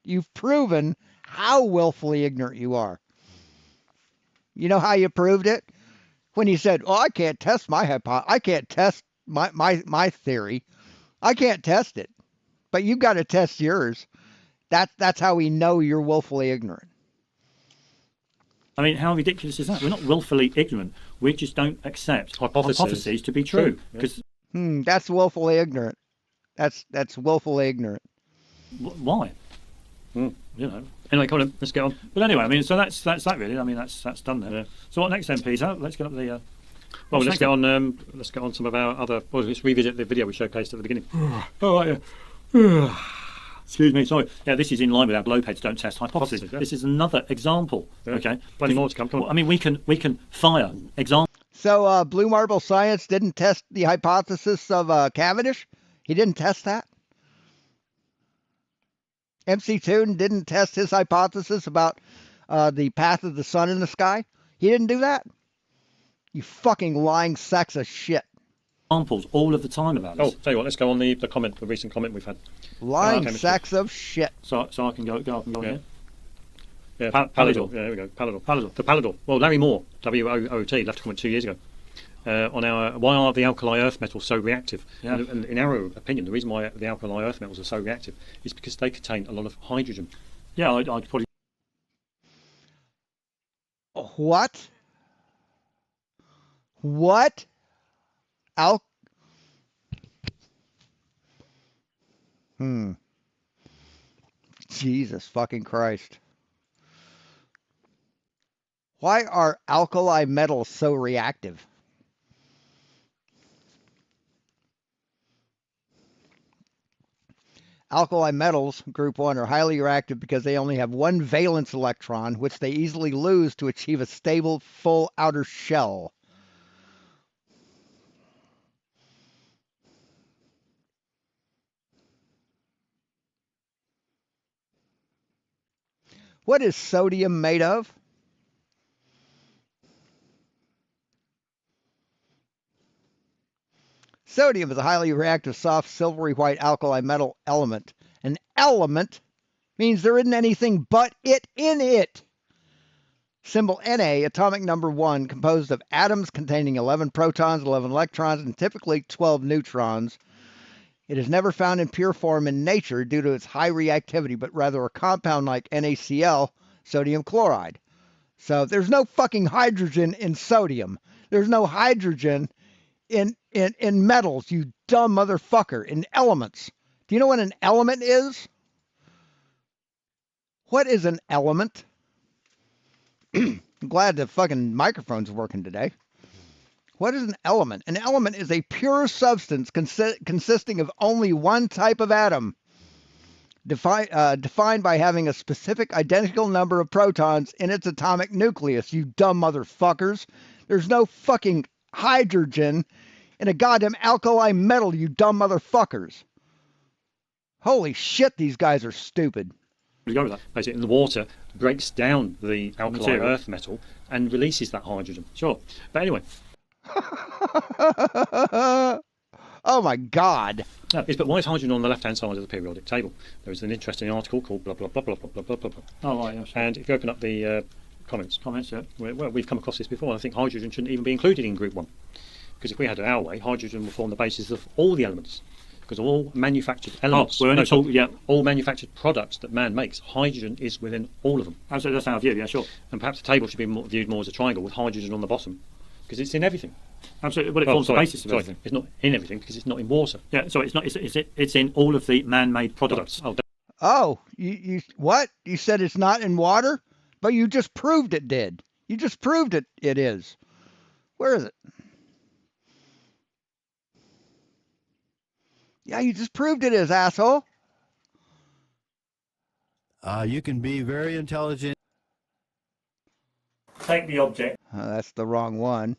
You've proven how willfully ignorant you are. You know how you proved it? When you said, "Oh, I can't test I can't test my theory. I can't test it." But you've got to test yours. That's how we know you're willfully ignorant. I mean, how ridiculous is that? We're not willfully ignorant. We just don't accept hypotheses to be true. Because that's willfully ignorant. That's willfully ignorant. Why? You know. Anyway, come on, let's get on. But anyway, I mean, so that's that really. I mean, that's done there. Yeah. So what next then, Peter? Let's get up the. Well, let's get on some of our other. Well, let's revisit the video we showcased at the beginning. Oh, right, yeah. Excuse me, sorry. Yeah, this is in line with our globe heads don't test hypothesis. Yeah. This is another example. Yeah. Okay, Plenty more to come. Come on. I mean, we can fire examples. So Blue Marble Science didn't test the hypothesis of Cavendish. He didn't test that. MC Toon didn't test his hypothesis about the path of the sun in the sky. He didn't do that. You fucking lying sacks of shit. Examples all of the time about this. Oh, tell you what, let's go on the recent comment we've had. Lying sacks of shit. So I can go up and go here. Yeah, Palador. Yeah, there we go. Palador. The Palador. Well, Larry Moore, WOOT, left a comment 2 years ago. why are the alkali earth metals so reactive? Yeah. And in our opinion, the reason why the alkali earth metals are so reactive is because they contain a lot of hydrogen. Yeah, I'd probably. What? What? Jesus fucking Christ. Why are alkali metals so reactive? Alkali metals, group 1, are highly reactive because they only have one valence electron, which they easily lose to achieve a stable, full outer shell. What is sodium made of? Sodium is a highly reactive, soft, silvery white alkali metal element. An element means there isn't anything but it in it. Symbol Na, atomic number 1, composed of atoms containing 11 protons, 11 electrons, and typically 12 neutrons. It is never found in pure form in nature due to its high reactivity, but rather a compound like NaCl, sodium chloride. So there's no fucking hydrogen in sodium. There's no hydrogen in metals, you dumb motherfucker, in elements. Do you know what an element is? What is an element? I'm glad the fucking microphone's working today. What is an element? An element is a pure substance consisting of only one type of atom, defined by having a specific identical number of protons in its atomic nucleus, you dumb motherfuckers. There's no fucking hydrogen in a goddamn alkali metal, you dumb motherfuckers. Holy shit, these guys are stupid. Go with that. Basically, in the water breaks down the alkali Material. earth metal and releases that hydrogen. Sure. But anyway. Oh my God. No, but why is hydrogen on the left-hand side of the periodic table? There is an interesting article called blah, blah, blah, blah, blah, blah, blah, blah. Oh, right, yeah, sure. And if you open up the comments, yeah. Well, we've come across this before. I think hydrogen shouldn't even be included in group 1. Because if we had it our way, hydrogen will form the basis of all the elements. Because all manufactured elements, all manufactured products that man makes, hydrogen is within all of them. Absolutely, that's our view, yeah, sure. And perhaps the table should be viewed more as a triangle with hydrogen on the bottom, because it's in everything. Absolutely, well, it forms the basis of everything. It's not in everything because it's not in water. Yeah, so it's not. It's in all of the man-made products. Oh, you what? You said it's not in water, but you just proved it did. You just proved it is. Where is it? Yeah, you just proved it is, asshole. You can be very intelligent. Take the object. That's the wrong one.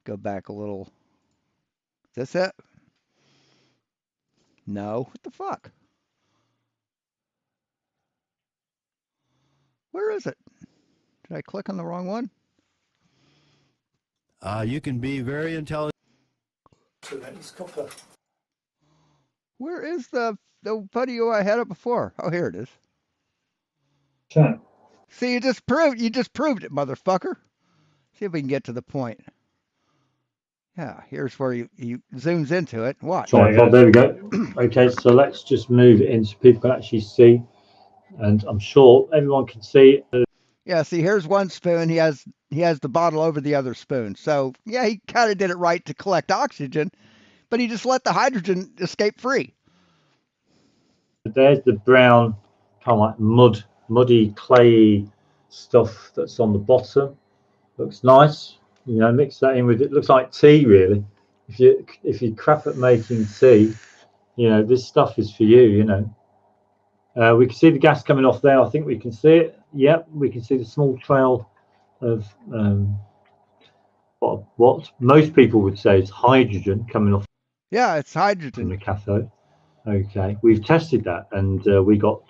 Go back a little. Is this it? No. What the fuck? Where is it? Did I click on the wrong one? You can be very intelligent. Where is the video I had up before? Oh, here it is. Chat. See, you just proved it, motherfucker. See if we can get to the point. Yeah, here's where he zooms into it. Watch. Tripod, there we go. Okay, so let's just move it in so people can actually see. And I'm sure everyone can see. Yeah, see, here's one spoon. He has the bottle over the other spoon. So, yeah, he kind of did it right to collect oxygen, but he just let the hydrogen escape free. There's the brown, kind of like muddy, clayey stuff that's on the bottom. Looks nice. You know, mix that in with it. Looks like tea, really. If you crap at making tea, you know, this stuff is for you, you know. We can see the gas coming off there. I think we can see it. Yep, we can see the small trail of what most people would say is hydrogen coming off. Yeah, it's hydrogen from the cathode. Okay, we've tested that, and we got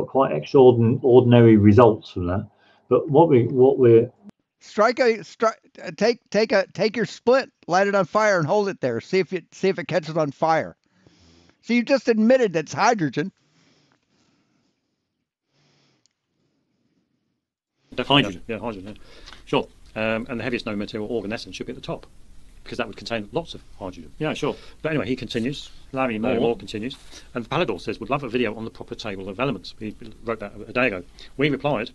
quite extraordinary results from that. But what we're take your split, light it on fire, and hold it there. See if it catches on fire. So you just admitted that's hydrogen. Hydrogen, yeah, hydrogen. Yeah. Sure. and the heaviest known material, organ-essence, should be at the top, because that would contain lots of hydrogen. Yeah, sure. But anyway, he continues. Larry Larry Moore. Moore continues. And Palador says, would love a video on the proper table of elements. We wrote that a day ago. We replied,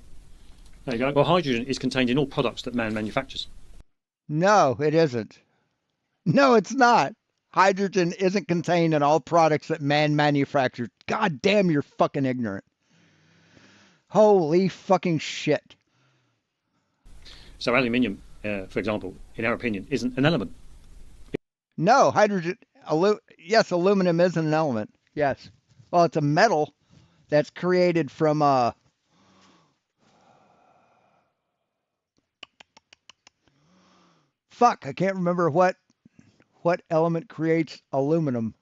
there you go. Well, hydrogen is contained in all products that man manufactures. No, it isn't. No, it's not. Hydrogen isn't contained in all products that man manufactures. God damn, you're fucking ignorant. Holy fucking shit. So aluminium, for example, in our opinion, isn't an element. No, hydrogen, yes, aluminum is an element. Yes. Well, it's a metal that's created from fuck, I can't remember what element creates aluminum.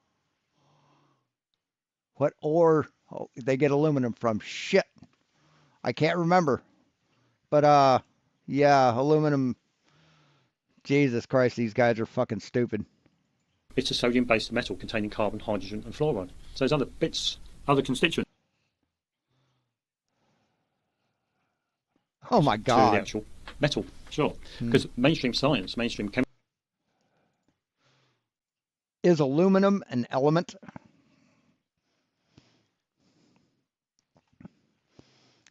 What ore they get aluminum from. Shit. I can't remember. But yeah, aluminum. Jesus Christ, these guys are fucking stupid. It's a sodium-based metal containing carbon, hydrogen, and fluoride. So there's other bits, other constituents. Oh my God. To the actual metal. Sure. Because mainstream science, mainstream chemistry. Is aluminum an element?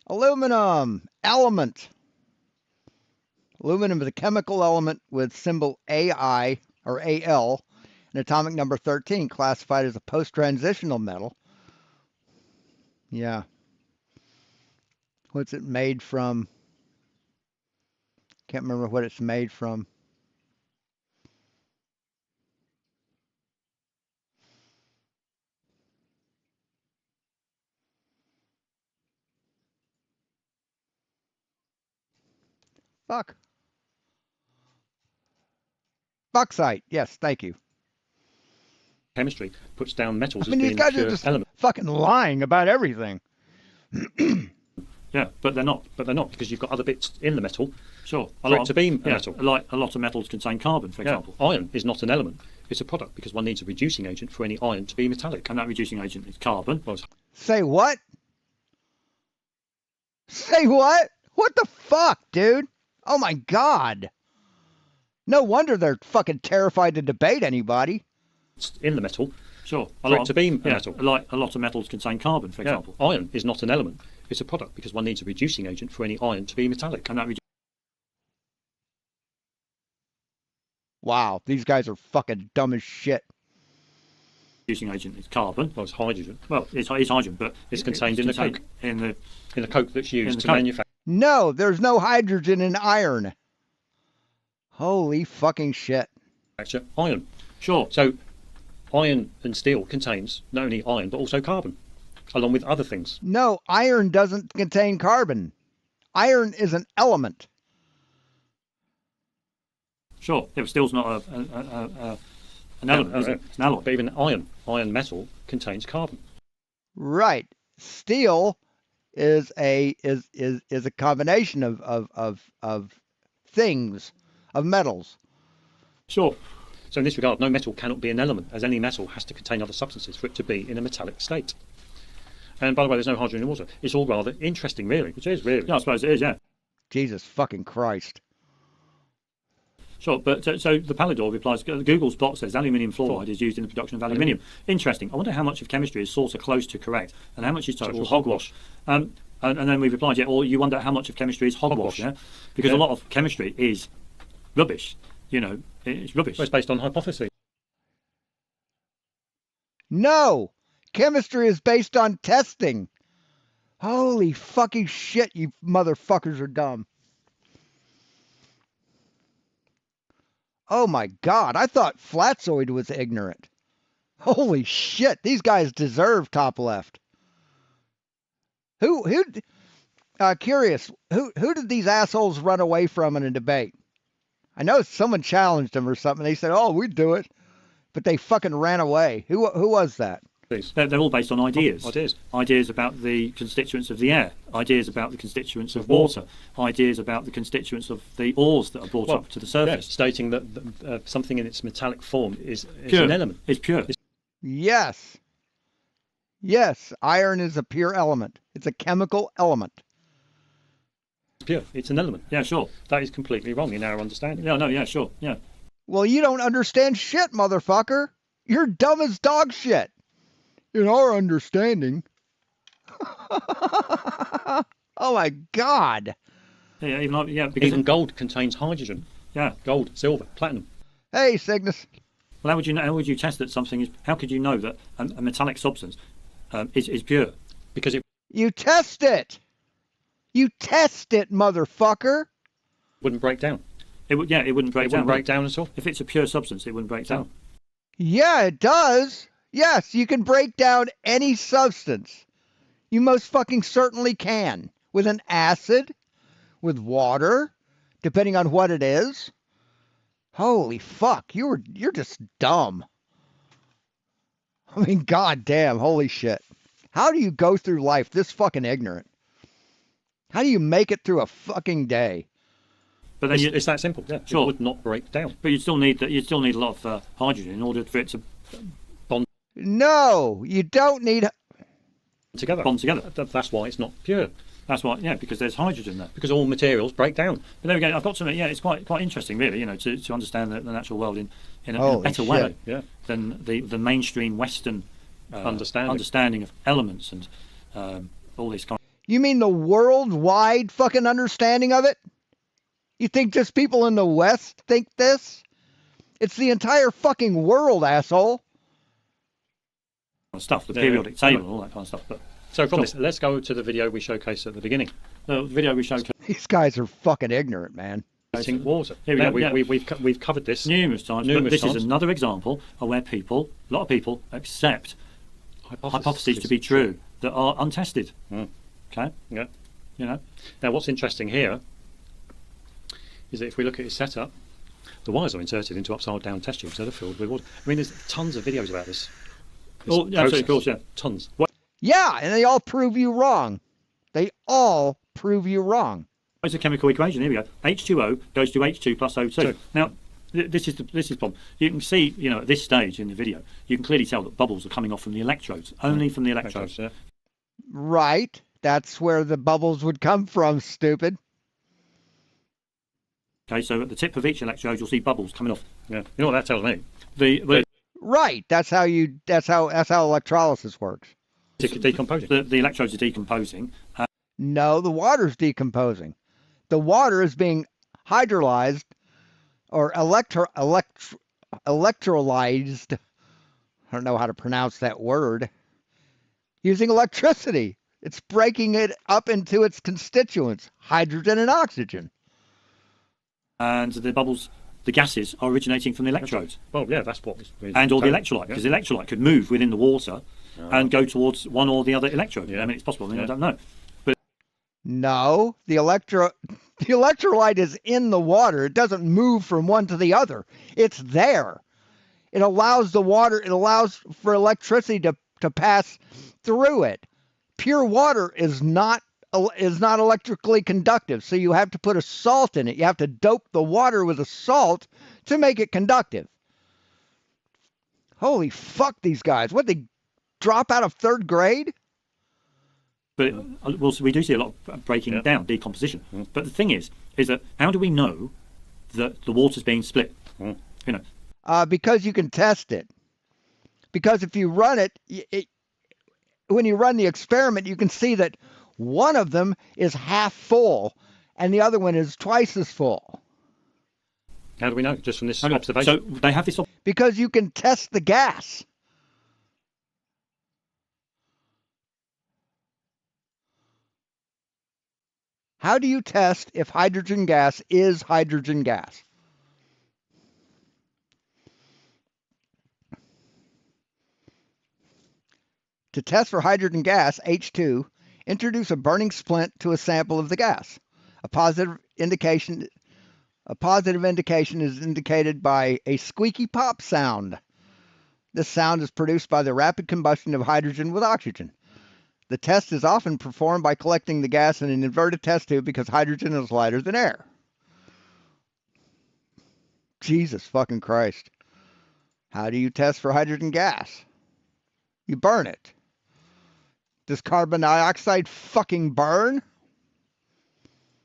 Aluminum, element. Aluminum is a chemical element with symbol AI or AL and atomic number 13, classified as a post-transitional metal. Yeah. What's it made from? Can't remember what it's made from. Fuck. Bauxite. Yes, thank you. Chemistry puts down metals I mean, as these being guys pure are just elements. fucking lying about everything. Yeah, but they're not. But they're not, because you've got other bits in the metal. Sure. For it to be a metal. Like a lot of metals contain carbon, for example. Iron is not an element. It's a product, because one needs a reducing agent for any iron to be metallic. And that reducing agent is carbon. Well, Say what? Say what? What the fuck, dude? Oh my God. No wonder they're fucking terrified to debate anybody. it's in the metal. Sure. For it to be a metal. Like a lot of metals contain carbon, for example. Iron is not an element. It's a product, because one needs a reducing agent for any iron to be metallic. And that Wow, these guys are fucking dumb as shit. reducing agent is carbon. Well, it's hydrogen. Well, it's hydrogen, but It's contained in the coke. In the coke that's used to coke. manufacture. No, there's no hydrogen in iron. Holy fucking shit. Iron. Sure. So, iron and steel contains not only iron but also carbon, along with other things. No, iron doesn't contain carbon. Iron is an element. Sure. Yeah, but steel's not an element, is it? It's an alloy. But even iron metal contains carbon. Right. Steel is a combination of things, of metals. Sure. So in this regard, no metal cannot be an element, as any metal has to contain other substances for it to be in a metallic state. And by the way, there's no hydrogen in water. It's all rather interesting, really. Which is really. Yeah, I suppose it is, yeah. Jesus fucking Christ. Sure, but so the Palador replies, Google's bot says aluminium fluoride is used in the production of aluminium. Interesting. I wonder how much of chemistry is sort of close to correct, and how much is total hogwash. And then we replied, yeah, or you wonder how much of chemistry is hogwash, yeah? Because a lot of chemistry is rubbish. You know, it's rubbish. Well, it's based on hypotheses. No! Chemistry is based on testing. Holy fucking shit, you motherfuckers are dumb. Oh my God, I thought Flatzoid was ignorant. Holy shit, these guys deserve top left. Curious, who did these assholes run away from in a debate? I know someone challenged them or something. They said, oh, we'd do it. But they fucking ran away. Who was that? They're all based on ideas. Ideas about the constituents of the air. Ideas about the constituents of water. Ideas about the constituents of the ores that are brought up to the surface. Yeah, stating that something in its metallic form is an element. It's pure. Yes. Yes, iron is a pure element. It's a chemical element. It's pure. It's an element. Yeah, sure. That is completely wrong in our understanding. Yeah, no, yeah, sure. Yeah. Well, you don't understand shit, motherfucker. You're dumb as dog shit. In our understanding. Oh my God. Yeah, because Even gold contains hydrogen. Yeah. Gold, silver, platinum. Hey, Cygnus. Well, how would you know? How would you test that something is? How could you know that a metallic substance is pure? Because it You test it. You test it, motherfucker. wouldn't break down. It would. Yeah, it wouldn't break It down. wouldn't break down at all. If it's a pure substance, it wouldn't break down. Yeah, it does. Yes, you can break down any substance. You most fucking certainly can. With an acid, with water, depending on what it is. Holy fuck, you're just dumb. I mean, goddamn, holy shit. How do you go through life this fucking ignorant? How do you make it through a fucking day? But then It's that simple. Yeah, Sure. It would not break down. But you still need that. You still need a lot of hydrogen in order for it to No, you don't need. Together. bond together. That's why it's not pure. That's why. Yeah, because there's hydrogen there. Because all materials break down. But there we go. I've got to admit, yeah, it's quite interesting, really. You know, to understand the natural world in a Holy better shit. way Yeah. than the mainstream Western Understanding of elements and all this kind. You mean the worldwide fucking understanding of it? You think just people in the West think this? It's the entire fucking world, asshole. Of stuff, the Yeah, periodic yeah. table, all that kind of stuff. But So from Sure. this, let's go to the video we showcased at the beginning. the video we showed These guys are fucking ignorant, man. Using water. Here we Now, go, yeah. We've covered this. numerous times, but Numerous this times. is another example of where a lot of people accept hypotheses to be true that are untested. Okay, Yeah. you know, Now, what's interesting here is that if we look at its setup, the wires are inserted into upside-down test tubes that are filled with water. I mean, there's tons of videos about this. Oh, yeah, absolutely, of course, yeah. Tons. Yeah, and they all prove you wrong. They all prove you wrong. It's a chemical equation. Here we go. H2O goes to H2 plus O2. Two. Now, this is the problem. You can see, you know, at this stage in the video, you can clearly tell that bubbles are coming off from the electrodes, only from the electrodes. Yeah. Right. That's where the bubbles would come from, stupid. Okay, so at the tip of each electrode, you'll see bubbles coming off. Yeah. You know what that tells me? The Right. That's how electrolysis works. Decomposing. the electrodes are decomposing. No, the water's decomposing. The water is being hydrolyzed or electrolyzed. I don't know how to pronounce that word. Using electricity. It's breaking it up into its constituents, hydrogen and oxygen. And the bubbles, the gases, are originating from the electrodes. Well, yeah, that's what. And or the electrolyte, because the electrolyte could move within the water and go towards one or the other electrode. Yeah. I mean, it's possible. I mean, Yeah. I don't know. No, the electrolyte is in the water. It doesn't move from one to the other. It's there. It allows for electricity to pass through it. Pure water is not electrically conductive, so you have to put a salt in it. You have to dope the water with a salt to make it conductive. Holy fuck, these guys. What, they drop out of third grade? But we do see a lot of breaking down, decomposition. But the thing is that how do we know that the water's being split? You know, Because you can test it. Because if you run it, when you run the experiment, you can see that one of them is half full and the other one is twice as full. How do we know? Just from this so observation. they have this. Because you can test the gas. How do you test if hydrogen gas is hydrogen gas? To test for hydrogen gas, H2, introduce a burning splint to a sample of the gas. A positive indication is indicated by a squeaky pop sound. This sound is produced by the rapid combustion of hydrogen with oxygen. The test is often performed by collecting the gas in an inverted test tube because hydrogen is lighter than air. Jesus fucking Christ. How do you test for hydrogen gas? You burn it. Does carbon dioxide fucking burn?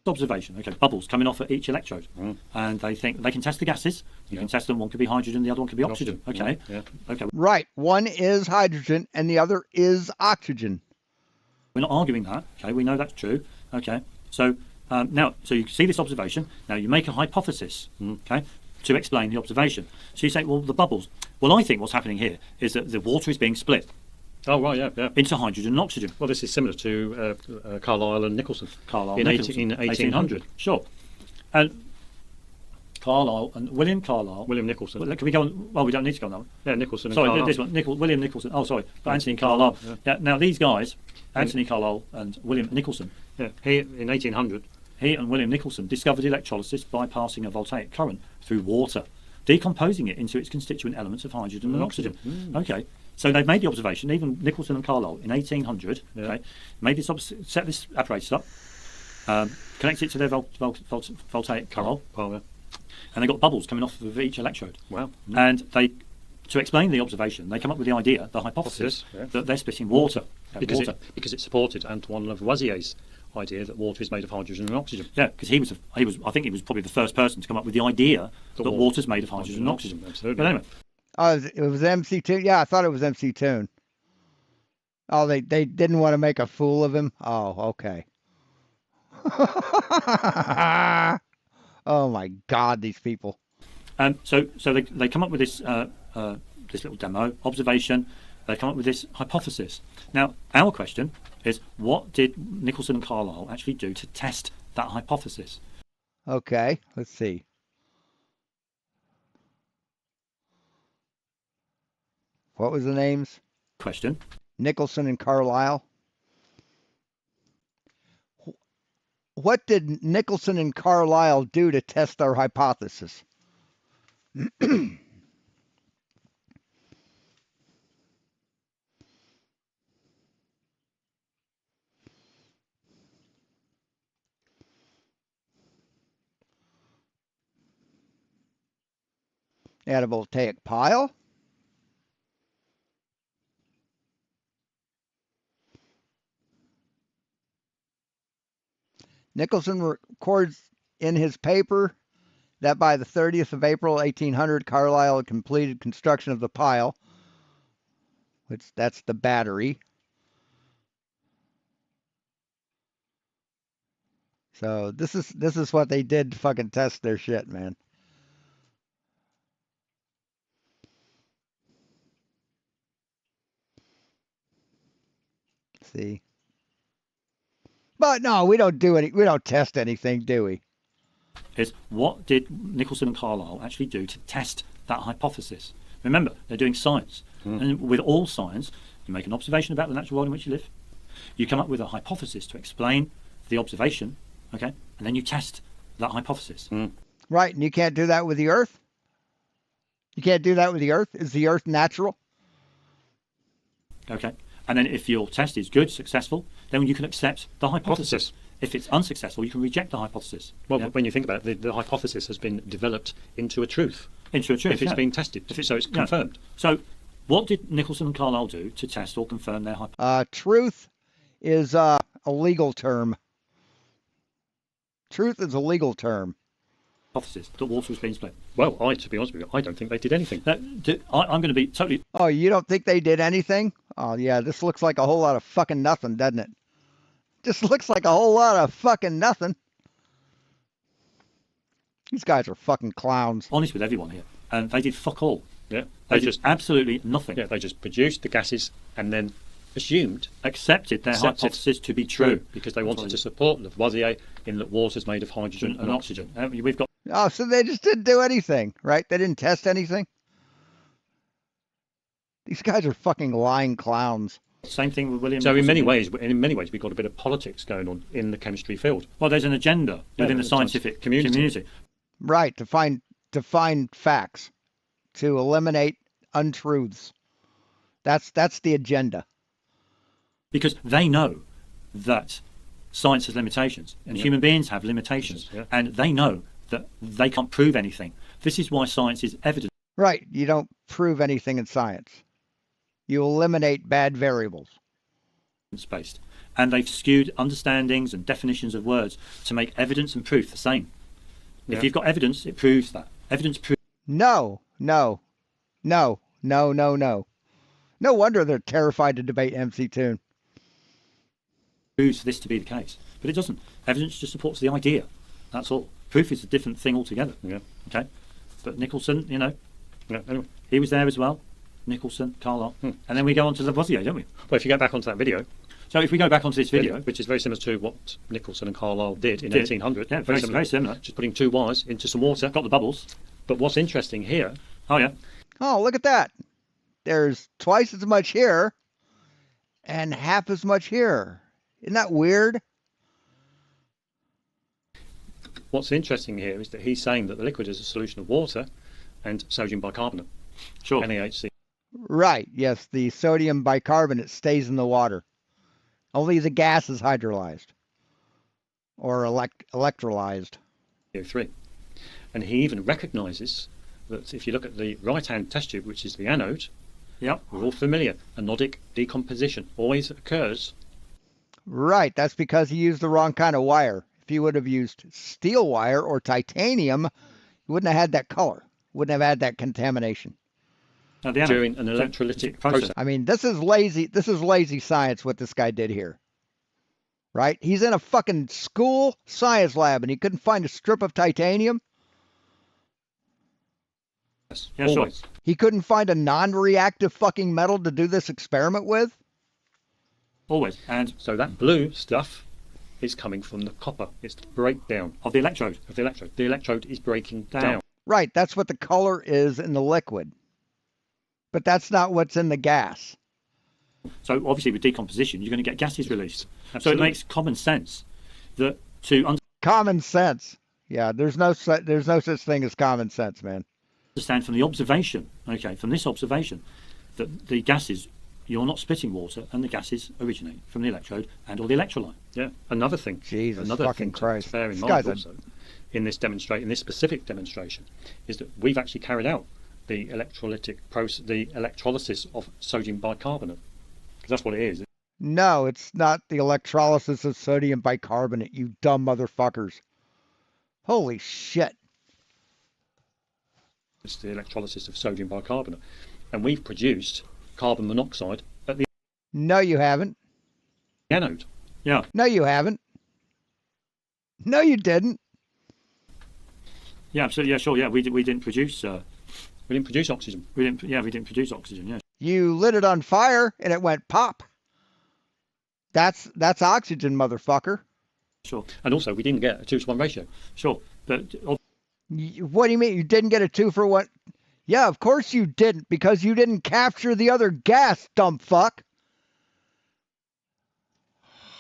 observation. Okay, bubbles coming off at each electrode, and they think they can test the gases. You can test them. One could be hydrogen, the other one could be oxygen. Okay, okay. Right. One is hydrogen and the other is oxygen. We're not arguing that. Okay, we know that's true. Okay, so now, so you see this observation. Now you make a hypothesis. Okay, to explain the observation. So you say, well, the bubbles. Well, I think what's happening here is that the water is being split. Oh, right, yeah. Into hydrogen and oxygen. Well, this is similar to Carlisle and Nicholson. Carlisle in Nicholson, 1800. Sure. And Carlisle and William Carlisle. William Nicholson. Well, can we go on? Well, we don't need to go on that one. Yeah, Nicholson and sorry, Carlisle. this one. William Nicholson. Oh, sorry. Anthony Carlisle. Yeah. Now, these guys, Anthony Carlisle and William Nicholson. Yeah, he, in 1800. He and William Nicholson discovered electrolysis by passing a voltaic current through water, decomposing it into its constituent elements of hydrogen and oxygen. Okay. So they've made the observation, even Nicholson and Carlisle in 1800, okay, made this set this apparatus up, connected it to their voltaic current, and they got bubbles coming off of each electrode. Wow. And they, to explain the observation, they come up with the idea, the hypothesis, that they're splitting water. Because it supported Antoine Lavoisier's idea that water is made of hydrogen and oxygen. Yeah, because I think he was probably the first person to come up with the idea that water's made of hydrogen and oxygen. Absolutely. But anyway. It was MC Toon. Yeah, I thought it was MC Toon. Oh, they didn't want to make a fool of him. Oh, okay. Oh my God, these people. So they come up with this this little demo observation. They come up with this hypothesis. Now, our question is, what did Nicholson and Carlisle actually do to test that hypothesis? Okay, let's see. What was the names? Question. Nicholson and Carlisle. What did Nicholson and Carlisle do to test our hypothesis? They had a voltaic pile. Nicholson records in his paper that by the 30th of April, 1800, Carlisle had completed construction of the pile, which that's the battery. So this is what they did to fucking test their shit, man. Let's see. But no, we don't test anything, do we? Is what did Nicholson and Carlisle actually do to test that hypothesis? Remember, they're doing science. And with all science, you make an observation about the natural world in which you live. You come up with a hypothesis to explain the observation, okay? And then you test that hypothesis. Right, and you can't do that with the Earth? You can't do that with the Earth? Is the Earth natural? Okay. And then if your test is good, successful, then you can accept the hypothesis. If it's unsuccessful, you can reject the hypothesis. Well, when you think about it, the hypothesis has been developed into a truth. Into a truth, if it's been tested, so it's confirmed. So what did Nicholson and Carlisle do to test or confirm their hypothesis? Truth is a legal term. Truth is a legal term. Hypothesis that water was being split. Well, to be honest with you, I don't think they did anything. I'm going to be totally... Oh, you don't think they did anything? Oh, yeah, this looks like a whole lot of fucking nothing, doesn't it? Just looks like a whole lot of fucking nothing. These guys are fucking clowns. Honest with everyone here. And they did fuck all. Yeah. They did absolutely nothing. Yeah, they just produced the gases and then accepted their hypothesis to be true. Because they wanted to support Lavoisier in that water is made of hydrogen and oxygen. We've got... Oh, so they just didn't do anything, right? They didn't test anything? These guys are fucking lying clowns. Same thing with William. So in many ways, we've got a bit of politics going on in the chemistry field. Well, there's an agenda within the scientific community. Right, to find facts, to eliminate untruths. That's the agenda. Because they know that science has limitations and human beings have limitations, and they know that they can't prove anything. This is why science is evidence. Right, you don't prove anything in science. You eliminate bad variables. Based. and they've skewed understandings and definitions of words to make evidence and proof the same. If you've got evidence, it proves that. Evidence proves. No. No wonder they're terrified to debate MC Toon. Proves this to be the case, but it doesn't. Evidence just supports the idea. That's all. Proof is a different thing altogether. Yeah. Okay. But Nicholson, anyway, he was there as well. Nicholson, Carlyle, and then we go on to Lavoisier, don't we? Well, if you go back onto that video. So if we go back onto this video, which is very similar to what Nicholson and Carlyle did in 1800. Yeah, very similar. Just putting 2 wires into some water. Got the bubbles. But what's interesting here. Oh, yeah. Oh, look at that. There's twice as much here and half as much here. Isn't that weird? What's interesting here is that he's saying that the liquid is a solution of water and sodium bicarbonate. Sure. NaHC. Right. Yes, the sodium bicarbonate stays in the water. Only the gas is hydrolyzed or electrolyzed. CO3. And he even recognizes that if you look at the right-hand test tube, which is the anode, yep, we're all familiar. Anodic decomposition always occurs. Right. That's because he used the wrong kind of wire. If you would have used steel wire or titanium, you wouldn't have had that color. Wouldn't have had that contamination. During an electrolytic process. I mean, this is lazy science what this guy did here. Right? He's in a fucking school science lab and he couldn't find a strip of titanium. Yes, yeah, sure. He couldn't find a non-reactive fucking metal to do this experiment with. Always. And so that blue stuff is coming from the copper. It's the breakdown of the electrode. The electrode is breaking down. Right. That's what the color is in the liquid. But that's not what's in the gas. So obviously with decomposition, you're going to get gases released. Absolutely. So it makes common sense that common sense. Yeah, there's no such thing as common sense, man. Understand from the observation, from this observation, that the gases, you're not splitting water, and the gases originate from the electrode and or the electrolyte. Yeah. Another thing. Jesus another fucking thing Christ. To bear in mind also in this specific demonstration, is that we've actually carried out the electrolytic process, the electrolysis of sodium bicarbonate, because that's what it is. No, it's not the electrolysis of sodium bicarbonate, you dumb motherfuckers. Holy shit. It's the electrolysis of sodium bicarbonate, and we've produced carbon monoxide at the No, you haven't. anode. Yeah. No, you haven't. No, you didn't. Yeah, absolutely. Yeah, sure. Yeah, we didn't produce. We didn't produce oxygen. We didn't produce oxygen. Yeah. You lit it on fire and it went pop. That's oxygen, motherfucker. Sure. And also, we didn't get a 2-to-1 ratio. Sure, but what do you mean you didn't get a 2-for-1? Yeah, of course you didn't, because you didn't capture the other gas, dumb fuck.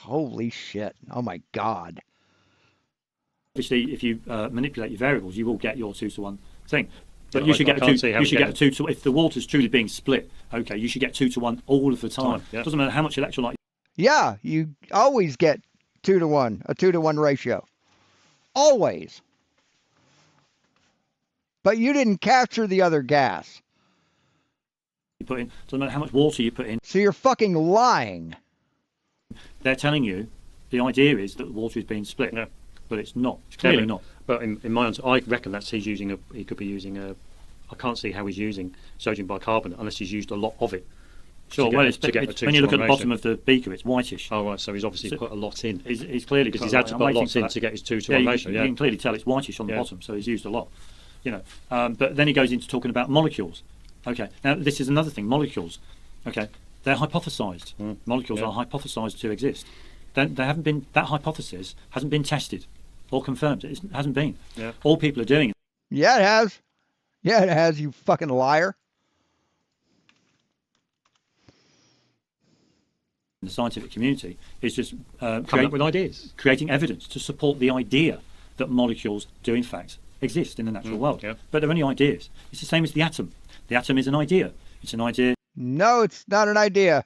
Holy shit! Oh my god. Obviously, if you manipulate your variables, you will get your 2-to-1 thing. But you should get a 2. You should get a 2 to. If the water's truly being split, you should get 2-to-1 all of the time. Yeah. Doesn't matter how much electrolyte. Yeah, you always get 2-to-1, a 2-to-1 ratio. Always. But you didn't capture the other gas. You put in. Doesn't matter how much water you put in. So you're fucking lying. They're telling you the idea is that the water is being split. Yeah. But it's not. It's clearly not. But in my answer, I reckon that he could be using I can't see how he's using sodium bicarbonate unless he's used a lot of it. Sure. Well, when you look at the bottom of the beaker, it's whitish. Oh right, so he's obviously put a lot in. He's clearly because he's had to put a lot in to get his 2-to-1 ratio. You can clearly tell it's whitish on the bottom, so he's used a lot. But then he goes into talking about molecules. Okay. Now this is another thing. Molecules. Okay. They're hypothesized. Molecules are hypothesized to exist. They haven't been. That hypothesis hasn't been tested or confirmed. It hasn't been. Yeah. All people are doing. Yeah, it has. Yeah, it has. You fucking liar. The scientific community is just coming up with ideas, creating evidence to support the idea that molecules do in fact exist in the natural world. Yeah. But they're only ideas. It's the same as the atom. The atom is an idea. It's an idea. No, it's not an idea.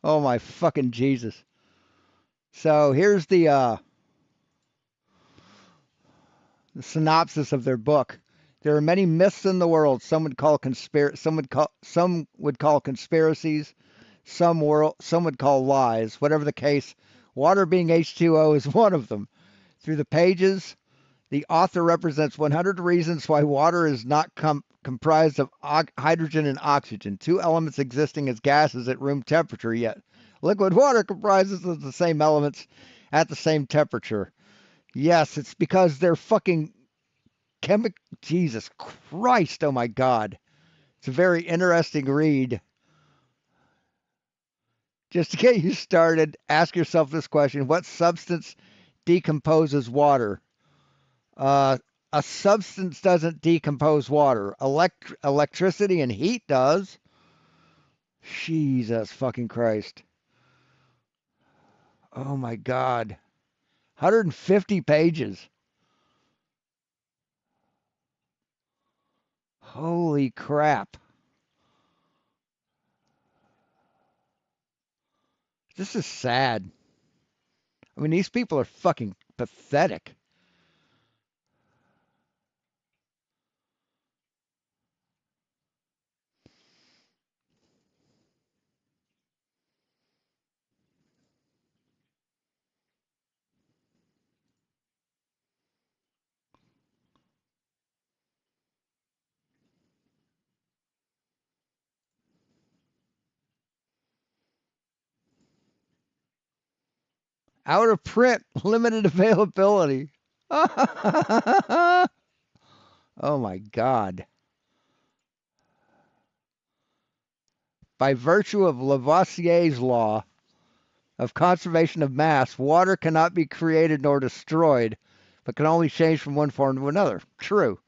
Oh my fucking Jesus. So here's the synopsis of their book. There are many myths in the world. Some would call conspiracies. some would call lies. Whatever the case, water being H2O is one of them. Through the pages, the author represents 100 reasons why water is not comprised of hydrogen and oxygen, two elements existing as gases at room temperature, yet liquid water comprises of the same elements at the same temperature. Yes, it's because they're fucking Jesus Christ, oh my God. It's a very interesting read. Just to get you started, ask yourself this question. What substance decomposes water? A substance doesn't decompose water. Electricity and heat does. Jesus fucking Christ. Oh my God. 150 pages. Holy crap. This is sad. I mean, these people are fucking pathetic. Out of print, limited availability. Oh my God. By virtue of Lavoisier's law of conservation of mass, water cannot be created nor destroyed, but can only change from one form to another. True.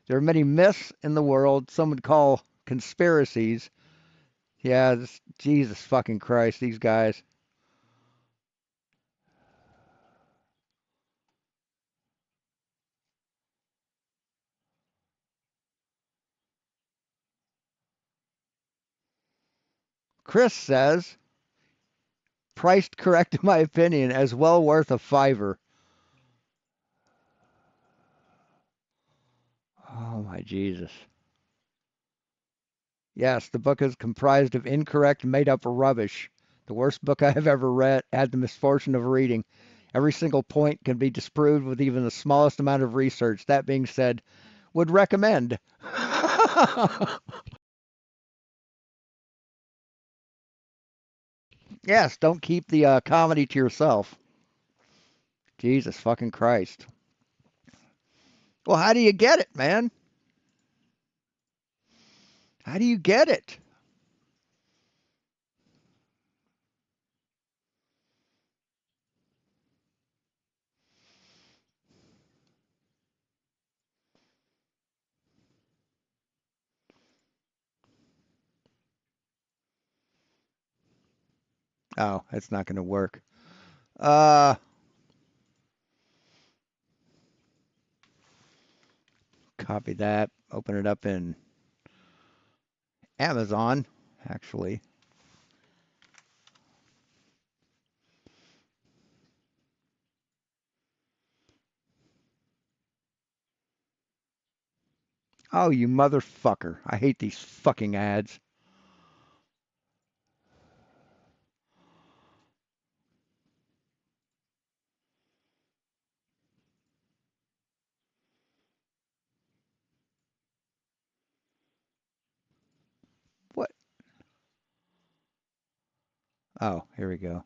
There are many myths in the world, some would call conspiracies. Yeah, Jesus fucking Christ, these guys. Chris says, priced correct in my opinion, as well worth a $5. Oh my Jesus. Yes, the book is comprised of incorrect, made-up rubbish. The worst book I have ever had the misfortune of reading. Every single point can be disproved with even the smallest amount of research. That being said, would recommend. Yes, don't keep the comedy to yourself. Jesus fucking Christ. Well, how do you get it, man? How do you get it? Oh, it's not going to work. Copy that. Open it up in Amazon, actually. Oh, you motherfucker. I hate these fucking ads. What? Oh, here we go.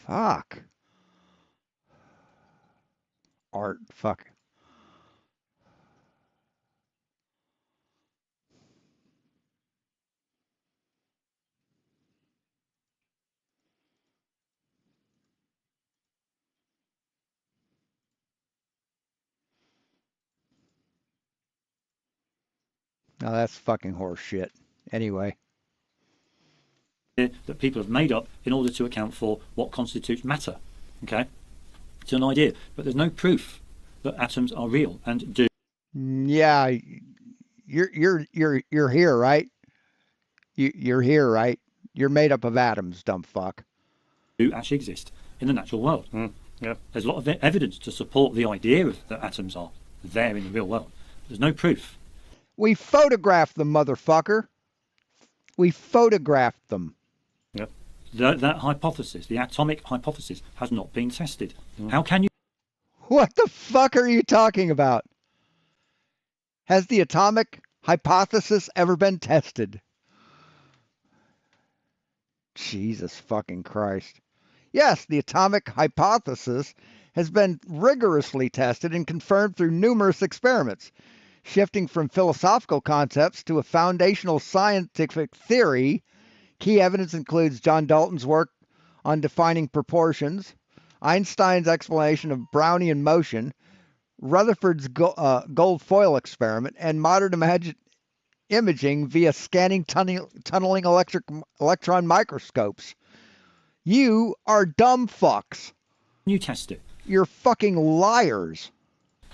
Fuck. Art. Fuck. Now that's fucking horse shit. Anyway. That people have made up in order to account for what constitutes matter. Okay, it's an idea, but there's no proof that atoms are real and do. Yeah, you're here, right? You're here, right? You're made up of atoms, dumb fuck. Do actually exist in the natural world. Yeah. There's a lot of evidence to support the idea that atoms are there in the real world. There's no proof. We photographed them, motherfucker. We photographed them. Yeah. That hypothesis, the atomic hypothesis, has not been tested. How can you? What the fuck are you talking about? Has the atomic hypothesis ever been tested? Jesus fucking Christ. Yes, the atomic hypothesis has been rigorously tested and confirmed through numerous experiments, shifting from philosophical concepts to a foundational scientific theory. Key evidence includes John Dalton's work on defining proportions, Einstein's explanation of Brownian motion, Rutherford's gold foil experiment, and modern imaging via scanning tunneling electron microscopes. You are dumb fucks. You test it. You're fucking liars.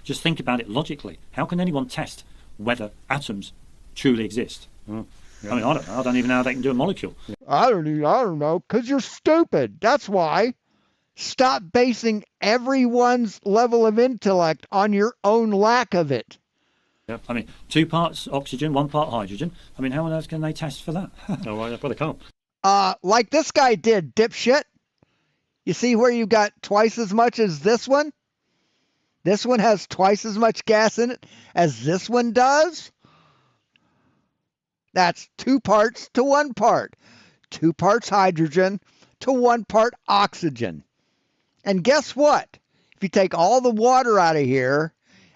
Just think about it logically. How can anyone test whether atoms truly exist? Yeah. I mean, I don't know. I don't even know how they can do a molecule. I don't know, because you're stupid. That's why. Stop basing everyone's level of intellect on your own lack of it. Yeah. I mean, 2 parts oxygen, 1 part hydrogen. I mean, how on earth can they test for that? Oh, well, they can't. Like this guy did, dipshit. You see where you got twice as much as this one? This one has twice as much gas in it as this one does? That's 2 parts to 1 part. 2 parts hydrogen to 1 part oxygen. And guess what? If you take all the water out of here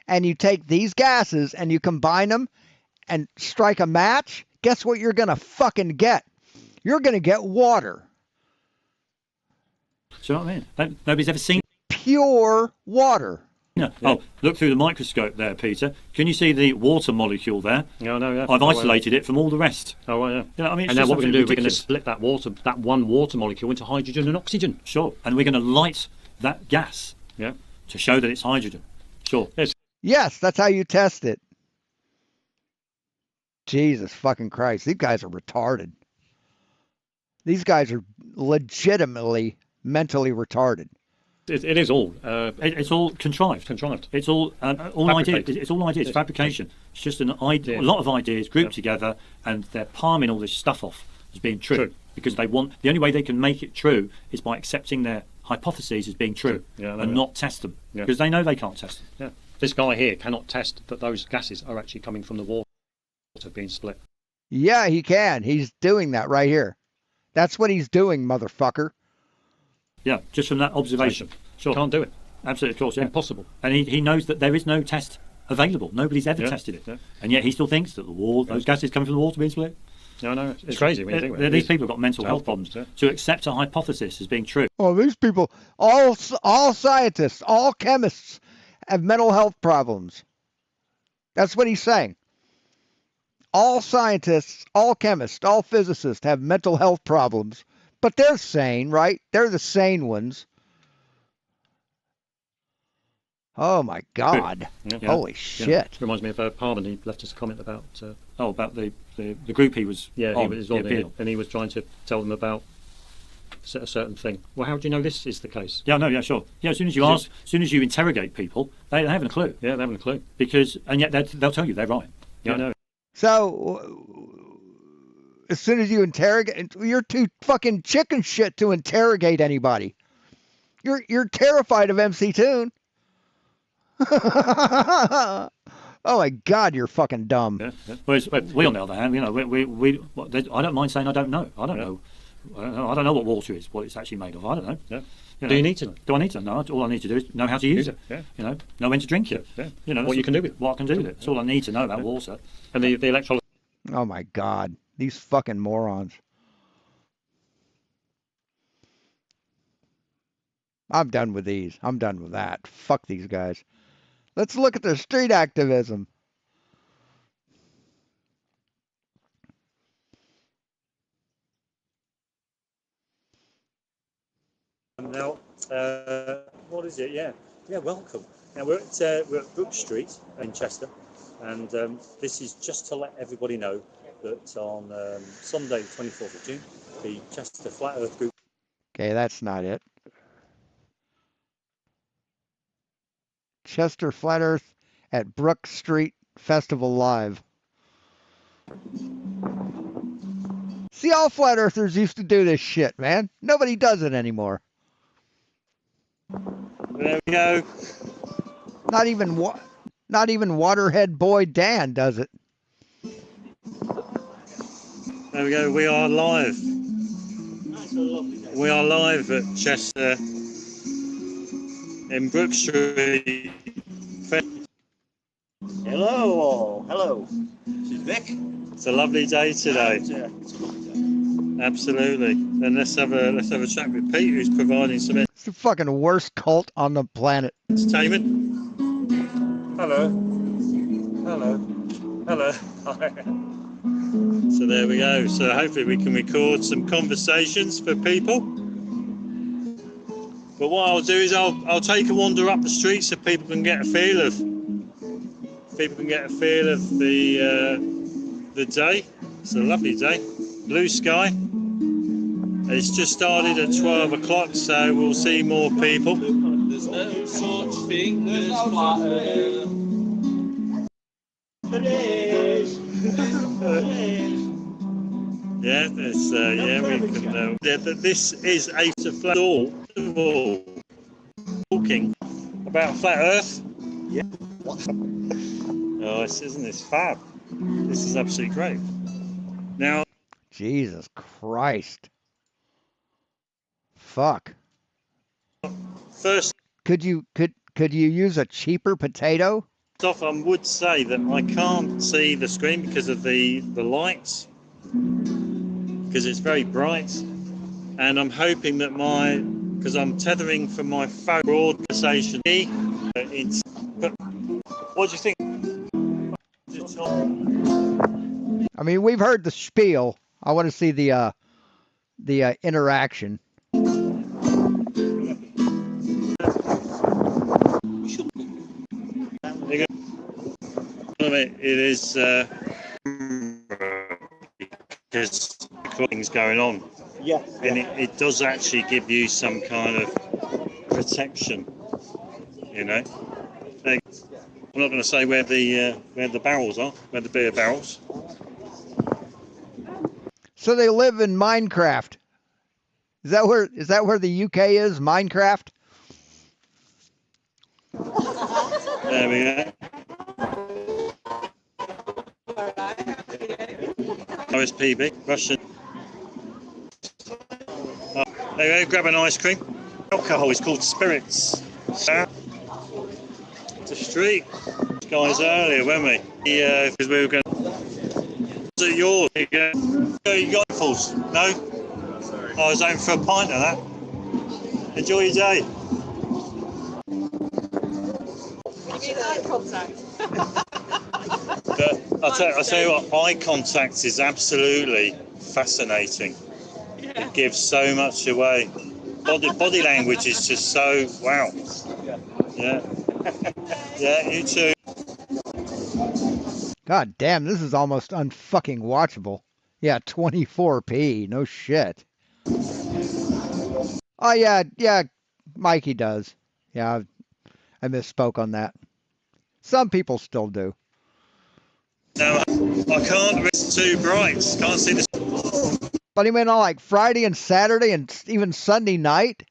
and you take these gases and you combine them and strike a match, guess what you're going to fucking get? You're going to get water. Do you know what I mean? Nobody's ever seen pure water. Yeah. Oh, look through the microscope there, Peter. Can you see the water molecule there? Yeah, no, yeah. I've isolated it from all the rest. Oh, well, yeah. You know, I mean, and now what we're going to do, we're going to ridiculous. split that one water molecule into hydrogen and oxygen. Sure. And we're going to light that gas. Yeah. To show that it's hydrogen. Sure. Yes, that's how you test it. Jesus fucking Christ. These guys are retarded. These guys are legitimately mentally retarded. It is all. It's all contrived. It's all ideas. It's all ideas. Fabrication. It's just an idea. A lot of ideas grouped together, and they're palming all this stuff off as being true. Because they want. The only way they can make it true is by accepting their hypotheses as being true and not test them because they know they can't test them. Yeah. This guy here cannot test that those gases are actually coming from the water being split. Yeah, he can. He's doing that right here. That's what he's doing, motherfucker. Yeah, just from that observation. Sure. Can't do it. Absolutely, of course, yeah. Impossible. And he knows that there is no test available. Nobody's ever tested it. Yeah. And yet he still thinks that those gases coming from the water being split. No, it's crazy when you think about it. These people have got mental health problems to accept a hypothesis as being true. Oh, these people, all scientists, all chemists have mental health problems. That's what he's saying. All scientists, all chemists, all physicists have mental health problems. But they're sane, right? They're the sane ones. Oh, my God. Yeah. Holy shit. Reminds me of Parman. He left us a comment about... about the group he was he was on there, and he was trying to tell them about a certain thing. Well, how do you know this is the case? Yeah, no, yeah, sure. Yeah, as soon as you ask, as soon as you interrogate people, they haven't a clue. Yeah, they haven't a clue. And yet they'll tell you they're right. Yeah, I know. So, as soon as you interrogate, you're too fucking chicken shit to interrogate anybody. You're terrified of MC Toon. Oh my God, you're fucking dumb. Yeah. Whereas we, on the other hand, I don't mind saying I don't know. I don't know. I don't know what water is, what it's actually made of. I don't know. Yeah. Do you need to know? Do I need to know? All I need to do is know how to use it. Yeah. Know when to drink it. Yeah. What you can do with it. What I can do with it. That's all I need to know about water. And the electrolysis. Oh my God, these fucking morons. I'm done with these. I'm done with that. Fuck these guys. Let's look at their street activism. Now, what is it? Yeah, welcome. Now we're at Brook Street in Chester, and this is just to let everybody know that on Sunday, 24th of June, the Chester Flat Earth Group. Okay, that's not it. Chester Flat Earth at Brook Street Festival Live. See, all flat earthers used to do this shit, man. Nobody does it anymore. There we go. Not even Waterhead boy Dan does it. There we go. We are live. We are live at Chester in Brook Street. Hello all. Hello. This is Vic. It's a lovely day today. Absolutely. And let's have a chat with Pete, who's providing some It's the fucking worst cult on the planet. entertainment. Hello. Hello. Hello. So there we go. So hopefully we can record some conversations for people. But what I'll do is I'll take a wander up the street so people can get a feel of the day. It's a lovely day. Blue sky. It's just started at 12 o'clock, so we'll see more people. There's no such thing as flat earth. Yeah, it's we can. This is a flat all talking about flat Earth. Yeah. Oh, isn't this fab? This is absolutely great. Now, Jesus Christ. Fuck. First, could you use a cheaper potato? off, I would say that I can't see the screen because of the lights, because it's very bright, and I'm hoping that because I'm tethering from my phone broadcastation. But what do you think? I mean, we've heard the spiel. I want to see the interaction. It is because things going on. Yeah. And it does actually give you some kind of protection, you know. I'm not going to say where the barrels are, where the beer barrels. So they live in Minecraft. Is that where the UK is? Minecraft? There we go. OSPB, Russian. There you go, grab an ice cream. Alcohol is called spirits. The street. Guys earlier, weren't we? Yeah, because we were going to. Was it yours? You got apples? No? I was aiming for a pint of that. Enjoy your day. Eye contact. But I'll tell you what, eye contact is absolutely fascinating. Yeah. It gives so much away. Body language is just so wow. Yeah. Yeah, you too. God damn, this is almost unfucking watchable. Yeah, 24p. No shit. Oh yeah, Mikey does. Yeah, I misspoke on that. Some people still do. No, I can't. It's too bright. Can't see this. But even on like Friday and Saturday and even Sunday night,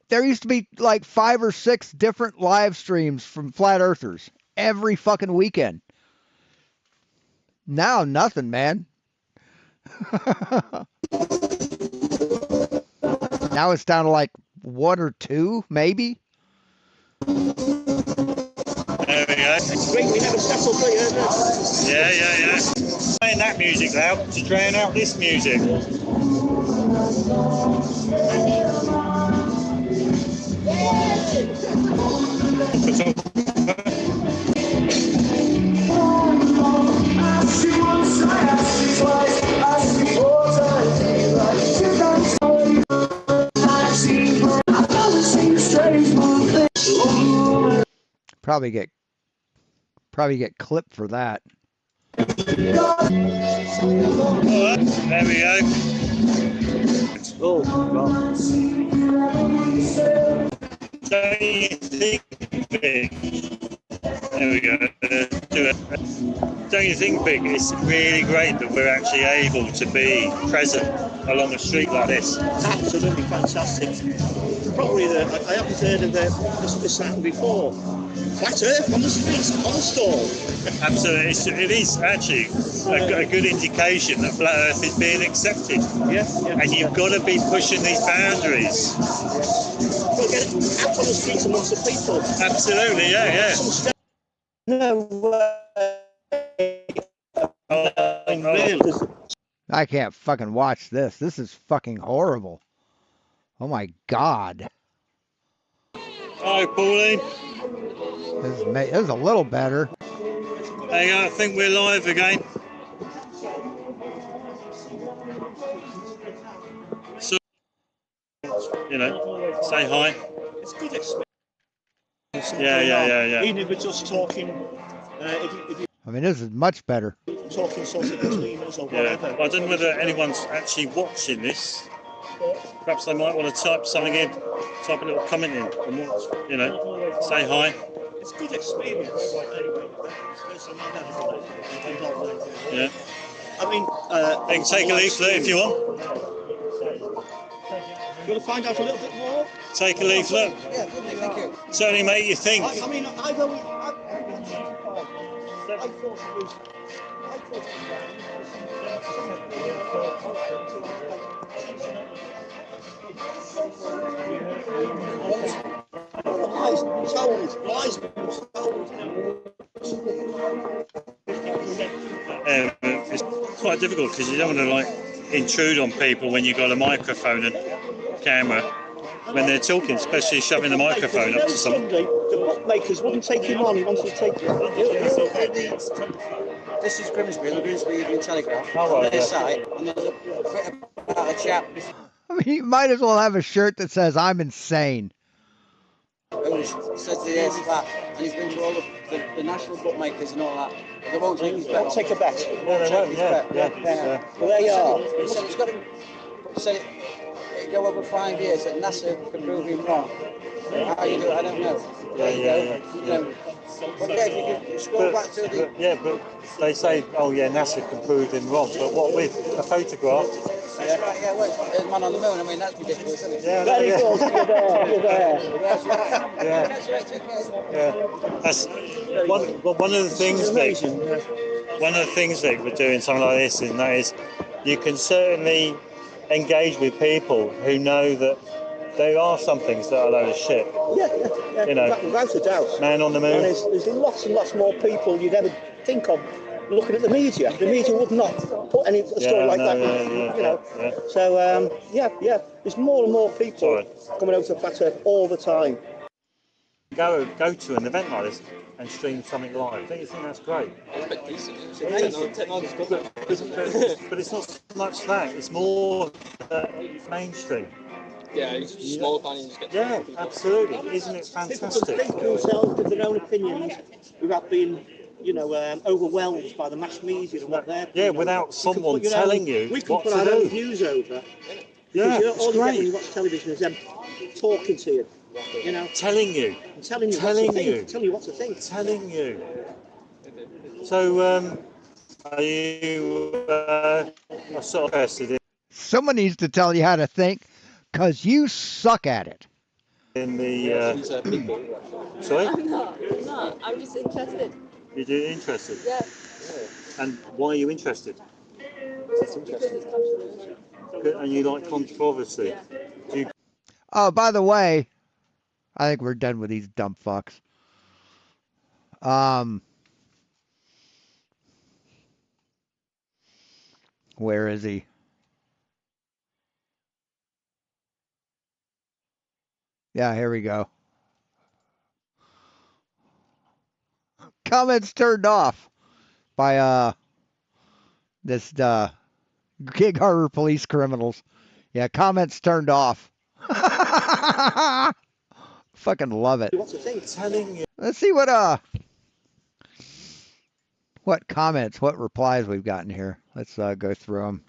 there used to be like 5 or 6 different live streams from Flat Earthers every fucking weekend. Now nothing, man. Now it's down to like 1 or 2, maybe. There we go. Next week we have a special for you. Yeah. Playing that music loud to drown out this music. Probably get clipped for that. There we go. Oh, God. Don't you think Vic. There we go. Do it. Don't you think, Vic, it's really great that we're actually able to be present along a street like this? Absolutely fantastic. Probably I haven't heard of this happened before. Flat Earth on the streets, on the stall. Absolutely, it is actually a good indication that flat Earth is being accepted. Yeah. And you've got to be pushing these boundaries. We'll get it out on the streets amongst the people. Absolutely, yeah. No way. I can't fucking watch this. This is fucking horrible. Oh my God. Hi, Pauline. This is a little better. Hang on, I think we're live again. So, say hi. It's good experience. Yeah. Even if we're just talking, if I mean, this is much better. you're talking sort of between us or whatever. Well, I don't know whether anyone's actually watching this. Perhaps they might want to type something in, type a little comment in, and say hi. It's good experience. Yeah. I mean, you can take a leaflet if you want. You want to find out a little bit more? Take a leaflet. Yeah, thank you. Certainly make you think. I mean, I thought it was. It's quite difficult because you don't want to intrude on people when you've got a microphone and camera when they're talking, especially shoving the microphone up to someone. The bookmakers wouldn't take him on. He wanted to take him. This is Grimsby, the Grimsby Evening Telegraph. Oh, on their site, and there's a bit about a chap I mean, you might as well have a shirt that says "I'm insane." who says the air's flat, and he's been to all the national bookmakers and all that. They won't take his bet. Take a bet. Yeah. Well, there you are. He said it's got to say it go over 5 years, and NASA can prove him wrong. How you do it, I don't know. But yeah, if you could scroll back to the... But they say, NASA can prove him wrong. But what with a photograph? That's right, yeah, well, there's Man on the Moon, I mean, that's ridiculous, isn't it? Yeah, Very good, you're there. That's right. Yeah. That's right, okay. Yeah, that's one of the things. One of the things that we're doing something like this, and that is, you can certainly engage with people who know that there are some things that are a load of shit. Yeah. Without a doubt. Man on the Moon. And there's lots and lots more people you'd ever think of looking at the media. The media would not put any story like that. So there's more and more people coming over to Flat Earth all the time. Go to an event like this and stream something live. Don't you think that's great? Technology's got that. But it's not so much that. It's more mainstream. Yeah, it's small opinions. Yeah, absolutely. Isn't it fantastic? People can think themselves with their own opinions without being, overwhelmed by the mass media and what they're. Yeah, without someone telling you we can what put to our do. own views over. Yeah, all you get when you watch television is them talking to you. Telling you what to think. Telling you. So, are you sort of interested Someone needs to tell you how to think, because you suck at it. in the? Sorry, I'm not. I'm just interested. You're interested. Yeah. And why are you interested? Because it's controversial. And you like controversy. Yeah. Do you Oh, by the way, I think we're done with these dumb fucks. Where is he? Yeah, here we go. Comments turned off by this Gig Harbor police criminals. Yeah, comments turned off. Fucking love it. What's the thing? Telling you. Let's see what comments, what replies we've gotten here. Let's go through them.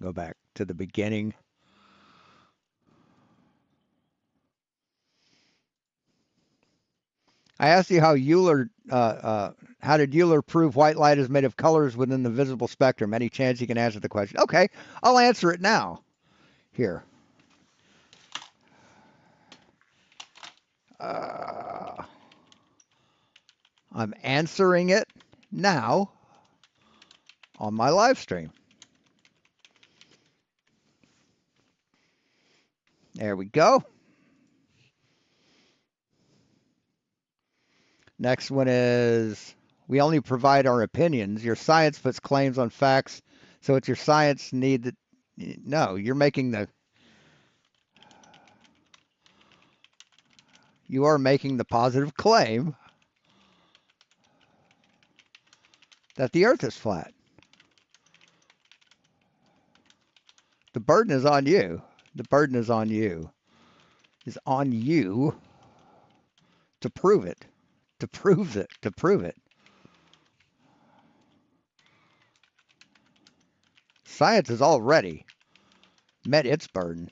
Go back to the beginning. I asked you how did Euler prove white light is made of colors within the visible spectrum? Any chance you can answer the question? Okay, I'll answer it now. Here. I'm answering it now on my live stream. There we go. Next one is, we only provide our opinions. Your science puts claims on facts, so it's your science need that. No, you're making the. You are making the positive claim that the Earth is flat. The burden is on you. The burden is on you. Is on you to prove it. To prove it. To prove it. Science has already met its burden.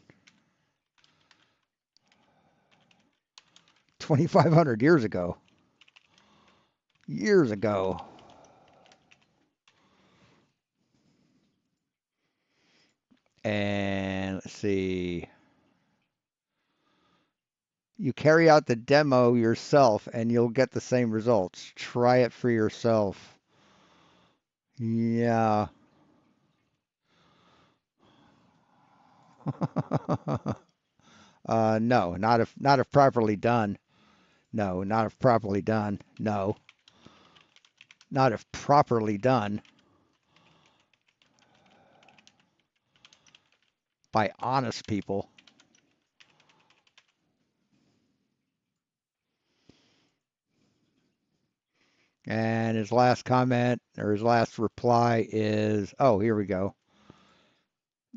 2,500 years ago. Years ago. And let's see. You carry out the demo yourself and you'll get the same results. Try it for yourself. Yeah. No, not if properly done. No, not if properly done. No. Not if properly done. By honest people. And his last comment, or his last reply is, oh, here we go.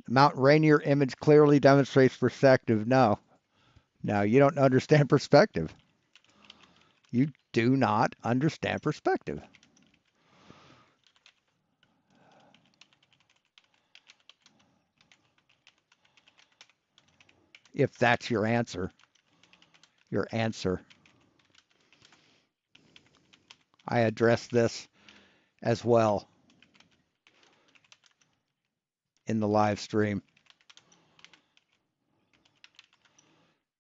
Mount Rainier image clearly demonstrates perspective. No. No, you don't understand perspective. You do not understand perspective. If that's your answer. Your answer. I addressed this as well in the live stream.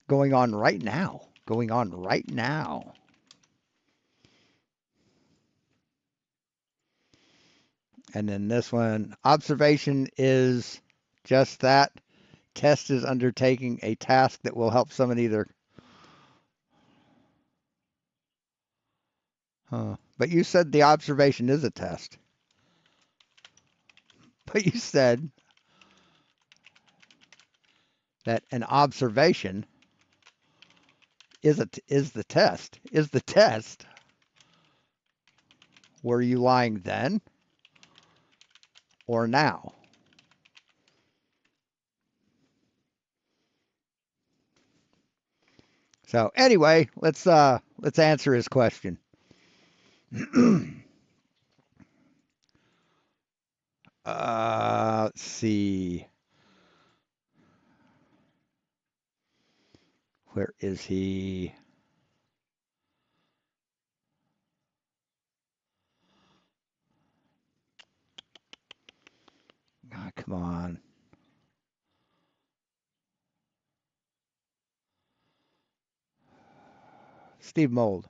Going on right now. Going on right now. And then this one, observation is just that. Test is undertaking a task that will help someone either. But you said the observation is a test. But you said that an observation is the test. Is the test. Were you lying then or now? So anyway, let's answer his question. Let's see. Where is he? Oh, come on. Steve Mold.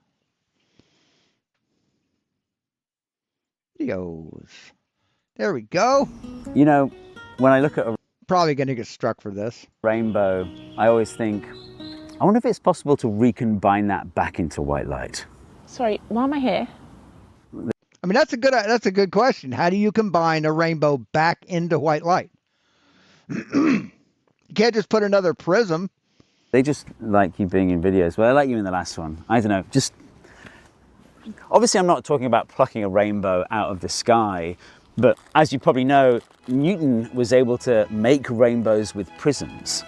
Videos. There we go. You know, when I look at a probably going to get struck for this rainbow, I always think, I wonder if it's possible to recombine that back into white light. Sorry, why am I here? I mean, that's a good question. How do you combine a rainbow back into white light? You can't just put another prism. They just like you being in videos. Well, I like you in the last one. I don't know, just... Obviously, I'm not talking about plucking a rainbow out of the sky, but as you probably know, Newton was able to make rainbows with prisms.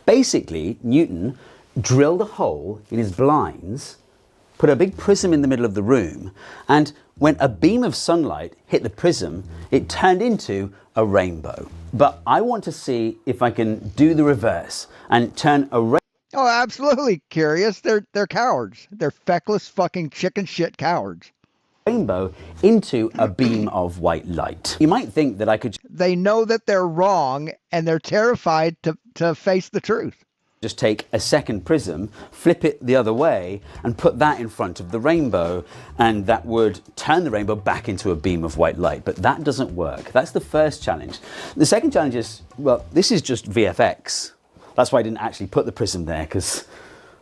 Basically, Newton drilled a hole in his blinds, put a big prism in the middle of the room, and when a beam of sunlight hit the prism, it turned into a rainbow. But I want to see if I can do the reverse and turn a rainbow. Oh, absolutely, Curious. They're cowards. They're feckless fucking chicken shit cowards. Rainbow into a beam of white light. You might think that I could. They know that they're wrong, and they're terrified to face the truth. Just take a second prism, flip it the other way, and put that in front of the rainbow, and that would turn the rainbow back into a beam of white light. But that doesn't work. That's the first challenge. The second challenge is, well, this is just VFX. That's why I didn't actually put the prism there, because,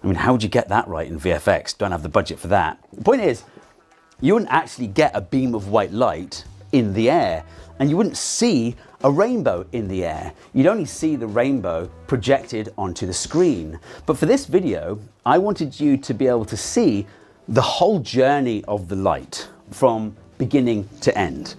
I mean, how would you get that right in VFX? Don't have the budget for that. The point is, you wouldn't actually get a beam of white light in the air, and you wouldn't see a rainbow in the air. You'd only see the rainbow projected onto the screen. But for this video, I wanted you to be able to see the whole journey of the light from beginning to end.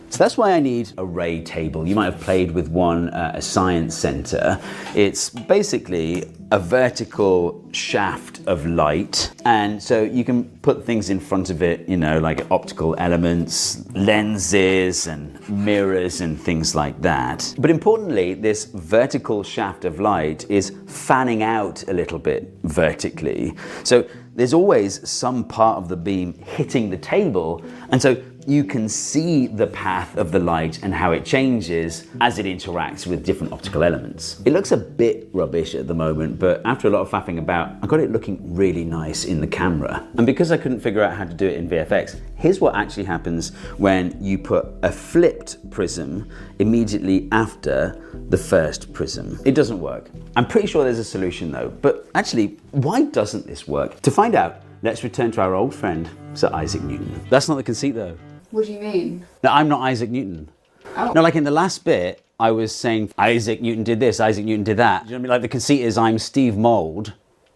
So that's why I need a ray table. You might have played with one at a science center. It's basically a vertical shaft of light. And so you can put things in front of it, you know, like optical elements, lenses and mirrors and things like that. But importantly, this vertical shaft of light is fanning out a little bit vertically. So there's always some part of the beam hitting the table. And so you can see the path of the light and how it changes as it interacts with different optical elements. It looks a bit rubbish at the moment, but after a lot of faffing about, I got it looking really nice in the camera. And because I couldn't figure out how to do it in VFX, here's what actually happens when you put a flipped prism immediately after the first prism. It doesn't work. I'm pretty sure there's a solution though, but actually, why doesn't this work? To find out, let's return to our old friend, Sir Isaac Newton. That's not the conceit though. What do you mean? No, I'm not Isaac Newton. Oh. No, like in the last bit, I was saying Isaac Newton did this, Isaac Newton did that. Do you know what I mean? Like the conceit is I'm Steve Mould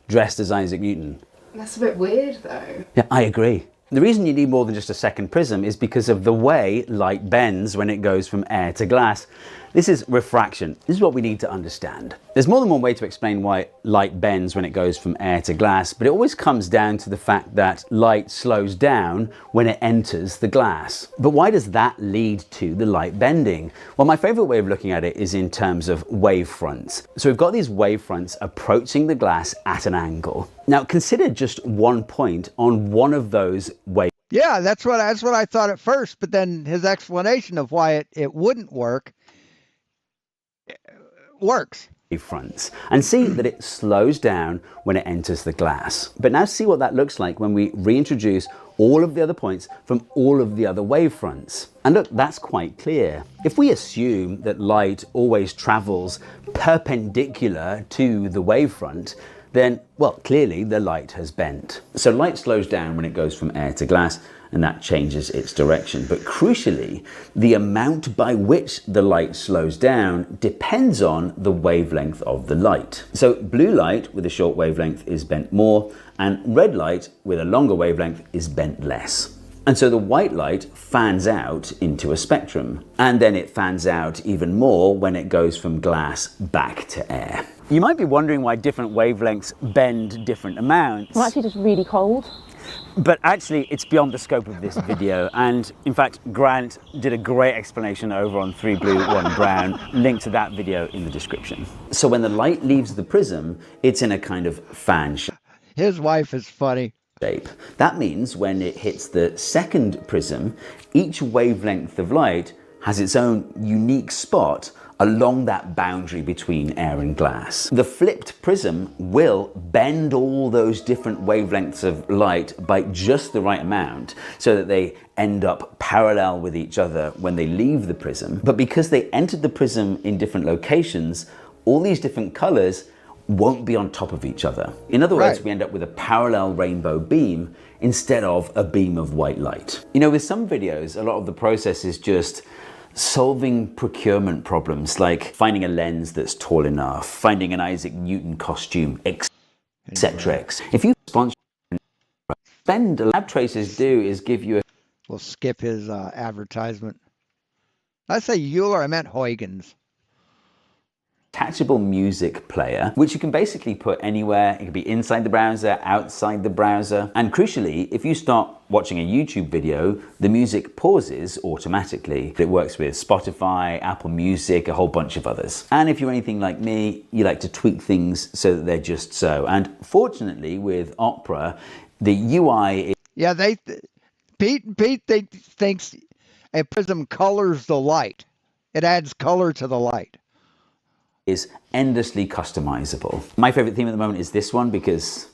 dressed as Isaac Newton. That's a bit weird though. Yeah, I agree. The reason you need more than just a second prism is because of the way light bends when it goes from air to glass. This is refraction. This is what we need to understand. There's more than one way to explain why light bends when it goes from air to glass, but it always comes down to the fact that light slows down when it enters the glass. But why does that lead to the light bending? Well, my favorite way of looking at it is in terms of wavefronts. So we've got these wavefronts approaching the glass at an angle. Now consider just one point on one of those waves. Yeah, that's what I thought at first, but then his explanation of why it wouldn't work works. Fronts and see that it slows down when it enters the glass. But now see what that looks like when we reintroduce all of the other points from all of the other wavefronts. And look, that's quite clear. If we assume that light always travels perpendicular to the wavefront, then, well, clearly the light has bent. So light slows down when it goes from air to glass, and that changes its direction. But crucially, the amount by which the light slows down depends on the wavelength of the light. So blue light with a short wavelength is bent more, and red light with a longer wavelength is bent less. And so the white light fans out into a spectrum, and then it fans out even more when it goes from glass back to air. You might be wondering why different wavelengths bend different amounts. I'm actually just really cold. But actually, it's beyond the scope of this video. And in fact, Grant did a great explanation over on 3 Blue, 1 Brown. Link to that video in the description. So when the light leaves the prism, it's in a kind of fan shape. His wife is funny. That means when it hits the second prism, each wavelength of light has its own unique spot along that boundary between air and glass. The flipped prism will bend all those different wavelengths of light by just the right amount so that they end up parallel with each other when they leave the prism. But because they entered the prism in different locations, all these different colors won't be on top of each other. In other words, we end up with a parallel rainbow beam instead of a beam of white light. You know, with some videos, a lot of the process is just solving procurement problems, like finding a lens that's tall enough, finding an Isaac Newton costume, etc. If you sponsor, spend Lab Tracers do is give you a... We'll skip his advertisement. I say Euler, I meant Huygens. detachable music player, which you can basically put anywhere. It can be inside the browser, outside the browser. And crucially, if you start watching a YouTube video, the music pauses automatically. It works with Spotify, Apple Music, a whole bunch of others. And if you're anything like me, you like to tweak things so that they're just so. And fortunately with Opera, the UI is... Yeah, Pete thinks a prism colors the light. It adds color to the light. Is endlessly customizable. My favorite theme at the moment is this one because,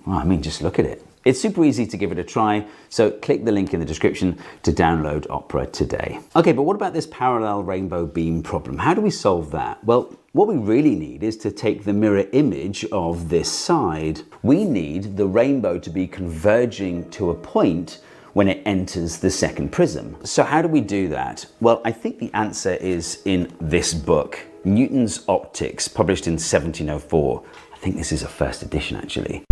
well, I mean, just look at it. It's super easy to give it a try, so click the link in the description to download Opera today. Okay, but what about this parallel rainbow beam problem? How do we solve that? Well, what we really need is to take the mirror image of this side. We need the rainbow to be converging to a point when it enters the second prism. So how do we do that? Well, I think the answer is in this book, Newton's Optics, published in 1704. I think this is a first edition, actually.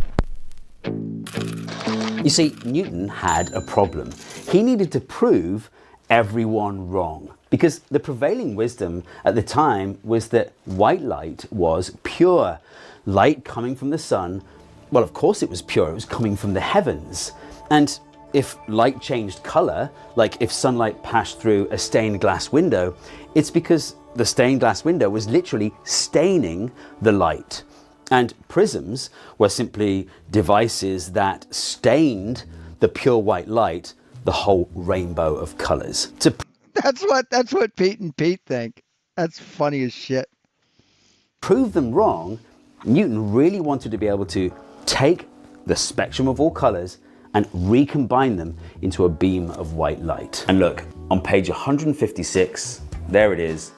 You see, Newton had a problem. He needed to prove everyone wrong, because the prevailing wisdom at the time was that white light was pure. Light coming from the sun, well, of course it was pure, it was coming from the heavens. And if light changed color, like if sunlight passed through a stained glass window, it's because the stained glass window was literally staining the light. And prisms were simply devices that stained the pure white light, the whole rainbow of colors. That's what Pete and Pete think. That's funny as shit. Prove them wrong, Newton really wanted to be able to take the spectrum of all colors and recombine them into a beam of white light. And look, on page 156, there it is,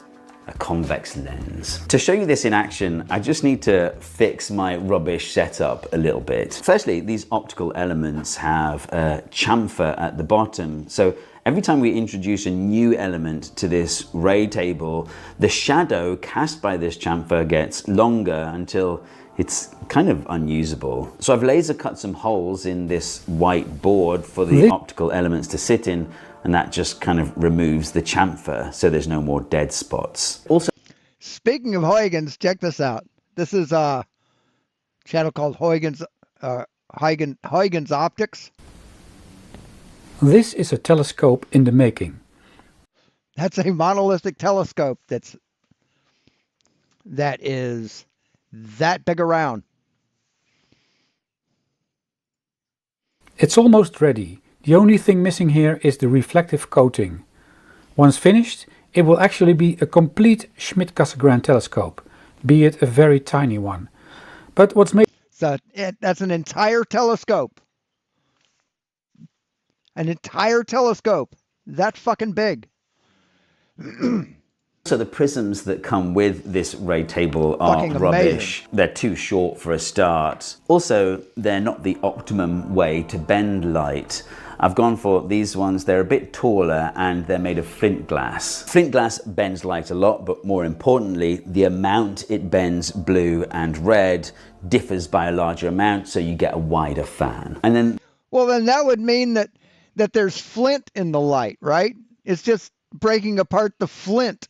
a convex lens. To show you this in action, I just need to fix my rubbish setup a little bit. Firstly, these optical elements have a chamfer at the bottom. So every time we introduce a new element to this ray table, the shadow cast by this chamfer gets longer until it's kind of unusable. So I've laser cut some holes in this white board for the optical elements to sit in, and that just kind of removes the chamfer so there's no more dead spots. Also, speaking of Huygens, check this out. This is a channel called Huygens Optics. This is a telescope in the making. That's a monolithic telescope that is that big around. It's almost ready. The only thing missing here is the reflective coating. Once finished, it will actually be a complete Schmidt-Cassegrain telescope, be it a very tiny one. But what's made... So that's an entire telescope. An entire telescope. That fucking big. So the prisms that come with this ray table are fucking rubbish. Amazing. They're too short for a start. Also, they're not the optimum way to bend light. I've gone for these ones. They're a bit taller and they're made of flint glass. Flint glass bends light a lot, but more importantly, the amount it bends blue and red differs by a larger amount, so you get a wider fan. And then... Well, then that would mean that there's flint in the light, right? It's just breaking apart the flint.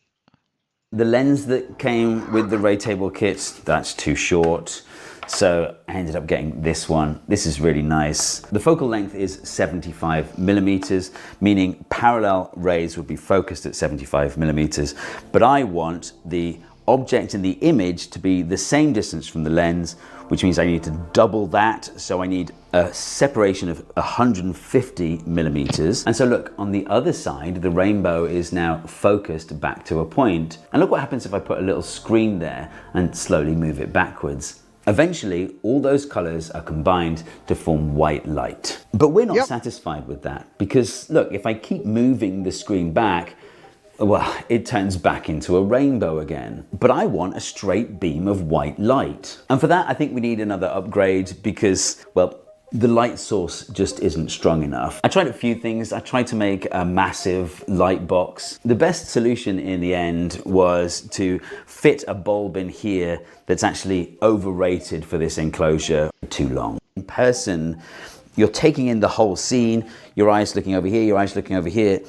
The lens that came with the ray table kits, that's too short. So I ended up getting this one. This is really nice. The focal length is 75 millimeters, meaning parallel rays would be focused at 75 millimeters. But I want the object in the image to be the same distance from the lens, which means I need to double that. So I need a separation of 150 millimeters. And so look, on the other side, the rainbow is now focused back to a point. And look what happens if I put a little screen there and slowly move it backwards. Eventually, all those colors are combined to form white light. But we're not satisfied with that, because look, if I keep moving the screen back, well, it turns back into a rainbow again. But I want a straight beam of white light. And for that, I think we need another upgrade because, well, the light source just isn't strong enough. I tried a few things. I tried to make a massive light box. The best solution in the end was to fit a bulb in here that's actually overrated for this enclosure. Too long. In person, you're taking in the whole scene, your eyes looking over here, your eyes looking over here.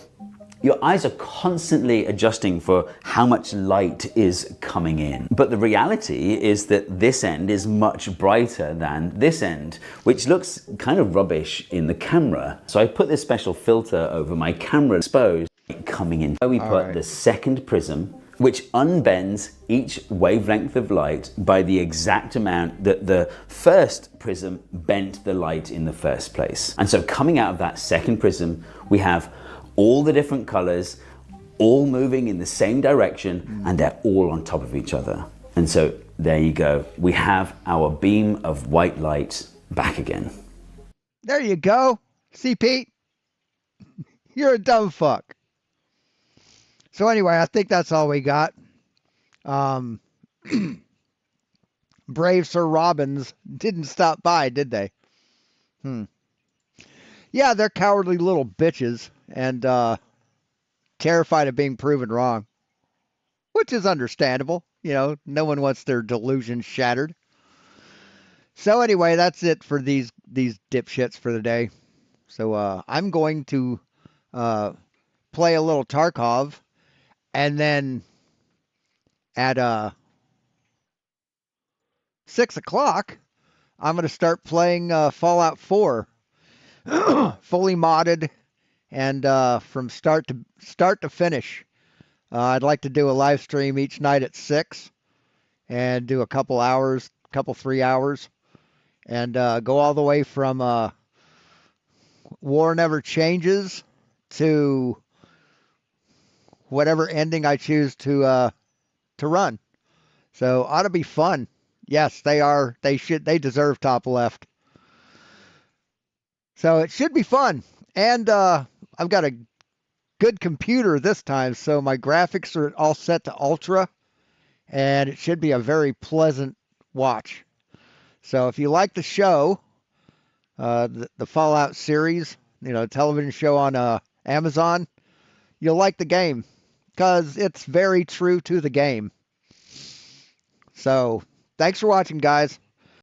Your eyes are constantly adjusting for how much light is coming in. But the reality is that this end is much brighter than this end, which looks kind of rubbish in the camera. So I put this special filter over my camera exposed coming in. So we put the second prism, which unbends each wavelength of light by the exact amount that the first prism bent the light in the first place. And so coming out of that second prism, we have all the different colors, all moving in the same direction, and they're all on top of each other. And so there you go. We have our beam of white light back again. There you go. See, Pete? You're a dumb fuck. So anyway, I think that's all we got. Brave Sir Robbins didn't stop by, did they? Yeah, they're cowardly little bitches and terrified of being proven wrong, which is understandable. You know, no one wants their delusions shattered. So anyway, that's it for these dipshits for the day. So I'm going to play a little Tarkov, and then at 6 o'clock, I'm going to start playing Fallout 4, fully modded, and from start to finish. I'd like to do a live stream each night at 6, and do a couple 3 hours, and go all the way from War Never Changes to whatever ending I choose to run. So ought to be fun. Yes, they deserve top left. So it should be fun. And I've got a good computer this time, so my graphics are all set to ultra, and it should be a very pleasant watch. So if you like the show, the Fallout series, television show on Amazon, you'll like the game because it's very true to the game. So thanks for watching, guys.